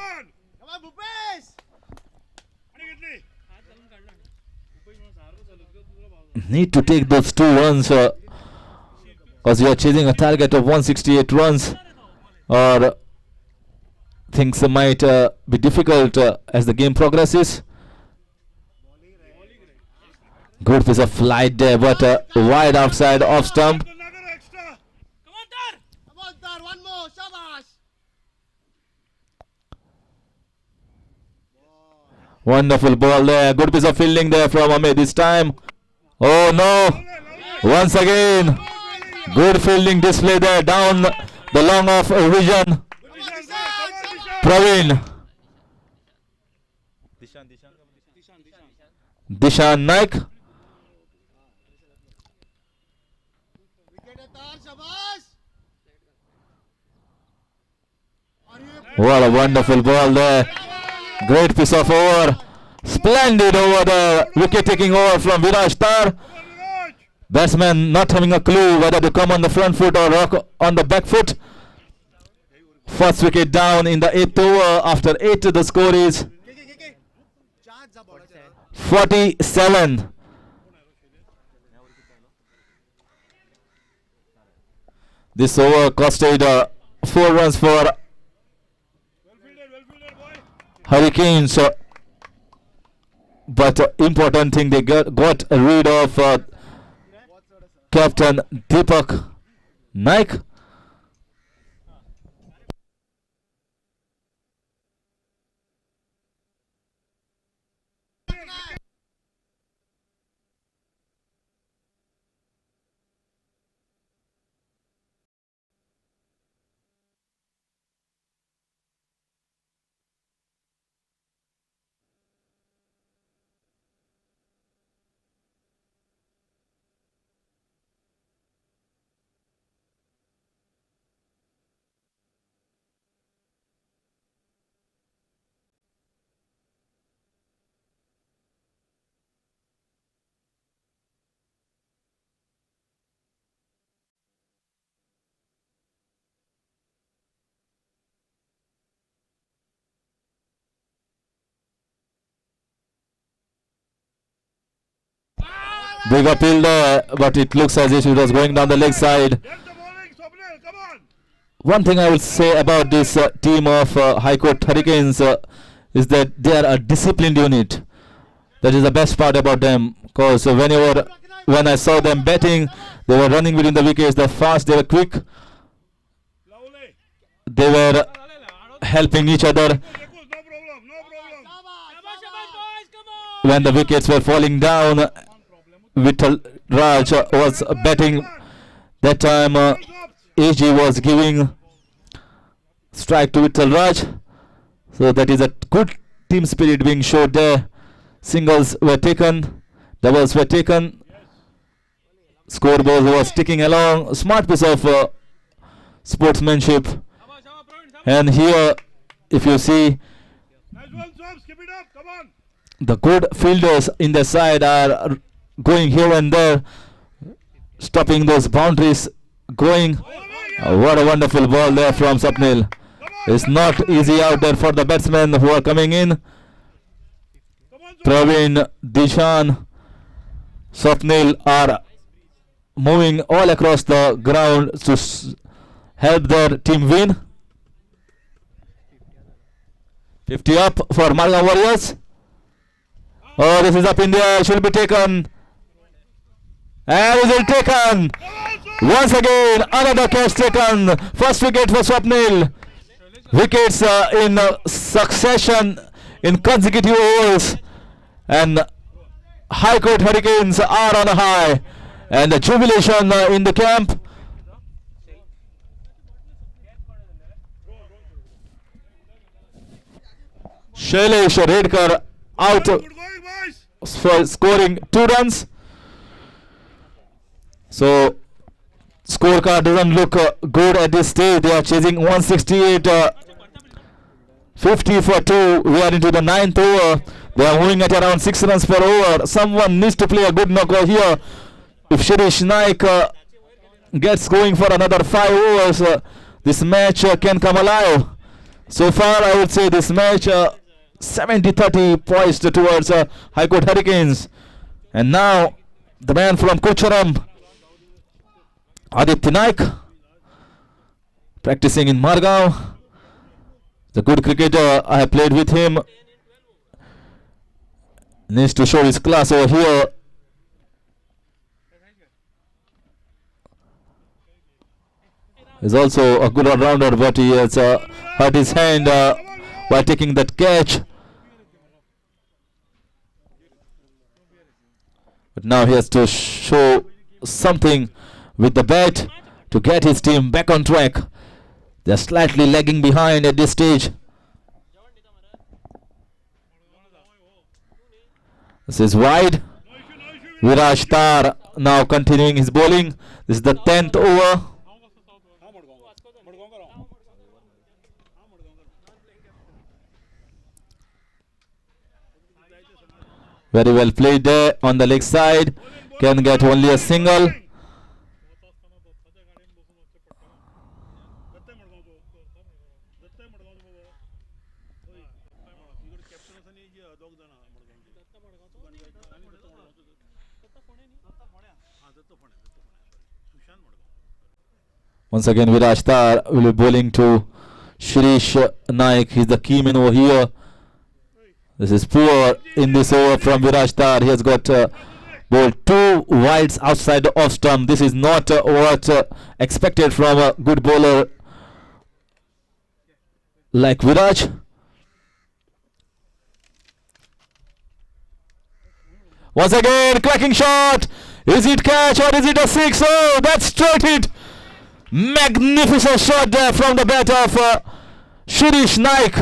on, Bhupesh. Need to take those 2 runs because you are chasing a target of 168 runs, or things might be difficult as the game progresses. Good piece of flight there, but wide outside off stump. Come on, Tar. One more. Shabash. Wonderful ball there. Good piece of fielding there from Amit this time. Oh no! Once again, good fielding display there down the long off region. Come on, Dishan. Praveen. Dishan Naik. Wicket hai, Tar. Shabash. What a wonderful ball there. Great piece of over. Splendid over there. Wicket taking over from Viraj Tar. Batsman not having a clue whether to come on the front foot or rock on the back foot. First wicket down in the 8th over. After 8, the score is 47. This over costed 4 runs for Hurricanes. But important thing, they got rid of Captain Deepak Naik. Big appeal there, but it looks as if it was going down the leg side. Get the bowling, Swapnil, come on. One thing I will say about this team of High Court Hurricanes is that they are a disciplined unit. That is the best part about them, because when I saw them batting, they were running between the wickets. They were fast, they were quick, Lovely. they were helping each other No problem, no problem. when the wickets were falling down. Vittal Raj was batting. That time AG was giving strike to Vittal Raj. So that is a good team spirit being showed there. Singles were taken, doubles were taken. Scoreboard was ticking along. Smart piece of sportsmanship. And here, if you see, Nice one, Swap, skip it up, come on. the good fielders in the side are going here and there, stopping those boundaries going. What a wonderful ball there from Swapnil. It's not easy out there for the batsmen who are coming in. Praveen, Dishan, Swapnil are moving all across the ground to help their team win. 50 up for Margao Warriors. Oh, this is up in the air, should be taken. And is it taken? Once again, another catch taken. First wicket for Swapnil. Wickets in succession in consecutive overs. And High Court Hurricanes are on a high. And the jubilation in the camp. Shailesh Redkar out Good going, boys. for scoring 2 runs. So scorecard doesn't look good at this stage. They are chasing 168, 50 for 2. We are into the 9th over. They are moving at around 6 runs per over. Someone needs to play a good knocker here. If Shirish Naik gets going for another 5 overs, this match can come alive. So far, I would say this match 70-30 poised towards High Court Hurricanes. And now the man from Kucharam, Aditya Naik, practicing in Margao. The good cricketer, I have played with him. Needs to show his class over here. He's also a good all-rounder, but he has hurt his hand while taking that catch. But now he has to show something with the bat to get his team back on track. They're slightly lagging behind at this stage. This is wide. Viraj Tar now continuing his bowling. This is the 10th over. Very well played there on the leg side. Can get only a single. Once again, Viraj Tar will be bowling to Shirish Naik. He's the key man over here. This is poor in this over from Viraj Tar. He has got bowled 2 wides outside the off stump. This is not what expected from a good bowler like Viraj. Once again, cracking shot. Is it catch or is it a 6? Oh, that's straight hit. Magnificent shot there from the bat of Shirish Naik.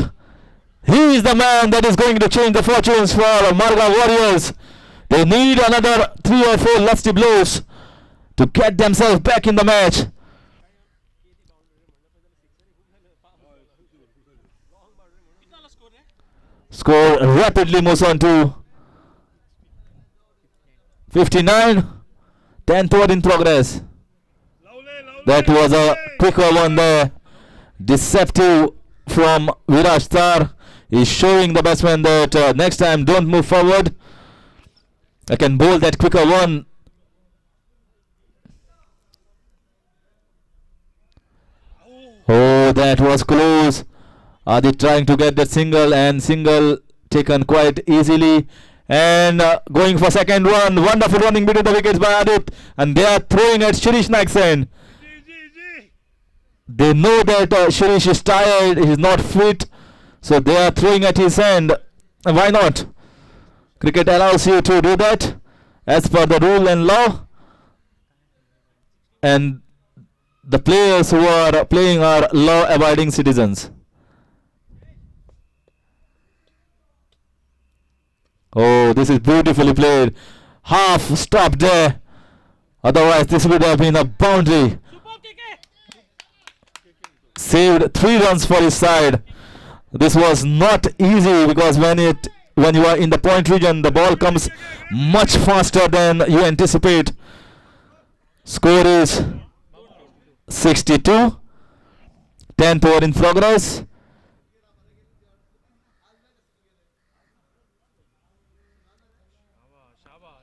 He is the man that is going to change the fortunes for Margao Warriors. They need another 3 or 4 lusty blows to get themselves back in the match. Score rapidly moves on to 59. 10th over in progress. That was a quicker one there. Deceptive from Viraj Tar. He's showing the batsman that next time don't move forward. I can bowl that quicker one Oh, that was close. Adi trying to get that single, and single taken quite easily. And going for second one. Wonderful running between the wickets by Adit. And they are throwing at Shirish Naik's end. They know that Shirish is tired, he is not fit. So they are throwing at his end. And why not? Cricket allows you to do that as per the rule and law. And the players who are playing are law-abiding citizens. Oh, this is beautifully played. Half stop there. Otherwise, this would have been a boundary. Saved 3 runs for his side. This was not easy because when you are in the point region, the ball comes much faster than you anticipate. Score is 62. 10th over in progress.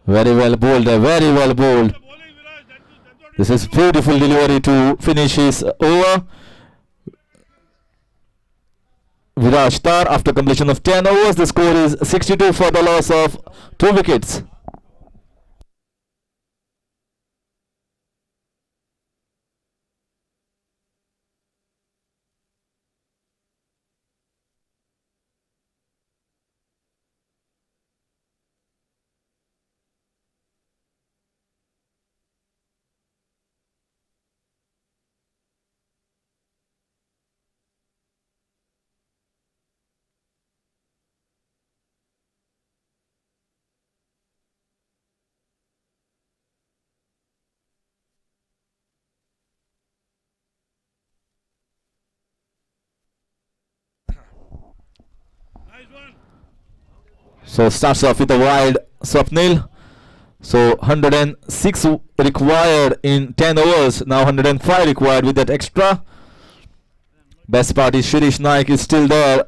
Very well bowled, very well bowled. This is beautiful delivery to finish his over. Viraj Tar after completion of 10 overs. The score is 62 for the loss of 2 wickets. So starts off with a wide Swapnil. So 106 required in 10 overs. Now 105 required with that extra. Best part is Shirish Naik is still there,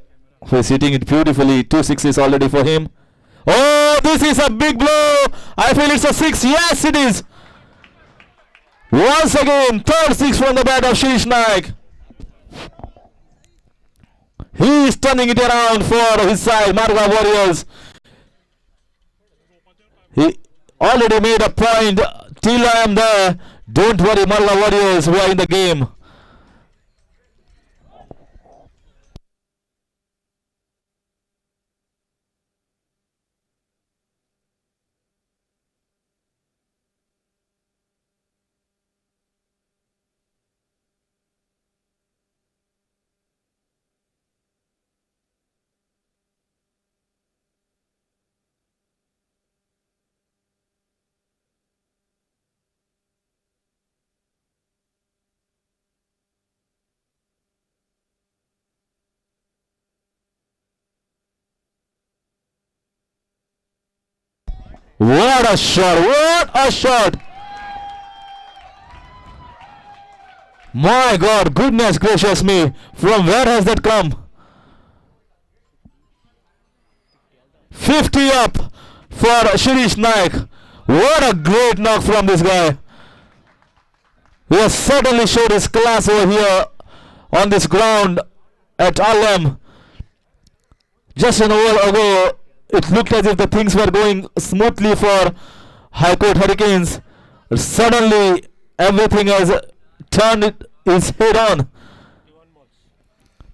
who is hitting it beautifully. 2 sixes already for him. Oh, this is a big blow. I feel it's a 6. Yes, it is. Once again, third 6 from the bat of Shirish Naik. He is turning it around for his side, Margao Warriors. He already made a point. Till I am there. Don't worry, Margao Warriors who are in the game. What a shot! What a shot! My God, goodness gracious me. From where has that come? 50 up for Shirish Naik. What a great knock from this guy. He has certainly showed his class over here on this ground at Arlem. Just an over ago, it looked as if the things were going smoothly for High Court Hurricanes. Suddenly, everything has turned its head on.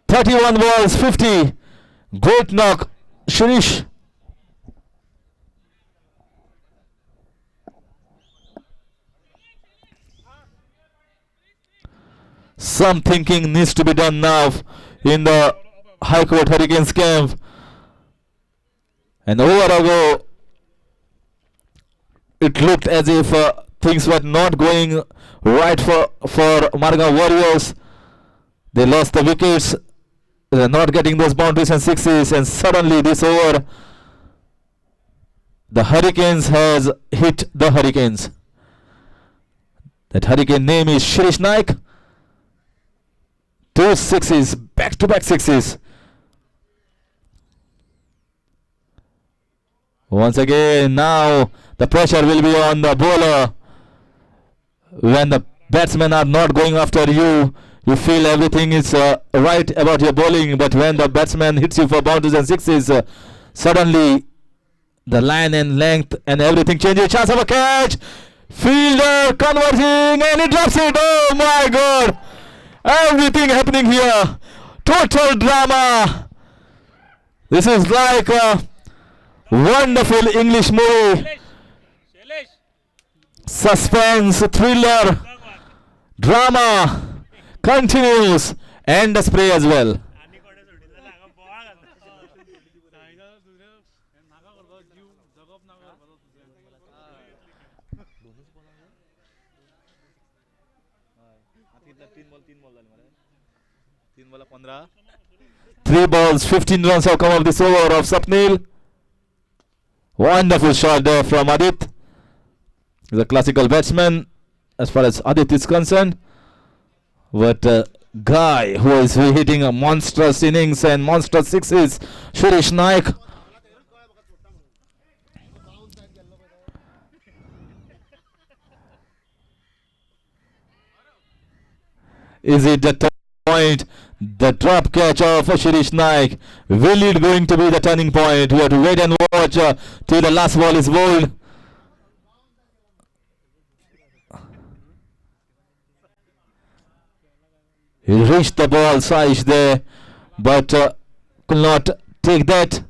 31 balls, 50. Great knock, Shirish. Some thinking needs to be done now in the High Court Hurricanes camp. And over ago, it looked as if things were not going right for Margao Warriors. They lost the wickets. They're not getting those boundaries and sixes. And suddenly this over, the Hurricanes has hit the Hurricanes. That Hurricane name is Shirish Naik. 2 sixes, back-to-back sixes. Once again, now the pressure will be on the bowler. When the batsmen are not going after you, You feel everything is right about your bowling, but when the batsman hits you for boundaries and sixes, suddenly the line and length and everything changes. Chance of a catch. Fielder converging and he drops it. Oh my God! Everything happening here. Total drama. This is like a wonderful English movie. Suspense, thriller, drama continues, and the spray as well. Three balls, 15 runs have come of this over of Sapnil. Wonderful shot there from Adit. He's a classical batsman as far as Adit is concerned. But guy who is hitting a monstrous innings and monstrous sixes, Shirish Naik. Is it the point? The drop catch of Shirish Naik. Will it going to be the turning point? We have to wait and watch till the last ball is bowled. He reached the ball, Saish there, but could not take that.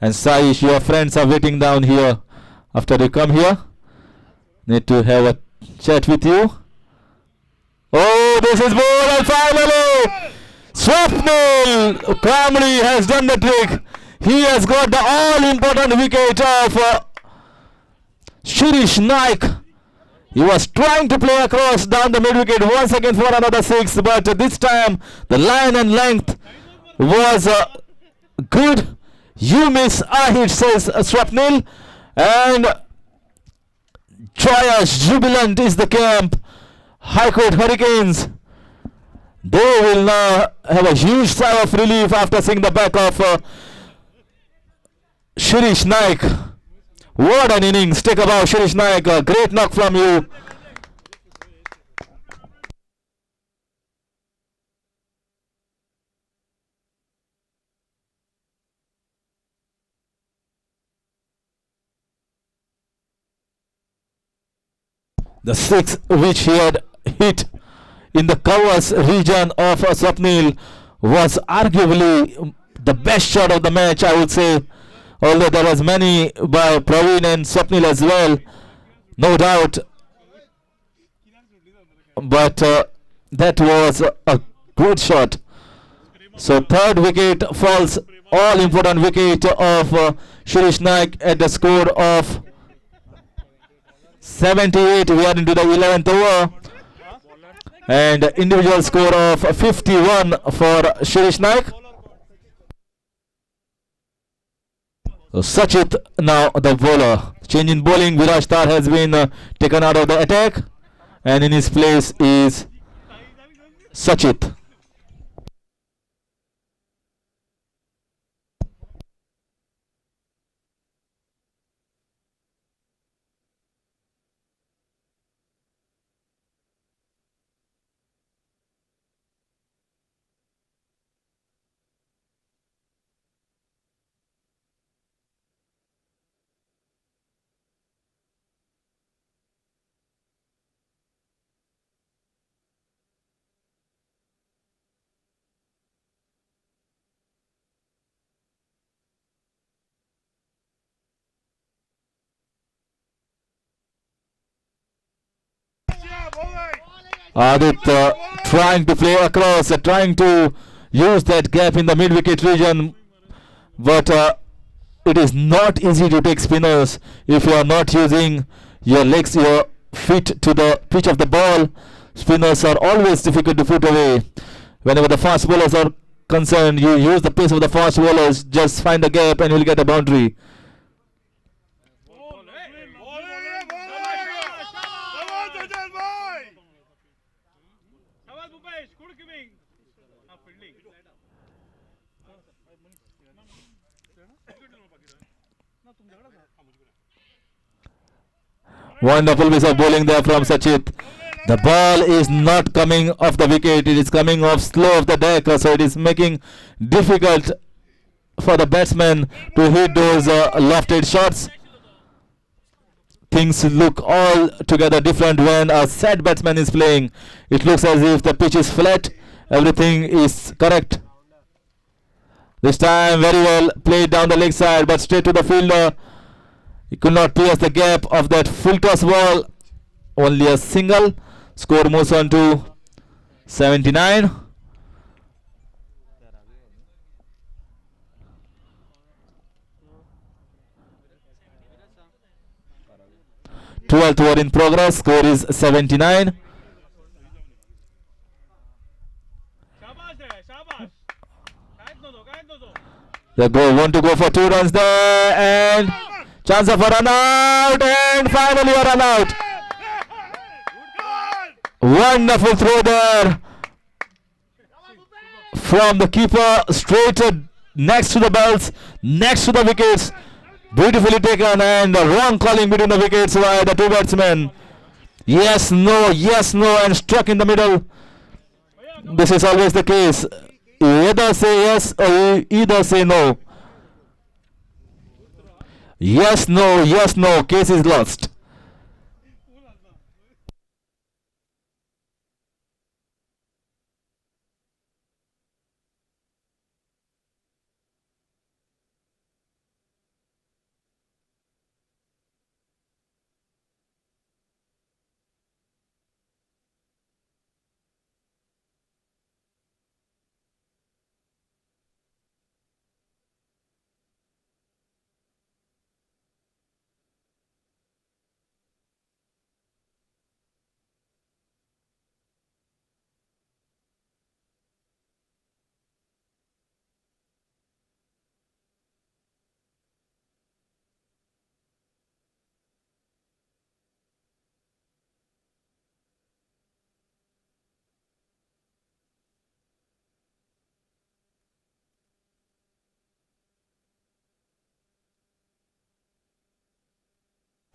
And Saish, your friends are waiting down here. After you come here, need to have a chat with you. Oh, this is ball and finally Swapnil calmly has done the trick. He has got the all-important wicket of Shirish Naik. He was trying to play across down the mid-wicket once again for another six, but this time the line and length was good. You miss, I hit, says Swapnil, and joyous, jubilant is the camp. High Court Hurricanes, they will now have a huge sigh of relief after seeing the back of Shirish Naik. What an innings. Take a bow, Shirish Naik. A great knock from you. The six which he had hit in the covers region of Swapnil was arguably the best shot of the match, I would say. Although there was many by Praveen and Swapnil as well, no doubt. But that was a good shot. So third wicket falls, all important wicket of Shirish Naik at the score of 78. We are into the 11th over. And individual score of 51 for Shirish Naik. So Sachit now the bowler. Change in bowling. Viraj Tar has been taken out of the attack. And in his place is Sachit. Adit trying to play across, trying to use that gap in the mid-wicket region, but it is not easy to take spinners if you are not using your legs, your feet to the pitch of the ball. Spinners are always difficult to put away. Whenever the fast bowlers are concerned, you use the pace of the fast bowlers, just find a gap and you'll get a boundary. Wonderful piece of bowling there from Sachit. The ball is not coming off the wicket, it is coming off slow of the deck, so it is making difficult for the batsman to hit those lofted shots. Things look all together different when a set batsman is playing. It looks as if the pitch is flat, everything is correct. This time very well played down the leg side, but straight to the fielder. He could not pierce the gap of that full toss ball. Only a single. Score moves on to 79. Twelfth over in progress. Score is 79. They want to go for 2 runs there, and chance of a run out, and finally a run out. Wonderful throw there from the keeper, straight next to the belts, next to the wickets. Beautifully taken, and the wrong calling between the wickets by the two batsmen. Yes, no, and struck in the middle. This is always the case. You either say yes or you either say no. Yes, no, case is lost.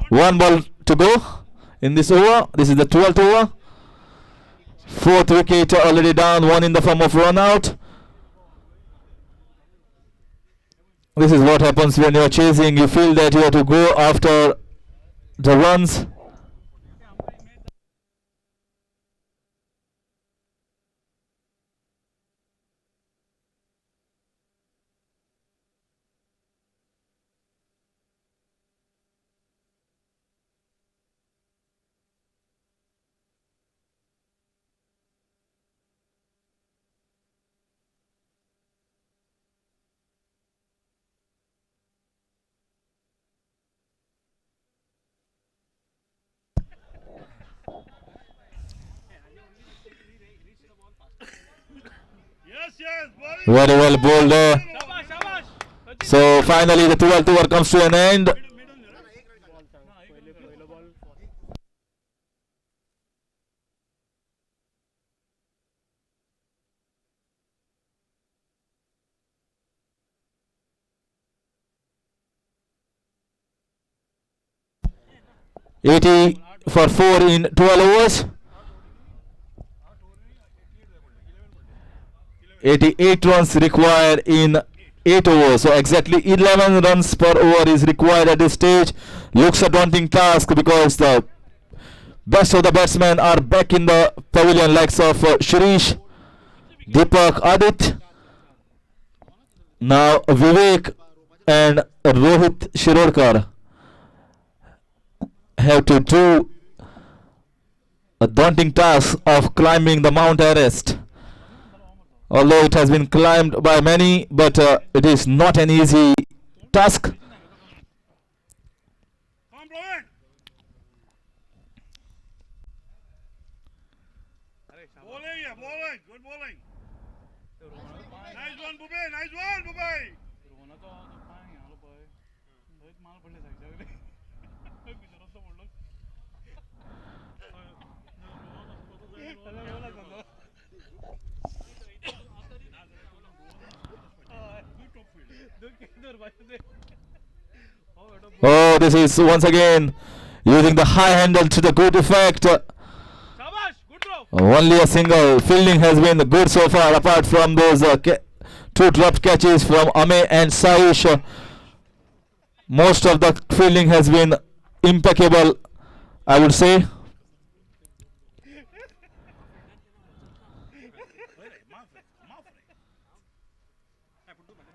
One ball to go in this over. This is the 12th over. 4th wicket already down, one in the form of run out. This is what happens when you are chasing. You feel that you have to go after the runs. Very well bowled there. So finally the 12th over comes to an end. $80 for 4 in 12 overs. 88 runs required in 8 overs. So exactly 11 runs per over is required at this stage. Looks a daunting task because the best of the batsmen are back in the pavilion, likes of Shirish, Deepak, Adit. Now Vivek and Rohit Shirodkar have to do a daunting task of climbing the Mount Everest. Although it has been climbed by many, but it is not an easy task. Bowling, good bowling. Nice one, Bube, nice one, Bube. Oh, this is once again using the high handle to the good effect. Only a single. Fielding has been good so far, apart from those two dropped catches from Ame and Saish. Most of the fielding has been impeccable, I would say.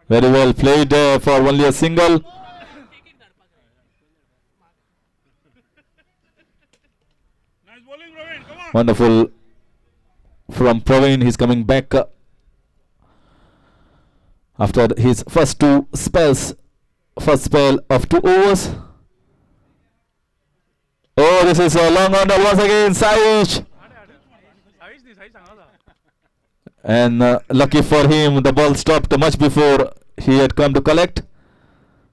Very well played for only a single. Nice bowling, Praveen. Come on. Wonderful from Praveen. He's coming back after his first two spells. First spell of 2 overs. Oh, this is a long under once again, Saish. And lucky for him, the ball stopped much before he had come to collect.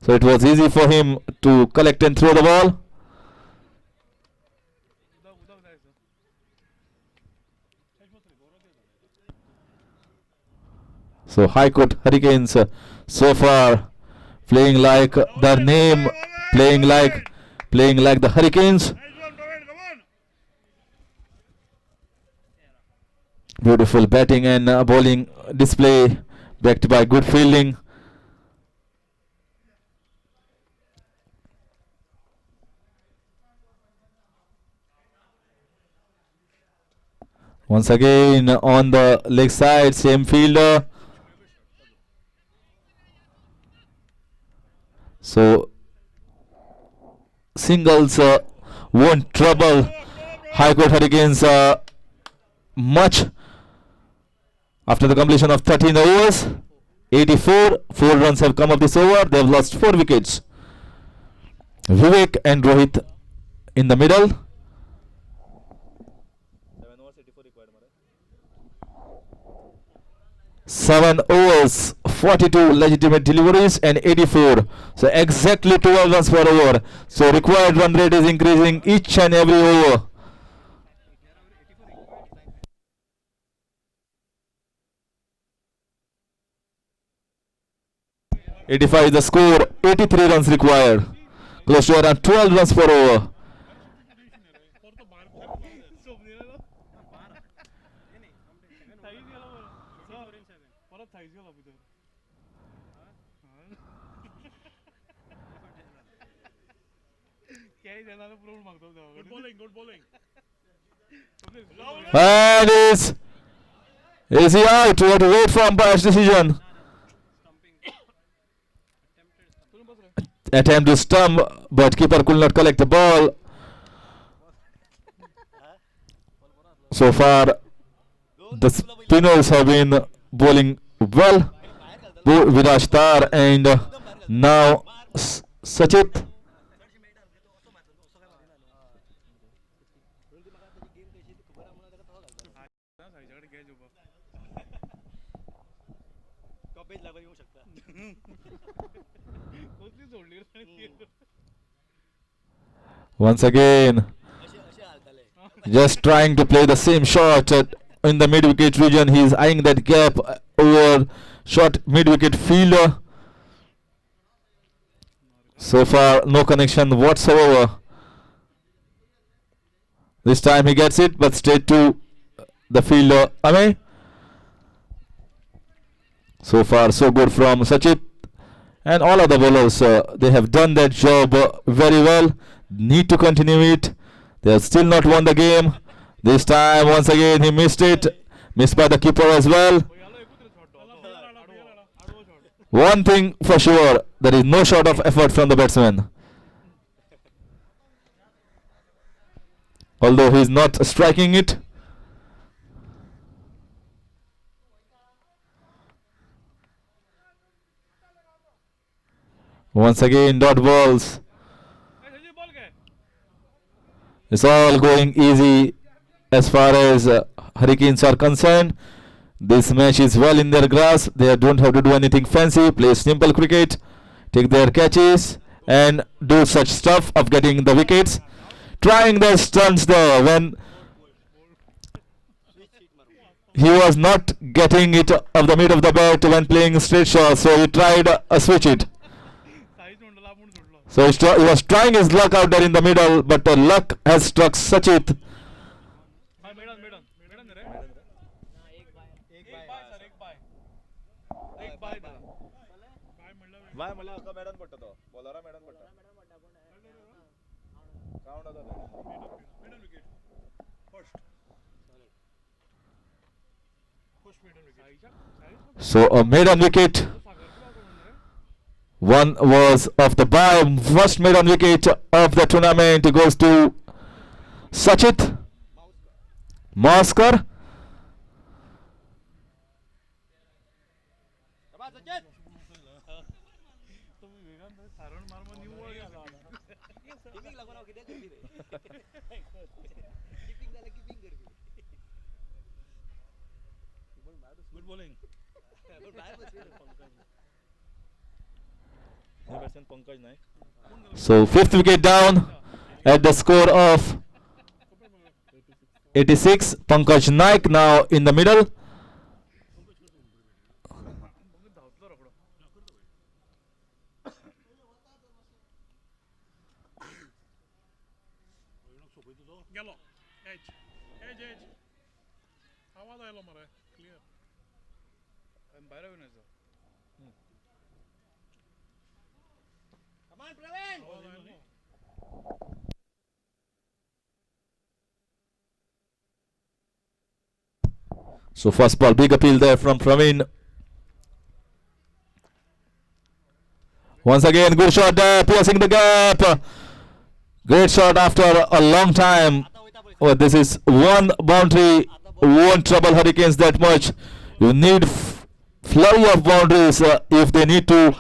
So it was easy for him to collect and throw the ball. So High Court Hurricanes so far playing like their name, playing like the Hurricanes. Nice one, Praveen. Come on. Beautiful batting and bowling display, backed by good fielding. Once again on the leg side, same fielder. So singles won't trouble High Court Hurricanes much. After the completion of 13 overs, 84, 4 runs have come of this over. They have lost 4 wickets. Vivek and Rohit in the middle. 7 overs, 42 legitimate deliveries and 84. So exactly 12 runs per over. So required run rate is increasing each and every over. '85 is the score. 83 runs required. Close to around 12 runs per over. Good bowling. And is he out? We have to wait for umpire's decision. Attempt to stump, but keeper could not collect the ball. So far, the spinners have been bowling well. Viraj Tar and now Sachit. Once again, just trying to play the same shot in the mid-wicket region. He is eyeing that gap over short mid-wicket fielder. So far, no connection whatsoever. This time he gets it, but straight to the fielder, Ame. So far, so good from Sachit. And all other bowlers, they have done that job very well. Need to continue it. They have still not won the game. This time, once again, he missed it. Missed by the keeper as well. One thing for sure, there is no short of effort from the batsman. Although he is not striking it. Once again, dot balls. It's all going easy as far as Hurricanes are concerned. This match is well in their grasp. They don't have to do anything fancy. Play simple cricket, take their catches and do such stuff of getting the wickets. Trying their stunts there when he was not getting it off the mid of the bat when playing straight shot. So he tried a switch it. So he was trying his luck out there in the middle, but luck has struck Sachit. Bye म्हणल्यार हाका maiden पडटा तो बॉलरा maiden पडटा count जाता Middle wicket. First. First middle wicket. So a maiden wicket. One was of the bye. First maiden wicket of the tournament goes to Sachit Maskar. Good bowling. So fifth wicket down at the score of 86. Pankaj Naik now in the middle. Yellow. Edge. Edge, edge. आवाज आयलो मरे. Clear. And by the way, sir. Come on, Praveen. So first ball, big appeal there from Praveen. Once again, good shot there, piercing the gap. Great shot after a long time. Oh, this is one boundary. Won't trouble Hurricanes that much. You need flurry of boundaries if they need to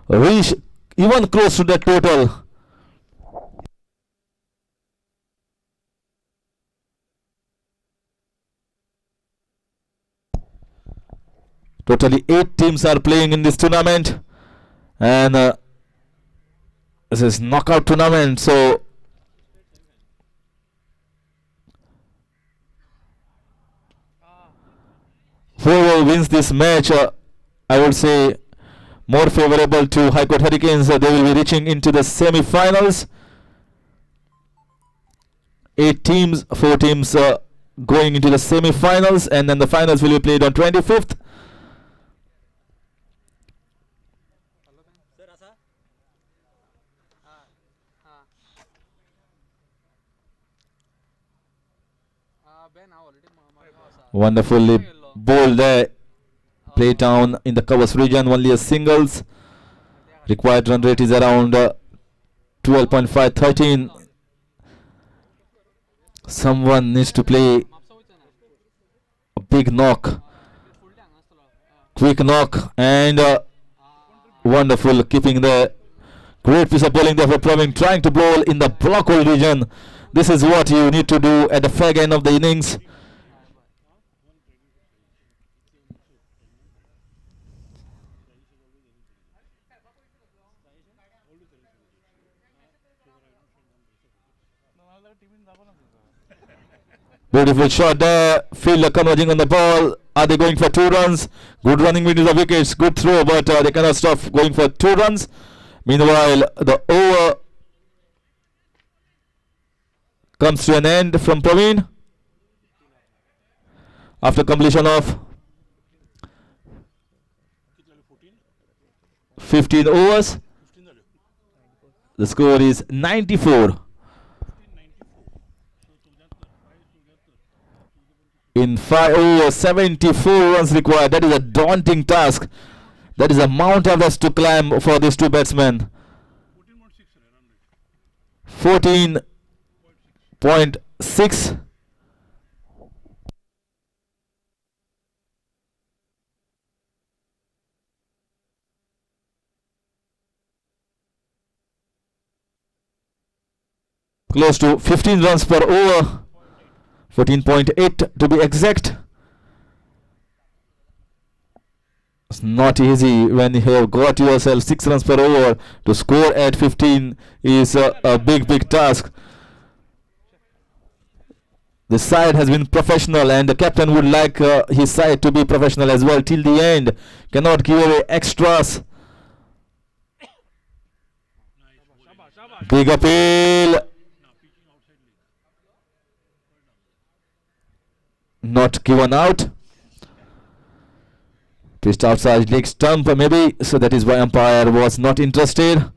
reach even close to that total. Totally 8 teams are playing in this tournament, and this is knockout tournament. So whoever wins this match, I would say more favorable to High Court Hurricanes. They will be reaching into the semi-finals. 8 teams, 4 teams going into the semi-finals, and then the finals will be played on 25th. Wonderfully bowled there. Play down in the covers region, only a singles. Required run rate is around 12.5, 13. Someone needs to play a big knock, quick knock, and wonderful keeping the great piece of bowling there for Praveen, trying to bowl in the block hole region. This is what you need to do at the fag end of the innings. Beautiful shot there. Fielder converging on the ball. Are they going for 2 runs? Good running between the wickets. Good throw, but they cannot stop going for 2 runs. Meanwhile, the over comes to an end from Praveen after completion of 15 overs. The score is 94. In 5 overs, 74 runs required. That is a daunting task. That is a Mount Everest to climb for these 2 batsmen. 14.6. Close to 15 runs per over. 14.8 to be exact. It's not easy when you have got yourself 6 runs per over. To score at 15 is a big task. The side has been professional, and the captain would like his side to be professional as well till the end. Cannot give away extras. Big appeal. Not given out. Pitched outside leg stump maybe, so that is why umpire was not interested.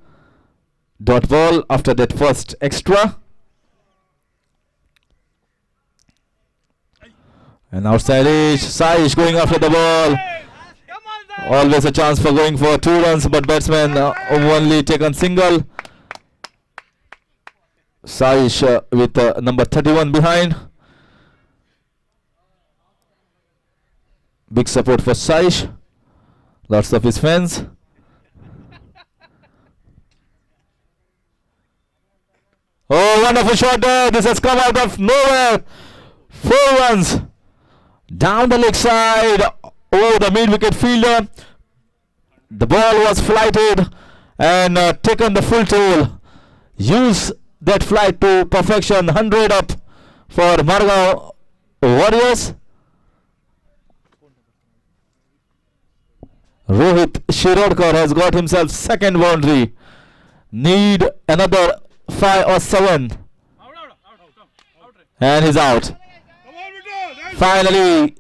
Dot ball after that first extra. And outside edge, Saish going after the ball. Always a chance for going for 2 runs, but batsman only taken single. Saish with number 31 behind. Big support for Saish. Lots of his fans. Oh, wonderful shot there. This has come out of nowhere. 4 runs. Down the leg side. Oh, the mid-wicket fielder. The ball was flighted and taken the full toll. Use that flight to perfection. 100 up for Margao Warriors. Rohit Shirodkar has got himself second boundary. Need another 5 or 7. And he's out. Finally,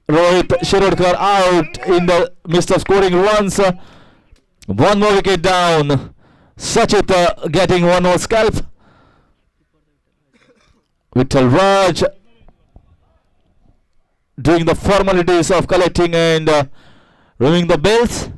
Rohit Shirodkar out in the midst of scoring runs. 1 more wicket down. Sachit getting 1 more scalp. Vittal Raj doing the formalities of collecting and ringing the bells.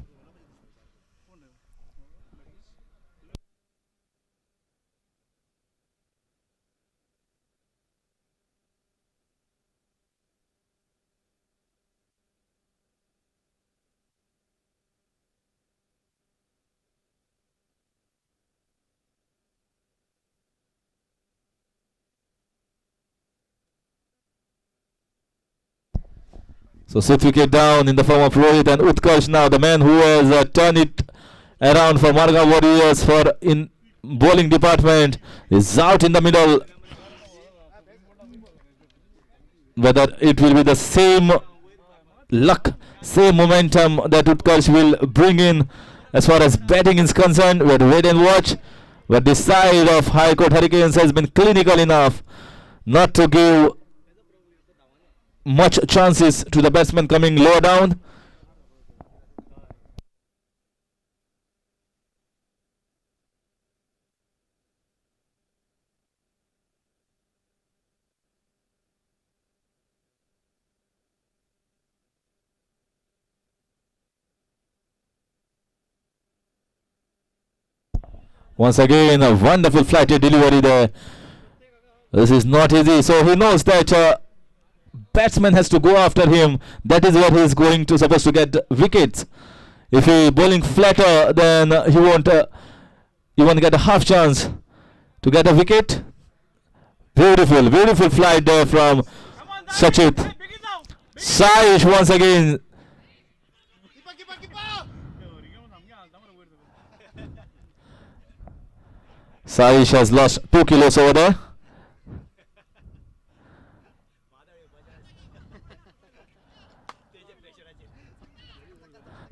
So 6th wicket down in the form of Rohit, and Utkarsh now the man who has turned it around for Margao Warriors for in bowling department is out in the middle. Whether it will be the same luck, same momentum that Utkarsh will bring in as far as batting is concerned, we'll wait and watch. But this side of High Court Hurricanes has been clinical enough not to give much chances to the batsman coming lower down. Once again, a wonderful flighted delivery there. This is not easy. So he knows that batsman has to go after him. That is where he is going to supposed to get wickets. If he bowling flatter, then he won't get a half chance to get a wicket. Beautiful, beautiful flight there from Sachit. Saish once again. Saish has lost 2 kilos over there.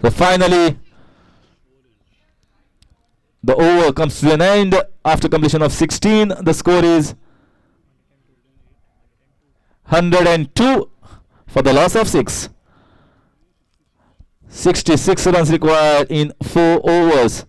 So finally, the over comes to an end after completion of 16. The score is 102 for the loss of 6. 66 runs required in 4 overs.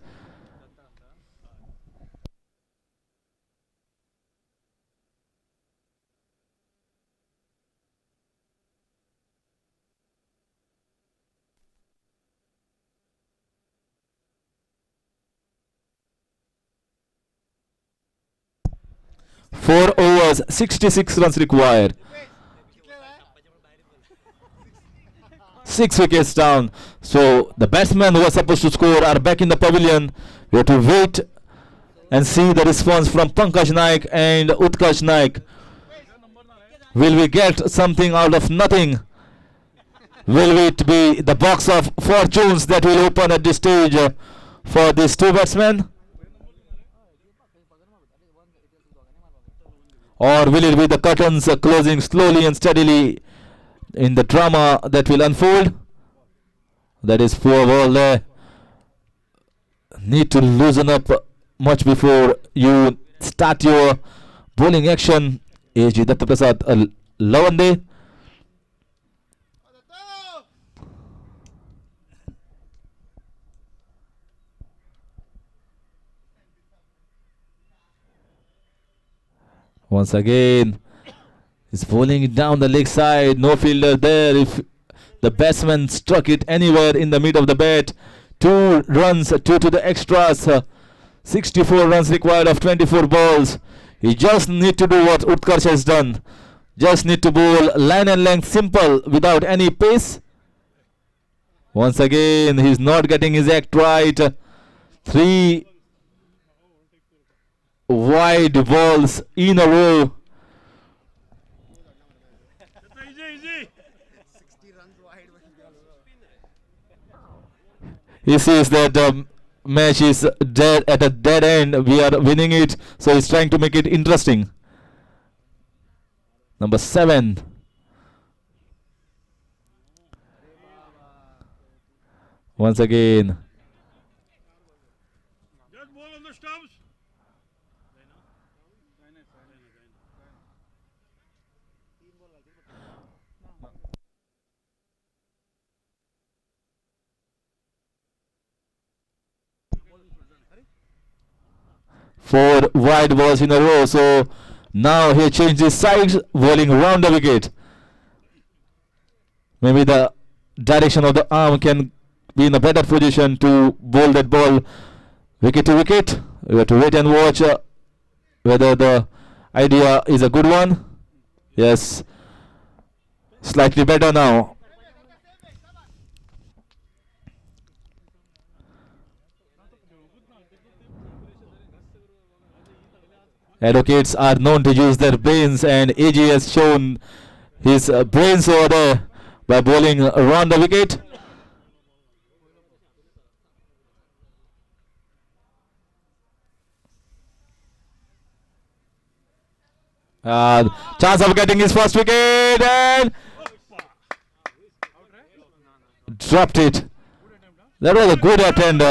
Four overs, 66 runs required. 6 wickets down. So the batsmen who are supposed to score are back in the pavilion. We have to wait and see the response from Pankaj Naik and Utkarsh Naik. Will we get something out of nothing? Will it be the box of fortunes that will open at this stage for these 2 batsmen? Or will it be the curtains closing slowly and steadily in the drama that will unfold? That is poor ball there. Need to loosen up much before you start your bowling action. A.G. Dattaprasad Lavande. Once again, he's bowling it down the leg side. No fielder there. If the batsman struck it anywhere in the mid of the bat, 2 runs, 2 to the extras. 64 runs required of 24 balls. He just need to do what Utkarsh has done. Just need to bowl line and length, simple, without any pace. Once again, he's not getting his act right. 3 wide balls in a row. He sees that the match is dead at a dead end. We are winning it, so he's trying to make it interesting. Number 7. Once again. Just ball on the stumps. Four wide balls in a row. So now he changed his sides, bowling round the wicket. Maybe the direction of the arm can be in a better position to bowl that ball wicket to wicket. We have to wait and watch whether the idea is a good one. Yes, slightly better now. Advocates are known to use their brains, and AG has shown his brains over there by bowling around the wicket. Chance of getting his first wicket, and dropped it. That was a good attempt.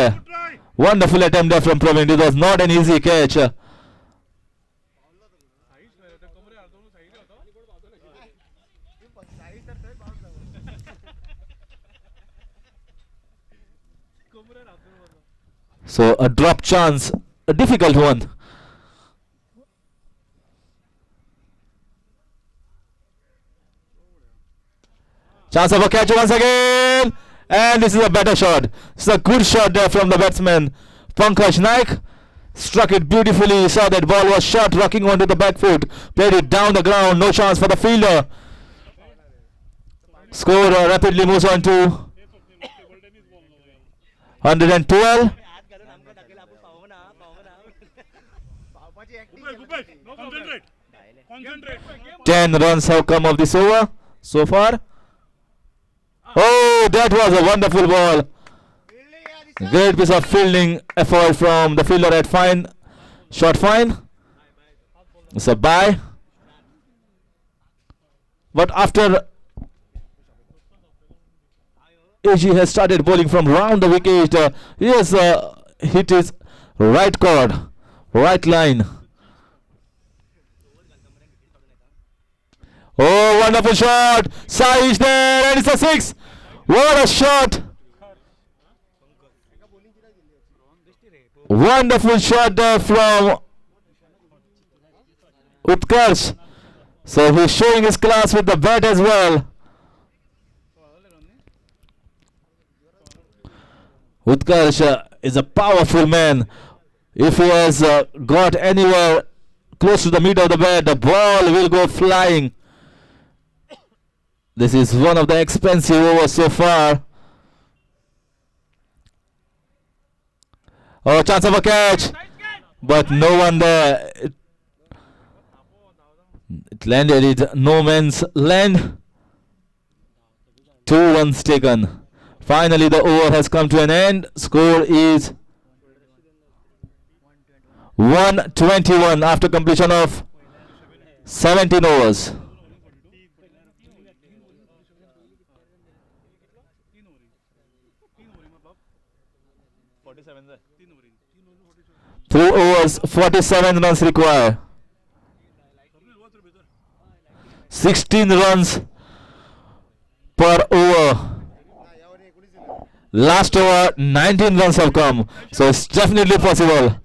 Wonderful attempt there from Praveen. It was not an easy catch. So a drop chance, a difficult one. Chance of a catch once again, and this is a better shot. It's a good shot there from the batsman Pankaj Naik. Struck it beautifully. Saw that ball was shot, rocking onto the back foot. Played it down the ground. No chance for the fielder. Score rapidly moves on to 112. Concentrate. 10 runs have come of this over so far. Oh, that was a wonderful ball. Great piece of fielding effort from the fielder at fine. Shot fine. It's a bye. But after AG has started bowling from round the wicket, he has hit his right chord, right line. Oh, wonderful shot. Sai is there, and it's a 6. What a shot. Wonderful shot there from Utkarsh. So he's showing his class with the bat as well. Utkarsh is a powerful man. If he has got anywhere close to the middle of the bat, the ball will go flying. This is one of the expensive overs so far. Oh, chance of a catch, but no one there. It landed it no man's land. 2 runs taken. Finally, the over has come to an end. Score is 121 after completion of 17 overs. Three overs, 47 runs required. 16 runs per over. Last over, 19 runs have come. So it's definitely possible.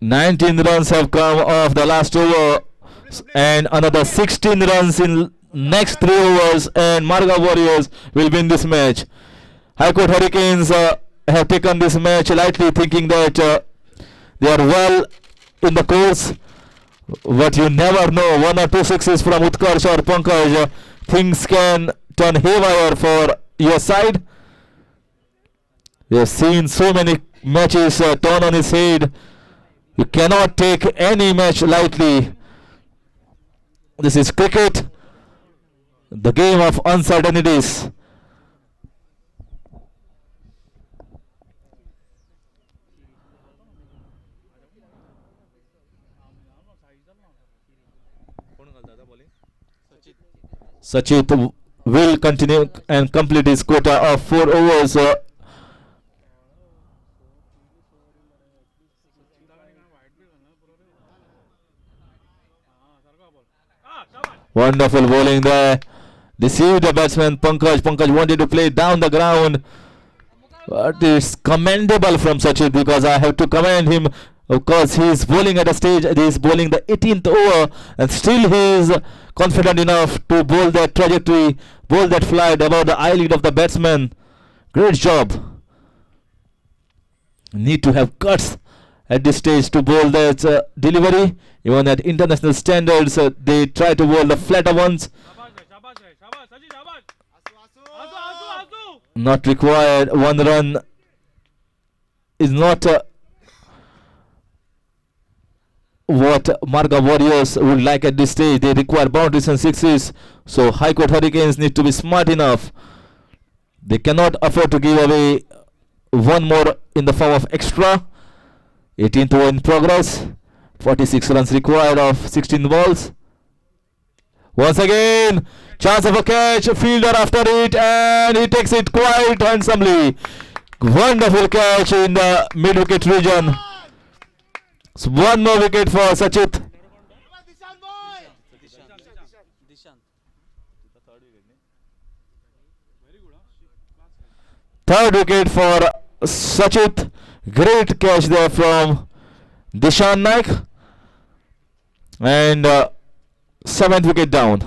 19 runs have come off the last over, and another 16 runs in next 3 overs, and Margao Warriors will win this match. High Court Hurricanes have taken this match lightly, thinking that they are well in the course, but you never know. 1 or 2 sixes from Utkarsh or Pankaj, things can turn haywire for your side. We have seen so many matches turn on its head. You cannot take any match lightly. This is cricket, the game of uncertainties. Sachit will continue and complete his quota of 4 overs. Wonderful bowling there. Deceived the batsman Pankaj. Pankaj wanted to play down the ground. But it's commendable from Sachit, because I have to commend him. Of course, he is bowling at a stage. He is bowling the 18th over, and still he is confident enough to bowl that trajectory, bowl that flight above the eyelid of the batsman. Great job. Need to have guts at this stage to bowl that delivery. Even at international standards, they try to bowl the flatter ones. Not required. 1 run is not what Margao Warriors would like at this stage. They require boundaries and sixes. So High Court Hurricanes need to be smart enough. They cannot afford to give away 1 more in the form of extra. 18th over in progress. 46 runs required of 16 balls. Once again, chance of a catch. Fielder after it, and he takes it quite handsomely. Wonderful catch in the mid-wicket region. So 1 more wicket for Sachit. Third wicket for Sachit. Great catch there from Dishan Naik. And 7th wicket down.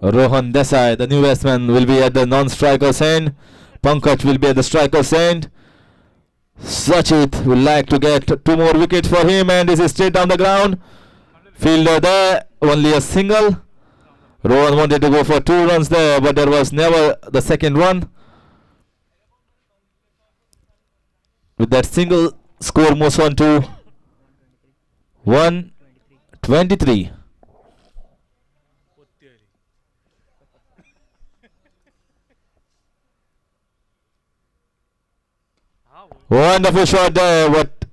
Rohan Desai, the new batsman, will be at the non-striker's end. Pankaj will be at the striker's end. Sachit would like to get 2 more wickets for him, and this is straight down the ground. Fielder there, only a single. Rohan wanted to go for 2 runs there, but there was never the second run. With that single, score moves on to 123. Wonderful shot there, but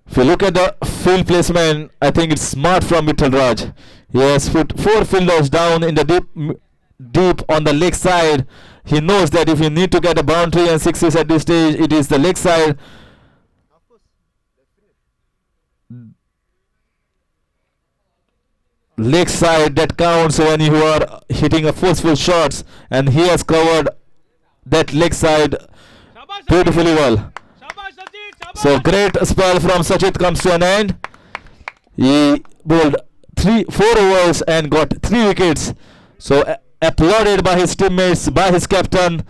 if you look at the field placement, I think it's smart from Mittal Raj. He has put 4 fielders down in the deep on the leg side. He knows that if you need to get a boundary and sixes at this stage, it is the leg side. Leg side that counts when you are hitting a forceful shots, and he has covered that leg side beautifully well. So great spell from Sachit comes to an end. He bowled 4 overs and got 3 wickets. So applauded by his teammates, by his captain.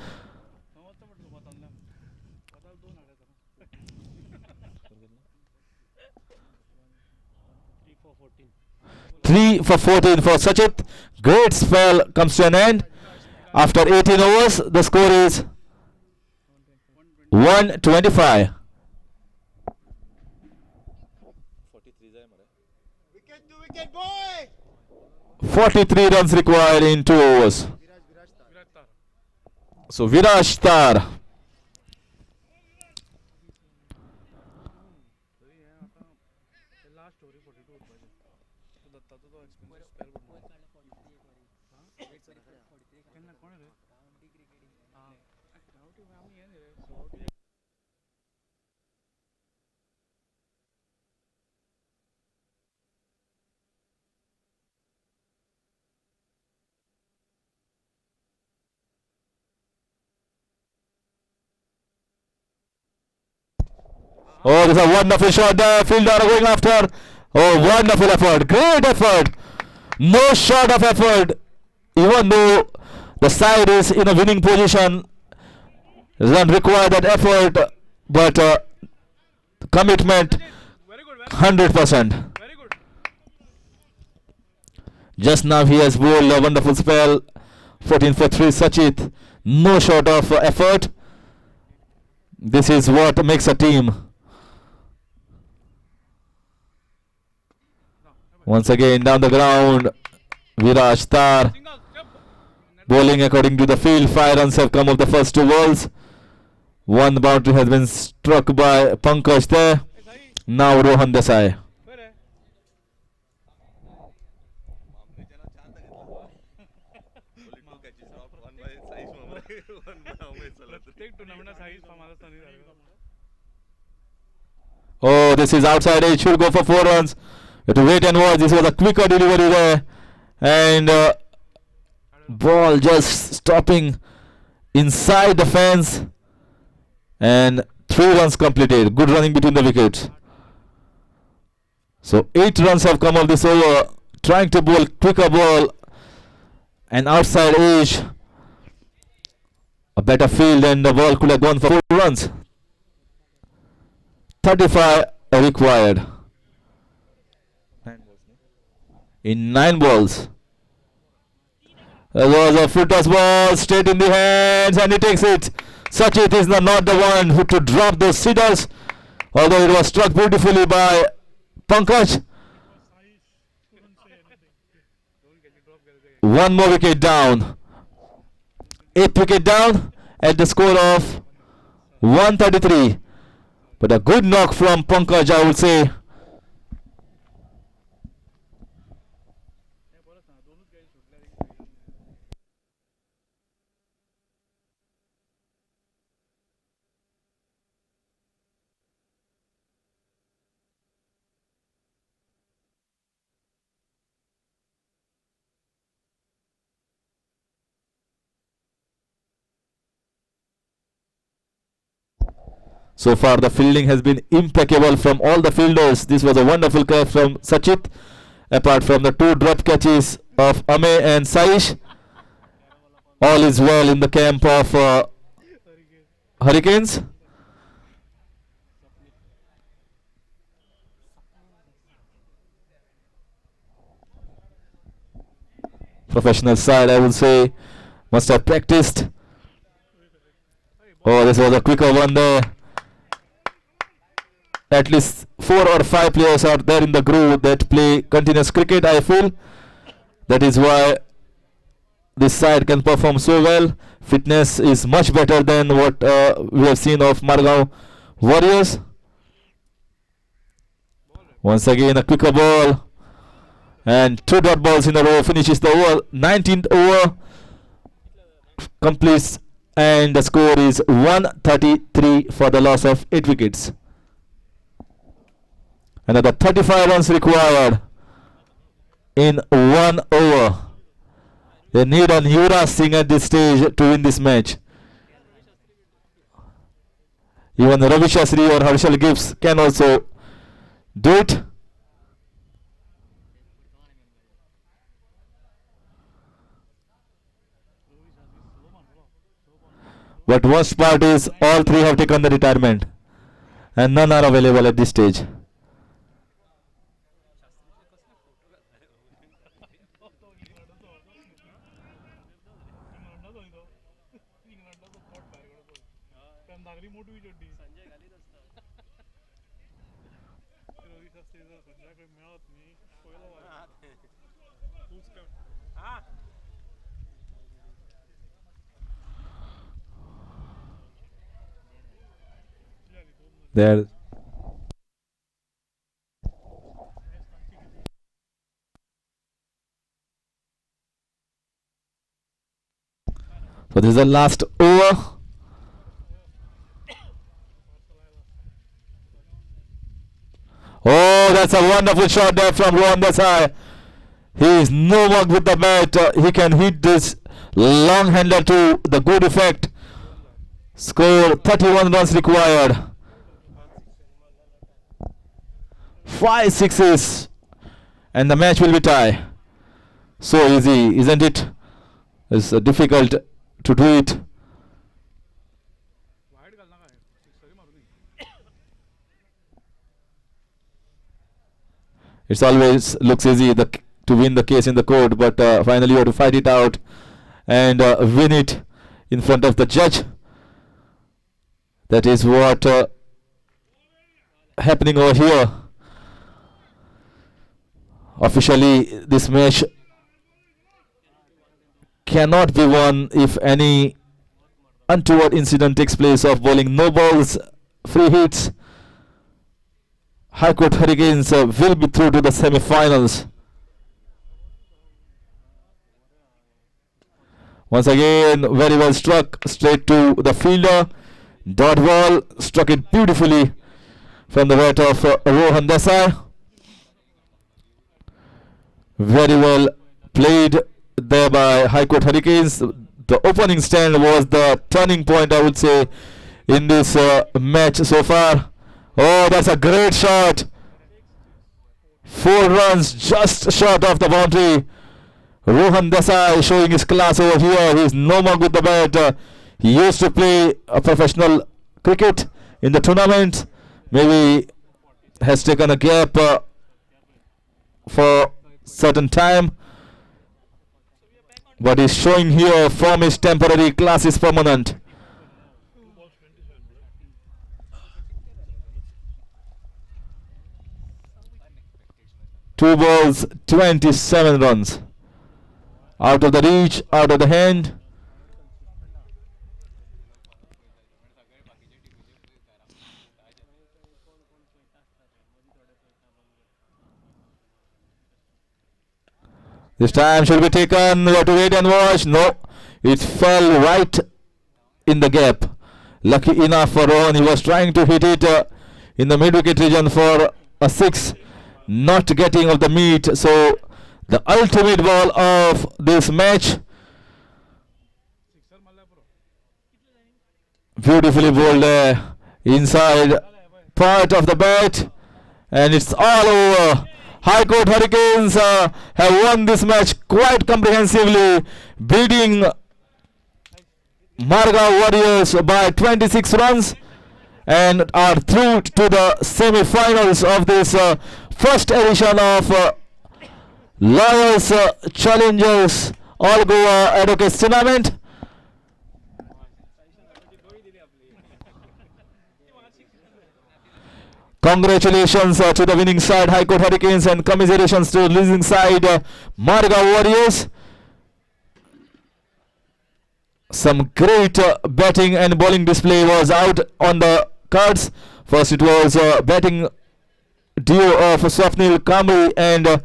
Three for 14 for Sachit. Great spell comes to an end. After 18 overs, the score is 125. 43 runs required in 2 overs. Viraj Tar. So Viraj Tar. Oh, there's a wonderful shot there. Fielder going after. Oh, wonderful effort. Great effort. No short of effort. Even though the side is in a winning position, doesn't require that effort, but commitment Very good. 100%. Very good. Just now he has bowled a wonderful spell. 14 for 3 Sachit. No short of effort. This is what makes a team. Once again down the ground, Viraj Tar Single. Jump. bowling according to the field. 5 runs have come of the first 2 balls. One boundary has been struck by Pankaj there. Now Rohan Desai. Where? प्रत्येक tournament size समाधान नहीं रहेगा. Oh, this is outside edge. Should go for 4 runs. You have to wait and watch. This was a quicker delivery there. And ball just stopping inside the fence. And 3 runs completed. Good running between the wickets. So 8 runs have come of this over. Trying to bowl quicker ball. And outside edge. A better field and the ball could have gone for 4 runs. 35 required. In 9 balls. There was a footer's ball straight in the hands and he takes it. Sachit is not the one who to drop those cedars. Although it was struck beautifully by Pankaj. One more wicket down. 8th wicket down at the score of 133. But a good knock from Pankaj, I would say. So far the fielding has been impeccable from all the fielders. This was a wonderful catch from Sachit. Apart from the 2 drop catches of Ame and Saish. All is well in the camp of Hurricanes. Professional side, I would say, must have practiced. Oh, this was a quicker one there. At least 4 or 5 players are there in the group that play continuous cricket, I feel. That is why this side can perform so well. Fitness is much better than what we have seen of Margao Warriors. Once again a quicker ball. And 2 dot balls in a row finishes the over. 19th over completes and the score is 133 for the loss of 8 wickets. Another 35 runs required in 1 over. They need a Yuvraj Singh at this stage to win this match. Even Ravi Shastri or Harshal Gibbs can also do it. But worst part is all 3 have taken the retirement and none are available at this stage. Who's coming? There. So this is the last over. Oh, that's a wonderful shot there from Rohan Desai. He is no work with the bat. He can hit this long hander to the good effect. Score 31 runs required. 5 sixes and the match will be tie. So easy, isn't it? It's difficult to do it. It's always looks easy to win the case in the court, but finally you have to fight it out and win it in front of the judge. That is what happening over here. Officially, this match cannot be won if any untoward incident takes place of bowling no balls, free hits. High Court Hurricanes will be through to the semi-finals. Once again, very well struck straight to the fielder. Dot ball struck it beautifully from the bat of Rohan Desai. Very well played there by High Court Hurricanes. The opening stand was the turning point, I would say, in this match so far. Oh, that's a great shot. 4 runs just short of the boundary. Rohan Desai showing his class over here. He's no more with the bat. He used to play a professional cricket in the tournament. Maybe has taken a gap for certain time. But he's showing here form is temporary, class is permanent. Two balls, 27 runs. Out of the reach, out of the hand. This time should be taken. We have to wait and watch. No, it fell right in the gap. Lucky enough for Rohan. He was trying to hit it in the mid-wicket region for a 6. Not getting of the meat. So the ultimate ball of this match. Beautifully bowled inside part of the bat. And it's all over. High Court Hurricanes have won this match quite comprehensively, beating Margao Warriors by 26 runs and are through to the semi-finals of this first edition of Lawyers Challengers All Goa Advocates Tournament. Congratulations to the winning side High Court Hurricanes and commiserations to losing side Margao Warriors. Some great batting and bowling display was out on the cards. First it was batting duo of Swapnil Kamri and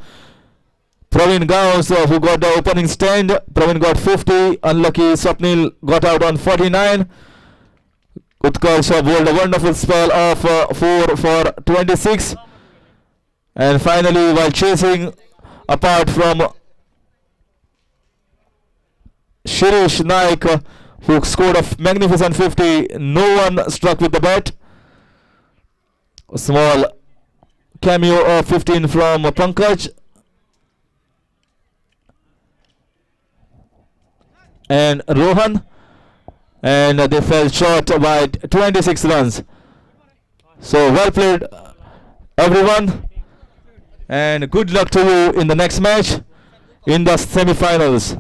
Praveen Gaus who got the opening stand. Praveen got 50. Unlucky Swapnil got out on 49. Utkarsh bowled a wonderful spell of 4 for 26. And finally, while chasing apart from Shirish Naik, who scored a magnificent 50, no one struck with the bat. A small cameo of 15 from Pankaj. And Rohan. And they fell short by 26 runs. So well played everyone, and good luck to you in the next match in the semi-finals.